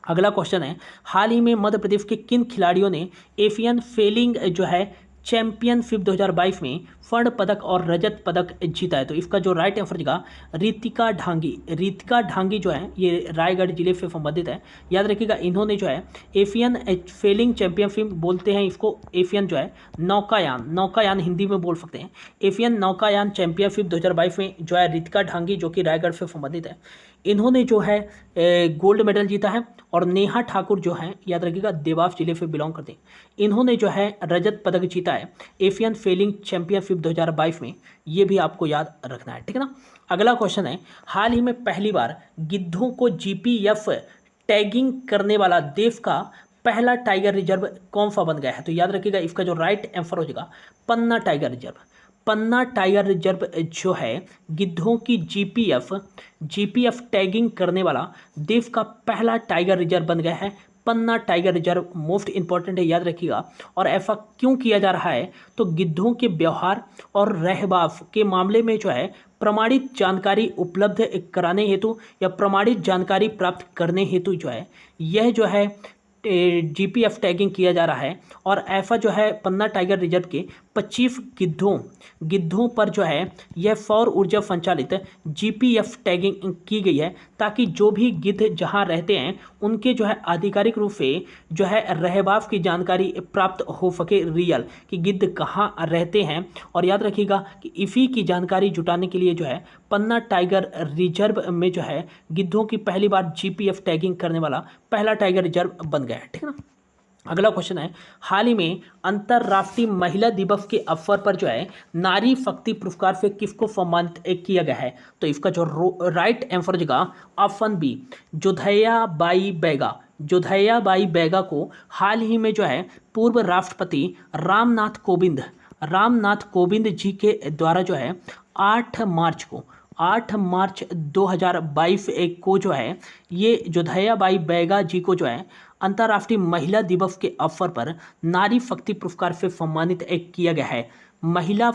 अगला क्वेश्चन है, हाल ही में मध्य प्रदेश के किन खिलाड़ियों ने एशियन सेलिंग जो है चैंपियनशिप 2022 में स्वर्ण पदक और रजत पदक जीता है? तो इसका जो राइट आंसर होगा रितिका ढांगी। रितिका ढांगी जो है ये रायगढ़ जिले से संबंधित है। याद रखिएगा, इन्होंने जो है एशियन सेलिंग चैंपियनशिप बोलते हैं इसको, एशियन जो है नौकायान हिंदी में बोल सकते हैं। एशियन नौकायान चैंपियनशिप 2022 में जो है रितिका ढांगी जो कि रायगढ़ से संबंधित है, इन्होंने जो है गोल्ड मेडल जीता है। और नेहा ठाकुर जो है याद रखिएगा देवास जिले से बिलोंग करते हैं, इन्होंने जो है रजत पदक जीता है एशियन सेलिंग चैंपियनशिप 2022 में। ये भी आपको याद रखना है, ठीक है ना। अगला क्वेश्चन है, हाल ही में पहली बार गिद्धों को जीपीएफ टैगिंग करने वाला देश का पहला टाइगर रिजर्व कौन सा बन गया है? तो याद रखिएगा इसका जो राइट आंसर हो जाएगा पन्ना टाइगर रिजर्व। पन्ना टाइगर रिजर्व जो है गिद्धों की जीपीएफ टैगिंग करने वाला देश का पहला टाइगर रिजर्व बन गया है। पन्ना टाइगर रिजर्व मोस्ट इंपॉर्टेंट है, याद रखिएगा। और ऐसा क्यों किया जा रहा है? तो गिद्धों के व्यवहार और रहवास के मामले में जो है प्रमाणित जानकारी उपलब्ध कराने हेतु या प्रमाणित जानकारी प्राप्त करने हेतु जो है यह जो है जीपीएफ टैगिंग किया जा रहा है। और ऐसा जो है पन्ना टाइगर रिजर्व के 25 गिद्धों पर जो है यह सौर ऊर्जा संचालित जीपीएफ टैगिंग की गई है, ताकि जो भी गिद्ध जहां रहते हैं उनके जो है आधिकारिक रूप से जो है रहवास की जानकारी प्राप्त हो सके, रियल कि गिद्ध कहां रहते हैं। और याद रखिएगा कि इसी की जानकारी जुटाने के लिए जो है पन्ना टाइगर रिजर्व में जो है गिद्धों की पहली बार जीपीएफ टैगिंग करने वाला पहला टाइगर रिजर्व बन गया है, ठीक है ना। अगला क्वेश्चन है, हाल ही में अंतर्राष्ट्रीय महिला दिवस के अवसर पर जो है नारी शक्ति पुरस्कार से किसको सम्मानित किया गया है? तो इसका जो राइट आंसर हो जाएगा ऑप्शन बी, जोधैया बाई बैगा को हाल ही में जो है पूर्व राष्ट्रपति रामनाथ कोविंद जी के द्वारा जो है 8 मार्च 2022 को जो है ये जोधैया बाई बैगा जी को जो है अंतर्राष्ट्रीय महिला दिवस के अवसर पर नारी शक्ति पुरस्कार से सम्मानित किया गया है। महिला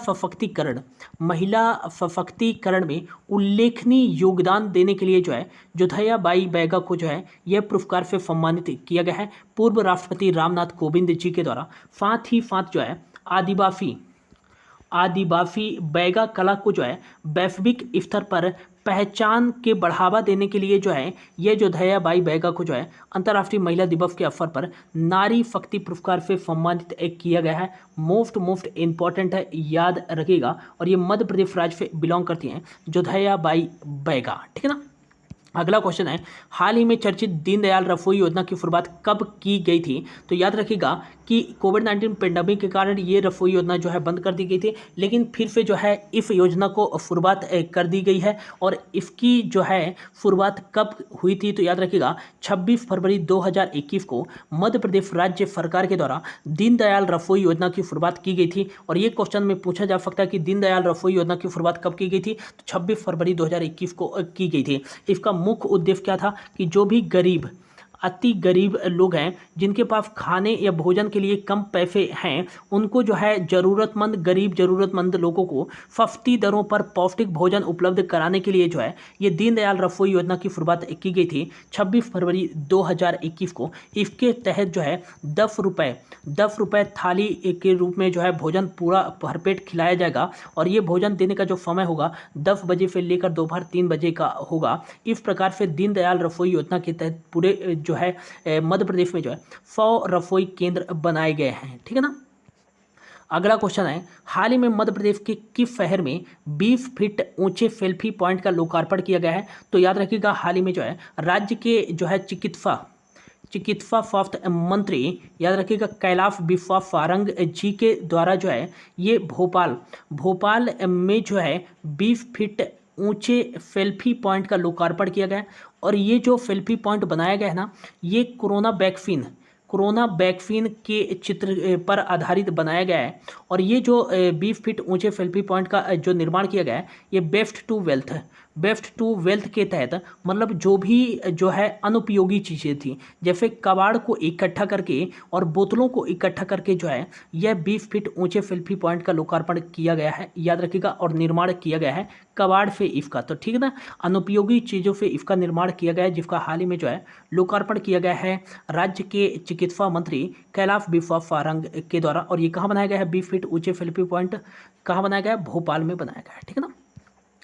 सशक्तिकरण में उल्लेखनीय योगदान देने के लिए जो है जोधैया बाई बैगा को जो है यह पुरस्कार से सम्मानित किया गया है पूर्व राष्ट्रपति रामनाथ कोविंद जी के द्वारा। साथ ही साथ जो है आदिवासी बैगा कला को जो है वैश्विक स्तर पर पहचान के बढ़ावा देने के लिए जो है ये जोधैया बाई बैगा को जो है अंतर्राष्ट्रीय महिला दिवस के अवसर पर नारी शक्ति पुरस्कार से सम्मानित किया गया है। मोस्ट इंपॉर्टेंट है, याद रखिएगा। और ये मध्य प्रदेश राज्य से बिलोंग करती हैं जोधैया बाई बैगा, ठीक है ना। अगला क्वेश्चन है, हाल ही में चर्चित दीनदयाल रसोई योजना की शुरुआत कब की गई थी? तो याद रखिएगा कि कोविड-19 पेंडेमिक के कारण ये रसोई योजना जो है बंद कर दी गई थी, लेकिन फिर से जो है इस योजना को शुरुआत कर दी गई है। और इसकी जो है शुरुआत कब हुई थी? तो याद रखिएगा 26 फरवरी 2021 को मध्य प्रदेश राज्य सरकार के द्वारा दीनदयाल रसोई योजना की शुरुआत की गई थी। और ये क्वेश्चन में पूछा जा सकता है कि दीनदयाल रसोई योजना की शुरुआत कब की गई थी? तो 26 फरवरी 2021 को की गई थी। इसका मुख्य उद्देश्य क्या था कि जो भी अति गरीब लोग हैं जिनके पास खाने या भोजन के लिए कम पैसे हैं, उनको जो है ज़रूरतमंद लोगों को सस्ती दरों पर पौष्टिक भोजन उपलब्ध कराने के लिए जो है ये दीनदयाल रसोई योजना की शुरुआत की गई थी 26 फरवरी 2021 को। इसके तहत जो है 10 रुपये थाली के रूप में जो है भोजन पूरा भरपेट खिलाया जाएगा। और ये भोजन देने का जो समय होगा 10 बजे से लेकर दोपहर 3 बजे का होगा। इस प्रकार से दीनदयाल रसोई योजना के तहत पूरे जो है मध्य प्रदेश में जो है 100 रसोई केंद्र बनाए गए हैं, ठीक है ना। अगला क्वेश्चन है, हाल ही में मध्य प्रदेश के किस शहर में 20 फीट ऊंचे सेल्फी पॉइंट का लोकार्पण किया गया है? तो याद रखिएगा हाल ही में जो है राज्य के जो है चिकित्सा स्वास्थ्य मंत्री याद रखिएगा कैलाश विश्वास सारंग जी के द्वारा जो है ये भोपाल में जो है 20 फीट ऊंचे सेल्फी पॉइंट का लोकार्पण किया गया। और ये जो सेल्फी पॉइंट बनाया गया है ना, ये कोरोना वैक्सीन के चित्र पर आधारित बनाया गया है। और ये जो 20 फीट ऊंचे सेल्फी पॉइंट का जो निर्माण किया गया है ये वेस्ट टू वेल्थ के तहत मतलब जो भी जो है अनुपयोगी चीज़ें थी, जैसे कबाड़ को इकट्ठा करके और बोतलों को इकट्ठा करके जो है यह 20 फीट ऊंचे सेल्फी पॉइंट का लोकार्पण किया गया है, याद रखिएगा, और निर्माण किया गया है कबाड़ से इसका। तो ठीक है ना, अनुपयोगी चीज़ों से इसका निर्माण किया गया है, जिसका हाल ही में जो है लोकार्पण किया गया है राज्य के चिकित्सा मंत्री कैलाश विश्वास सारंग के द्वारा। और ये कहाँ बनाया गया है? 20 फीट ऊंचे सेल्फी पॉइंट कहाँ बनाया गया है? भोपाल में बनाया गया है। ठीक है ना।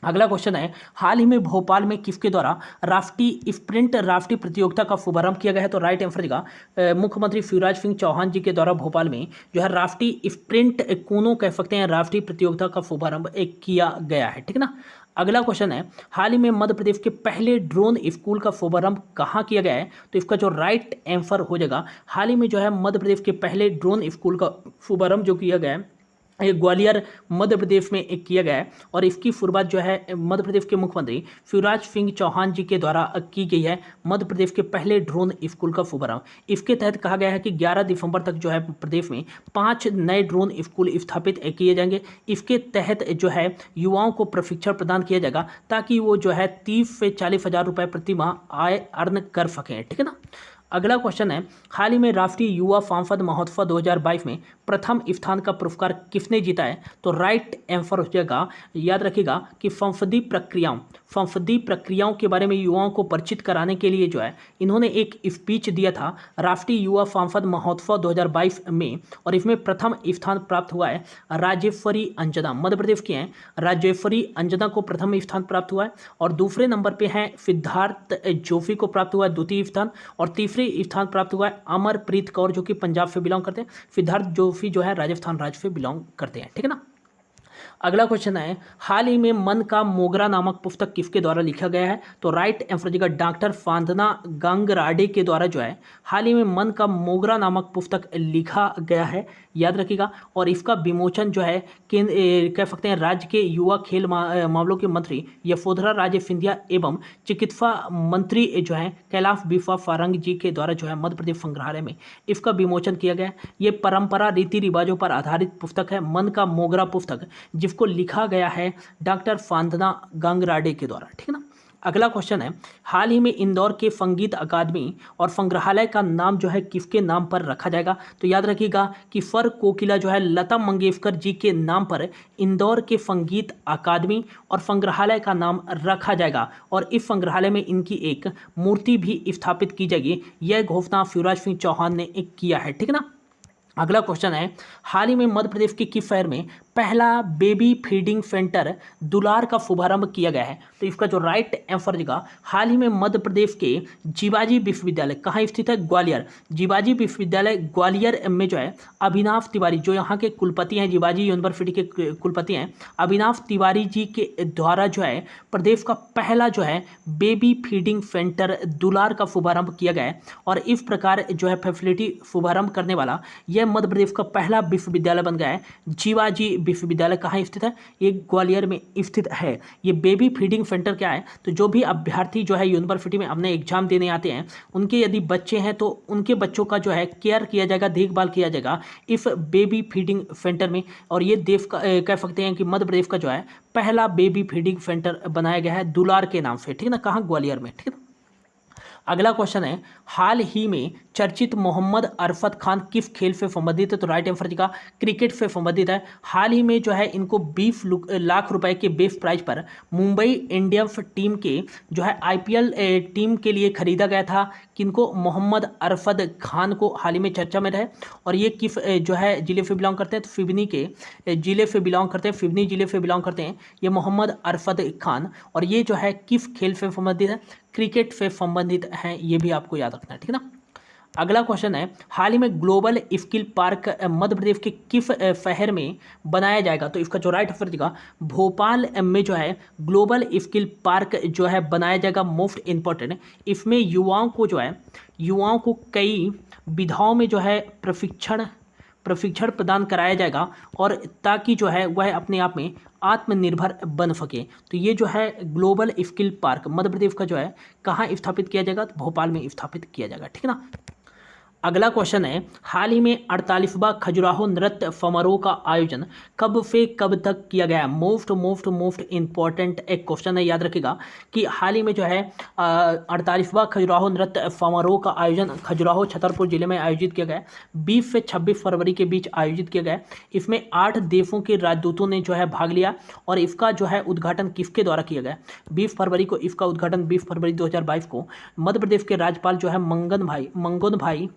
अगला क्वेश्चन है, हाल ही में भोपाल में किसके द्वारा राष्ट्रीय स्प्रिंट राष्ट्रीय प्रतियोगिता का शुभारंभ किया गया है? तो राइट आंसर देगा मुख्यमंत्री शिवराज सिंह चौहान जी के द्वारा भोपाल में जो है राष्ट्रीय स्प्रिंट कूनो कह सकते हैं राष्ट्रीय प्रतियोगिता का शुभारंभ किया गया है। ठीक है ना। अगला क्वेश्चन है, हाल ही में मध्य प्रदेश के पहले ड्रोन स्कूल का शुभारंभ कहाँ किया गया है? तो इसका जो राइट आंसर हो जाएगा, हाल ही में जो है मध्य प्रदेश के पहले ड्रोन स्कूल का शुभारंभ जो किया गया है ये ग्वालियर मध्य प्रदेश में एक किया गया है। और इसकी शुरुआत जो है मध्य प्रदेश के मुख्यमंत्री शिवराज सिंह चौहान जी के द्वारा की गई है। मध्य प्रदेश के पहले ड्रोन स्कूल का शुभारंभ इसके तहत कहा गया है कि 11 दिसंबर तक जो है प्रदेश में 5 नए ड्रोन स्कूल स्थापित किए जाएंगे। इसके तहत जो है युवाओं को प्रशिक्षण प्रदान किया जाएगा ताकि वो जो है 30 से 40 हज़ार रुपये प्रति माह आय अर्न कर सकें। ठीक है ना। अगला क्वेश्चन है, हाल ही में राष्ट्रीय युवा सांसद महोत्सव 2022 में प्रथम स्थान का पुरस्कार किसने जीता है? तो राइट आंसर हो जाएगा, याद रखिएगा कि संसदीय प्रक्रियाओं के बारे में युवाओं को परिचित कराने के लिए जो है इन्होंने एक स्पीच दिया था राष्ट्रीय युवा सांसद महोत्सव 2022 में। और इसमें प्रथम स्थान प्राप्त हुआ है राजेश्वरी अंजना, मध्य प्रदेश की हैं राजेश्वरी अंजना को प्रथम स्थान प्राप्त हुआ है। और दूसरे नंबर पे हैं सिद्धार्थ जोशी को प्राप्त हुआ है द्वितीय स्थान। और तीसरे स्थान प्राप्त हुआ है अमरप्रीत कौर जो कि पंजाब से बिलोंग करते हैं। सिद्धार्थ जोशी जो है राजस्थान राज्य से बिलोंग करते हैं। ठीक है ना। अगला क्वेश्चन है, हाल ही में मन का मोगरा नामक पुस्तक किसके द्वारा लिखा गया है? तो राइट आंसर देगा डॉक्टर फांदना गंगराडे के द्वारा जो है हाल ही में मन का मोगरा नामक पुस्तक लिखा गया है, याद रखिएगा। और इसका विमोचन जो है कह सकते हैं राज्य के युवा खेल मामलों के मंत्री यशोधरा राजे सिंधिया एवं चिकित्सा मंत्री जो है कैलाश विश्वास सारंग जी के द्वारा जो है मध्य प्रदेश संग्रहालय में इसका विमोचन किया गया है। ये परंपरा रीति रिवाजों पर आधारित पुस्तक है, मन का मोगरा पुस्तक, जिसको लिखा गया है डॉक्टर फांदना गंगराडे के द्वारा। ठीक है ना। अगला क्वेश्चन है, हाल ही में इंदौर के संगीत अकादमी और संग्रहालय का नाम जो है किसके नाम पर रखा जाएगा? तो याद रखिएगा कि फर कोकिला जो है लता मंगेशकर जी के नाम पर इंदौर के संगीत अकादमी और संग्रहालय का नाम रखा जाएगा। और इस संग्रहालय में इनकी एक मूर्ति भी स्थापित की जाएगी। यह घोषणा शिवराज सिंह चौहान ने किया है। ठीक है ना। अगला क्वेश्चन है, हाल ही में मध्य प्रदेश के किस शहर में पहला बेबी फीडिंग सेंटर दुलार का शुभारंभ किया गया है? तो इसका जो राइट आंसर देगा, हाल ही में मध्य प्रदेश के जीवाजी विश्वविद्यालय कहाँ स्थित है? ग्वालियर। जीवाजी विश्वविद्यालय ग्वालियर में जो है अभिनव तिवारी जो यहाँ के कुलपति हैं, जीवाजी यूनिवर्सिटी के कुलपति हैं, अभिनव तिवारी जी के द्वारा जो है प्रदेश का पहला जो है बेबी फीडिंग सेंटर दुलार का शुभारंभ किया गया है। और इस प्रकार जो है फैसिलिटी शुभारंभ करने वाला यह मध्य प्रदेश का पहला विश्वविद्यालय बन गया है। जीवाजी विश्वविद्यालय कहाँ स्थित है? ये ग्वालियर में स्थित है। ये बेबी फीडिंग सेंटर क्या है? तो जो भी अभ्यर्थी जो है यूनिवर्सिटी में अपने एग्जाम देने आते हैं उनके यदि बच्चे हैं तो उनके बच्चों का जो है केयर किया जाएगा, देखभाल किया जाएगा इस बेबी फीडिंग सेंटर में। और ये देश का कह सकते हैं कि मध्य प्रदेश का जो है पहला बेबी फीडिंग सेंटर बनाया गया है दुलार के नाम से। ठीक है ना। कहाँ? ग्वालियर में। ठीक है। अगला क्वेश्चन है, हाल ही में चर्चित मोहम्मद अरफत खान किस खेल से संबंधित है? तो राइट आंसर का क्रिकेट से संबंधित है। हाल ही में जो है इनको 20 लाख रुपए के बेस प्राइस पर मुंबई इंडियंस टीम के जो है आईपीएल टीम के लिए खरीदा गया था। किनको? मोहम्मद अरफत खान को हाल ही में चर्चा में रहे। और ये किस जो है जिले से बिलोंग करते हैं? तो फिवनी के जिले से बिलोंग करते हैं, फिवनी जिले से बिलोंग करते हैं ये मोहम्मद अरफत खान। और ये जो है किस खेल से संबंधित है? क्रिकेट से संबंधित हैं, ये भी आपको याद रखना है। ठीक है ना। अगला क्वेश्चन है, हाल ही में global skill park Madhya Pradesh के किस शहर में बनाया जाएगा? तो इसका जो राइट आंसर देगा भोपाल में जो है ग्लोबल स्किल पार्क जो है बनाया जाएगा। मोस्ट इम्पोर्टेंट इसमें युवाओं को कई विधाओं में जो है प्रशिक्षण प्रदान कराया जाएगा और ताकि जो है वह अपने आप में आत्मनिर्भर बन सके। तो ये जो है global skill park Madhya Pradesh का जो है कहाँ स्थापित किया जाएगा? तो भोपाल में स्थापित किया जाएगा। ठीक है ना। अगला क्वेश्चन है, हाल ही में 48वां खजुराहो नृत्य समारोह का आयोजन कब से कब तक किया गया है? मोस्ट इंपॉर्टेंट एक क्वेश्चन है, याद रखिएगा कि हाल ही में जो है 48वां खजुराहो नृत्य समारोह का आयोजन खजुराहो छतरपुर जिले में आयोजित किया गया है। 20 से 26 फरवरी के बीच आयोजित किया गया है। इसमें 8 देशों के राजदूतों ने जो है भाग लिया और इसका जो है उद्घाटन किसके द्वारा किया गया? 20 फरवरी को इसका उद्घाटन 20 फरवरी 2022 को मध्य प्रदेश के राज्यपाल जो है मंगन भाई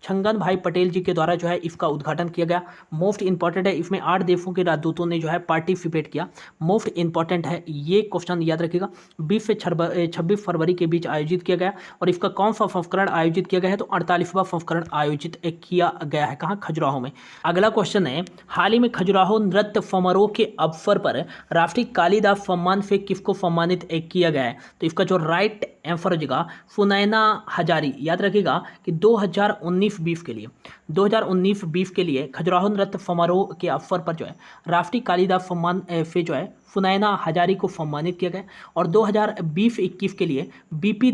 छंगन भाई पटेल जी के द्वारा जो है इसका उद्घाटन किया गया। मोस्ट इंपॉर्टेंट है, इसमें 8 देशों के राजदूतों ने जो है पार्टिसिपेट किया। मोस्ट इंपॉर्टेंट है ये क्वेश्चन, याद रखिएगा। 20 से 26 फरवरी के बीच आयोजित किया गया और इसका कौन सा संस्करण आयोजित किया गया है? तो 48वां संस्करण आयोजित किया गया है। कहाँ? खजुराहो में। अगला क्वेश्चन है, हाल ही में खजुराहो नृत्य समारोह के अवसर पर राष्ट्रीय कालिदास सम्मान से किसको सम्मानित किया गया है? तो इसका जो राइट आंसर हो जाएगा सुनैना हजारी। याद रखिएगा कि 2019-20 के लिए खजुराहो नृत्य समारोह के अवसर पर जो है राष्ट्रीय कालिदास सम्मान से जो है सुनैना हजारी को सम्मानित किया गया और 2020-21 के लिए बीपी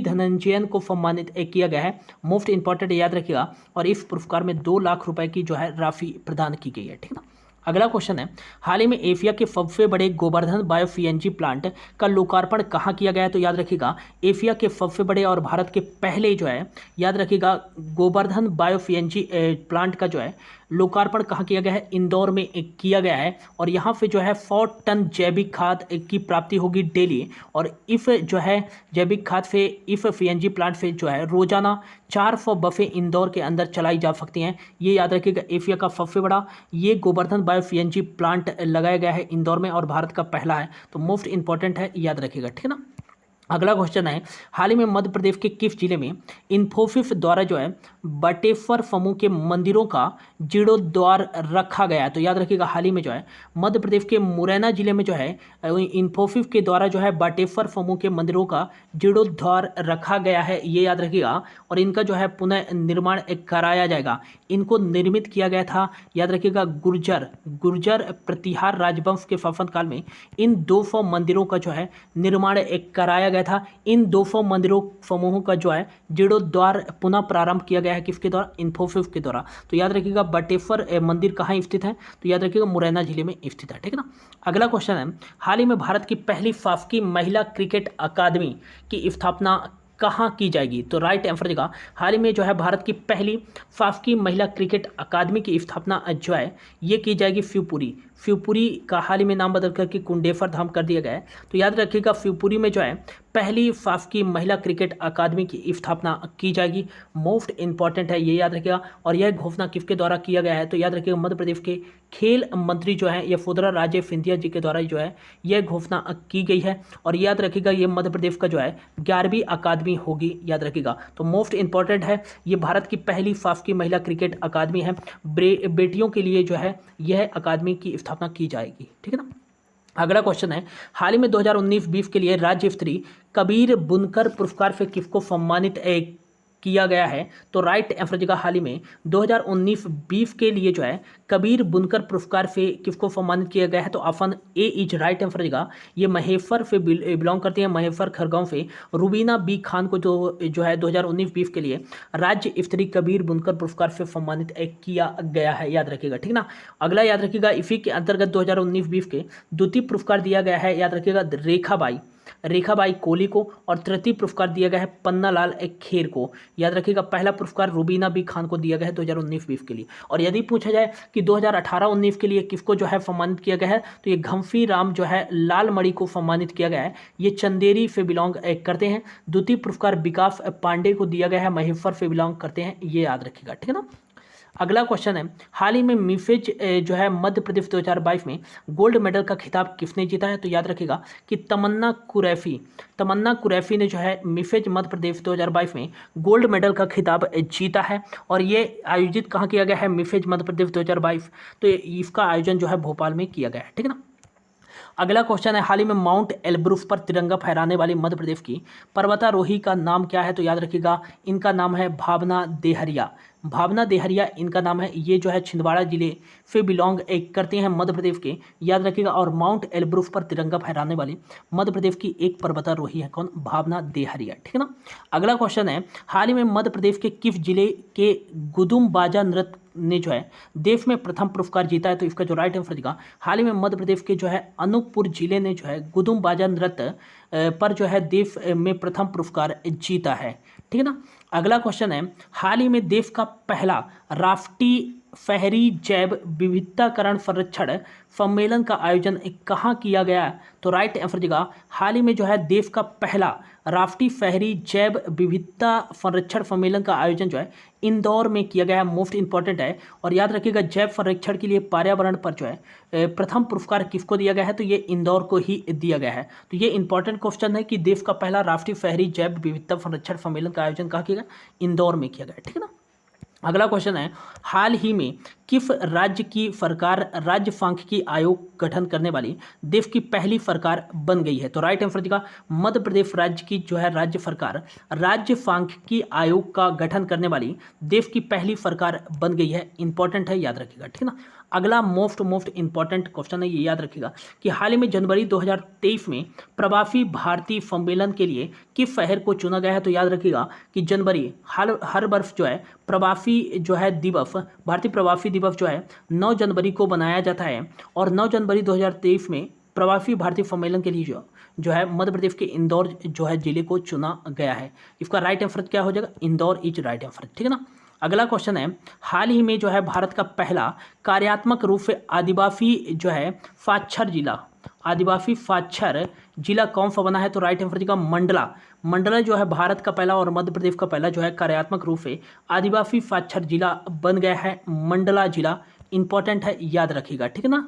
धनंजयन को सम्मानित किया गया है। मोस्ट इंपॉर्टेंट याद रखिएगा, और इस पुरस्कार में 2 लाख रुपए की जो है राशि प्रदान की गई है। ठीक है ना। अगला क्वेश्चन है, हाल ही में एशिया के सबसे बड़े गोवर्धन बायो सीएनजी प्लांट का लोकार्पण कहाँ किया गया है? तो याद रखिएगा एशिया के सबसे बड़े और भारत के पहले जो है, याद रखिएगा, गोवर्धन बायो सीएनजी प्लांट का जो है लोकार्पण कहाँ किया गया है? इंदौर में किया गया है और यहाँ पे जो है 100 टन जैविक खाद की प्राप्ति होगी डेली और इस जो है जैविक खाद से इस सीएनजी प्लांट से जो है रोजाना 400 बसें इंदौर के अंदर चलाई जा सकती हैं। ये याद रखिएगा, एशिया का सबसे बड़ा ये गोवर्धन बायो सीएनजी प्लांट लगाया गया है इंदौर में और भारत का पहला है। तो मोस्ट इंपॉर्टेंट है, याद रखिएगा। ठीक है ना। अगला क्वेश्चन है, हाल ही में मध्य प्रदेश के किस जिले में इन्फोसिस द्वारा जो है बटेश्वर समूह के मंदिरों का जीर्णोद्धार रखा गया है? तो याद रखिएगा, हाल ही में जो है मध्य प्रदेश के मुरैना जिले में जो है इन्फोसिस के द्वारा जो है बटेश्वर समूह के मंदिरों का जीर्णोद्धार रखा गया है। ये याद रखिएगा, और इनका जो है पुनः निर्माण कराया जाएगा। इनको निर्मित किया गया था, याद रखिएगा, गुर्जर प्रतिहार राजवंश के शासनकाल में इन 200 मंदिरों का जो है निर्माण कराया गया था। इन 200 मंदिरों समूहों का जो है जीर्णोद्धार पुनः प्रारंभ किया गया है किसके द्वारा? इन्फोसिस के द्वारा। तो याद रखिएगा बटेश्वर मंदिर कहाँ स्थित है? तो याद रखिएगा मुरैना जिले में स्थित है। ठीक है ना। अगला क्वेश्चन है, हाल ही में भारत की पहली शासकीय महिला क्रिकेट अकादमी की स्थापना कहाँ की जाएगी? तो राइट आंसर देगा, हाल ही में जो है भारत की पहली शासकीय महिला क्रिकेट अकादमी की स्थापना जो है ये की जाएगी शिवपुरी का हाल ही में नाम बदल करके कुंडेश्वर धाम कर दिया गया है। तो याद रखिएगा शिवपुरी में जो है पहली शासकीय महिला क्रिकेट अकादमी की स्थापना की जाएगी। मोस्ट इंपॉर्टेंट है, ये याद रखिएगा, और यह घोषणा किसके द्वारा किया गया है? तो याद रखिएगा मध्य प्रदेश के खेल मंत्री जो है यशोधरा राजे सिंधिया जी के द्वारा जो है यह घोषणा की गई है। और याद रखिएगा ये मध्य प्रदेश का जो है 11वीं अकादमी होगी, याद रखिएगा। तो मोस्ट इंपॉर्टेंट है, ये भारत की पहली शासकीय महिला क्रिकेट अकादमी है। बेटियों के लिए जो है यह अकादमी की स्थापना की जाएगी। ठीक है ना। अगला क्वेश्चन है, हाल ही में 2019-20 के लिए राज्य स्तरीय कबीर बुनकर पुरस्कार से किसको सम्मानित किया गया है? तो राइट आंसर जगह हाल ही में 2019-20 के लिए जो है कबीर बुनकर पुरस्कार से किसको सम्मानित किया गया है? तो option A is right answer जगह। ये महेश्वर से बिलोंग करती है, महेश्वर खरगांव से रूबीना बी खान को जो है 2019-20 के लिए राज्य स्तरीय कबीर बुनकर पुरस्कार से सम्मानित किया गया है, याद रखिएगा। ठीक ना। अगला याद रखिएगा, इसी के अंतर्गत 2019-20 के द्वितीय पुरस्कार दिया गया है, याद रखिएगा, रेखाबाई कोहली को, और तृतीय पुरस्कार दिया गया है पन्नालाल खेर को। याद रखिएगा पहला पुरस्कार रूबीना बी खान को दिया गया है 2019-20 के लिए। और यदि पूछा जाए कि 2018-19 के लिए किसको जो है सम्मानित किया गया है, तो ये घम्फी राम जो है लालमणि को सम्मानित किया गया है। ये चंदेरी से बिलोंग करते हैं। द्वितीय पुरस्कार विकास पांडे को दिया गया है, महेश्वर से बिलोंग करते हैं, ये याद रखिएगा। ठीक है ना। अगला क्वेश्चन है, हाल ही में मिसेज जो है मध्य प्रदेश 2022 में गोल्ड मेडल का खिताब किसने जीता है? तो याद रखिएगा कि तमन्ना कुरैशी ने जो है मिसेज मध्य प्रदेश 2022 में गोल्ड मेडल का खिताब जीता है। और ये आयोजित कहाँ किया गया है? मिसेज मध्य प्रदेश 2022। तो इसका आयोजन जो है भोपाल में किया गया है। ठीक है ना। अगला क्वेश्चन है, हाल ही में माउंट एल्ब्रुस पर तिरंगा फहराने वाली मध्य प्रदेश की पर्वतारोही का नाम क्या है? तो याद रखिएगा, इनका नाम है भावना देहरिया। भावना देहरिया इनका नाम है। ये जो है छिंदवाड़ा जिले से बिलोंग करते हैं मध्य प्रदेश के, याद रखिएगा। और माउंट एल्ब्रुस पर तिरंगा फहराने वाली मध्य प्रदेश की एक पर्वतारोही है कौन? भावना देहरिया, ठीक है ना। अगला क्वेश्चन है, हाल ही में मध्य प्रदेश के किस जिले के गुदुम बाजा नृत्य ने जो है देश में प्रथम पुरस्कार जीता है? तो इसका जो राइट आंसर दिखा, हाल ही में मध्य प्रदेश के जो है अनूपपुर जिले ने जो है गुदुम बाजा नृत्य पर जो है देश में प्रथम पुरस्कार जीता है, ठीक है ना। अगला क्वेश्चन है, हाल ही में देश का पहला राष्ट्रीय शहरी जैव विविधताकरण संरक्षण सम्मेलन का आयोजन कहाँ किया गया? तो राइट आंसर देगा, हाल ही में जो है देश का पहला राष्ट्रीय शहरी जैव विविधता संरक्षण सम्मेलन का आयोजन जो है इंदौर में किया गया है। मोस्ट इंपॉर्टेंट है। और याद रखिएगा, जैव संरक्षण के लिए पर्यावरण पर जो है प्रथम पुरस्कार किसको दिया गया है? तो ये इंदौर को ही दिया गया है। तो ये इंपॉर्टेंट क्वेश्चन है कि देश का पहला राष्ट्रीय शहरी जैव विविधता संरक्षण सम्मेलन का आयोजन कहाँ किया गया? इंदौर में किया गया, ठीक है ना। अगला क्वेश्चन है, हाल ही में किस राज्य की सरकार राज्य सांख्यिकी आयोग गठन करने वाली देश की पहली सरकार बन गई है? तो राइट आंसर देगा, मध्य प्रदेश राज्य की जो है राज्य सरकार राज्य सांख्यिकी आयोग का गठन करने वाली देश की पहली सरकार बन गई है। इंपॉर्टेंट है, याद रखिएगा, ठीक है ना। अगला मोस्ट इंपॉर्टेंट क्वेश्चन है, ये याद रखिएगा कि हाल ही में जनवरी 2023 में प्रवासी भारतीय सम्मेलन के लिए किस शहर को चुना गया है? तो याद रखिएगा कि जनवरी हर वर्ष जो है प्रवासी जो है दिवस, भारतीय प्रवासी दिवस जो है 9 जनवरी को बनाया जाता है। और 9 जनवरी 2023 में प्रवासी भारतीय सम्मेलन के लिए जो है मध्य प्रदेश के इंदौर जो है जिले को चुना गया है। इसका राइट आंसर क्या हो जाएगा? इंदौर इज राइट आंसर, ठीक है ना। अगला क्वेश्चन है, हाल ही में जो है भारत का पहला कार्यात्मक रूप से आदिवासी जो है साक्षर जिला, आदिवासी साक्षर जिला कौन सा बना है? तो राइट आंसर देगा मंडला। मंडला जो है भारत का पहला और मध्य प्रदेश का पहला जो है कार्यात्मक रूप से आदिवासी साक्षर जिला बन गया है, मंडला जिला। इंपॉर्टेंट है, याद रखिएगा, ठीक है ना।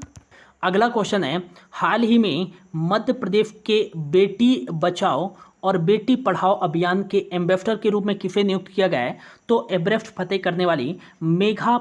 अगला क्वेश्चन है, हाल ही में मध्य प्रदेश के बेटी बचाओ और बेटी पढ़ाओ अभियान के एम्बेसडर के रूप में किसे नियुक्त किया गया है? तो एवरेस्ट फतेह करने वाली मेघा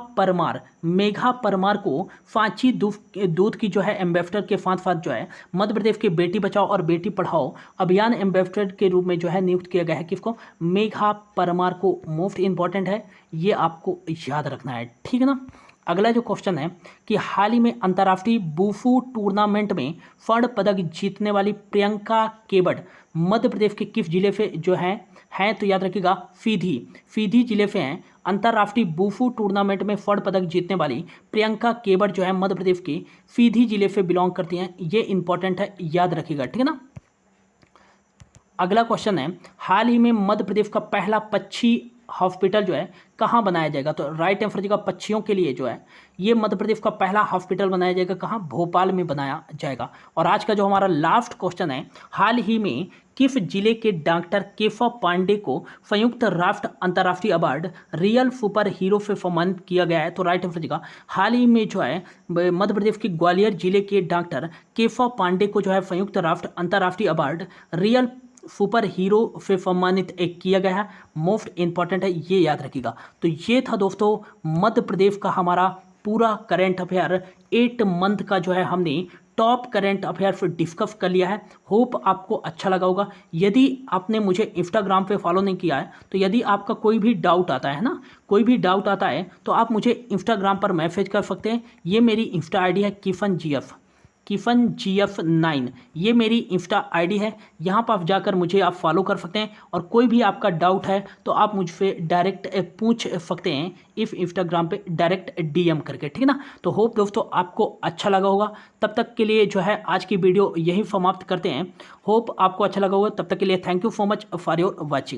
परमार को सांची दूध की जो है एम्बेसडर के साथ साथ जो है मध्य प्रदेश के बेटी बचाओ और बेटी पढ़ाओ अभियान एम्बेसडर के रूप में जो है नियुक्त किया गया है। किसको? मेघा परमार को। मोस्ट इंपॉर्टेंट है, ये आपको याद रखना है, ठीक है ना। अगला जो क्वेश्चन है कि हाल ही में अंतर्राष्ट्रीय वुशु टूर्नामेंट में स्वर्ण पदक जीतने वाली प्रियंका केवट मध्य प्रदेश के किस जिले से जो हैं? तो याद रखिएगा, सीधी जिले से हैं। अंतर्राष्ट्रीय वुशु टूर्नामेंट में स्वर्ण पदक जीतने वाली प्रियंका केवट जो है मध्य प्रदेश के सीधी जिले से बिलोंग करती हैं। ये इंपॉर्टेंट है, याद रखिएगा, ठीक है ना। अगला क्वेश्चन है, हाल ही में मध्य प्रदेश का पहला पक्षी हॉस्पिटल जो है कहाँ बनाया जाएगा? तो राइट आंसर देगा, पक्षियों के लिए जो है ये मध्य प्रदेश का पहला हॉस्पिटल बनाया जाएगा। कहाँ? भोपाल में बनाया जाएगा। और आज का जो हमारा लास्ट क्वेश्चन है, हाल ही में किस जिले के डॉक्टर केशव पांडे को संयुक्त राष्ट्र अंतर्राष्ट्रीय अवार्ड रियल सुपर हीरो से सम्मानित किया गया है? तो राइट आंसर देगा, हाल ही में जो है मध्य प्रदेश के ग्वालियर जिले के डॉक्टर केशव पांडे को जो है संयुक्त राष्ट्र अंतर्राष्ट्रीय अवार्ड रियल सुपर हीरो से सम्मानित किया गया है। मोस्ट इंपॉर्टेंट है, ये याद रखिएगा। तो ये था दोस्तों मध्य प्रदेश का हमारा पूरा करंट अफेयर 8 मंथ का जो है हमने टॉप करंट अफेयर पे डिस्कस कर लिया है। होप आपको अच्छा लगा होगा। यदि आपने मुझे इंस्टाग्राम पे फॉलो नहीं किया है तो यदि आपका कोई भी डाउट आता है ना, कोई भी डाउट आता है तो आप मुझे इंस्टाग्राम पर मैसेज कर सकते हैं। ये मेरी इंस्टा आईडी है किफन GF9, ये मेरी इंस्टा आईडी है। यहाँ पर आप जाकर मुझे आप फॉलो कर सकते हैं और कोई भी आपका डाउट है तो आप मुझसे डायरेक्ट पूछ सकते हैं इस इंस्टाग्राम पे डायरेक्ट DM करके, ठीक है ना। तो होप दोस्तों आपको अच्छा लगा होगा। तब तक के लिए जो है आज की वीडियो यही समाप्त करते हैं। होप आपको अच्छा लगा होगा। तब तक के लिए thank you so much for your watching.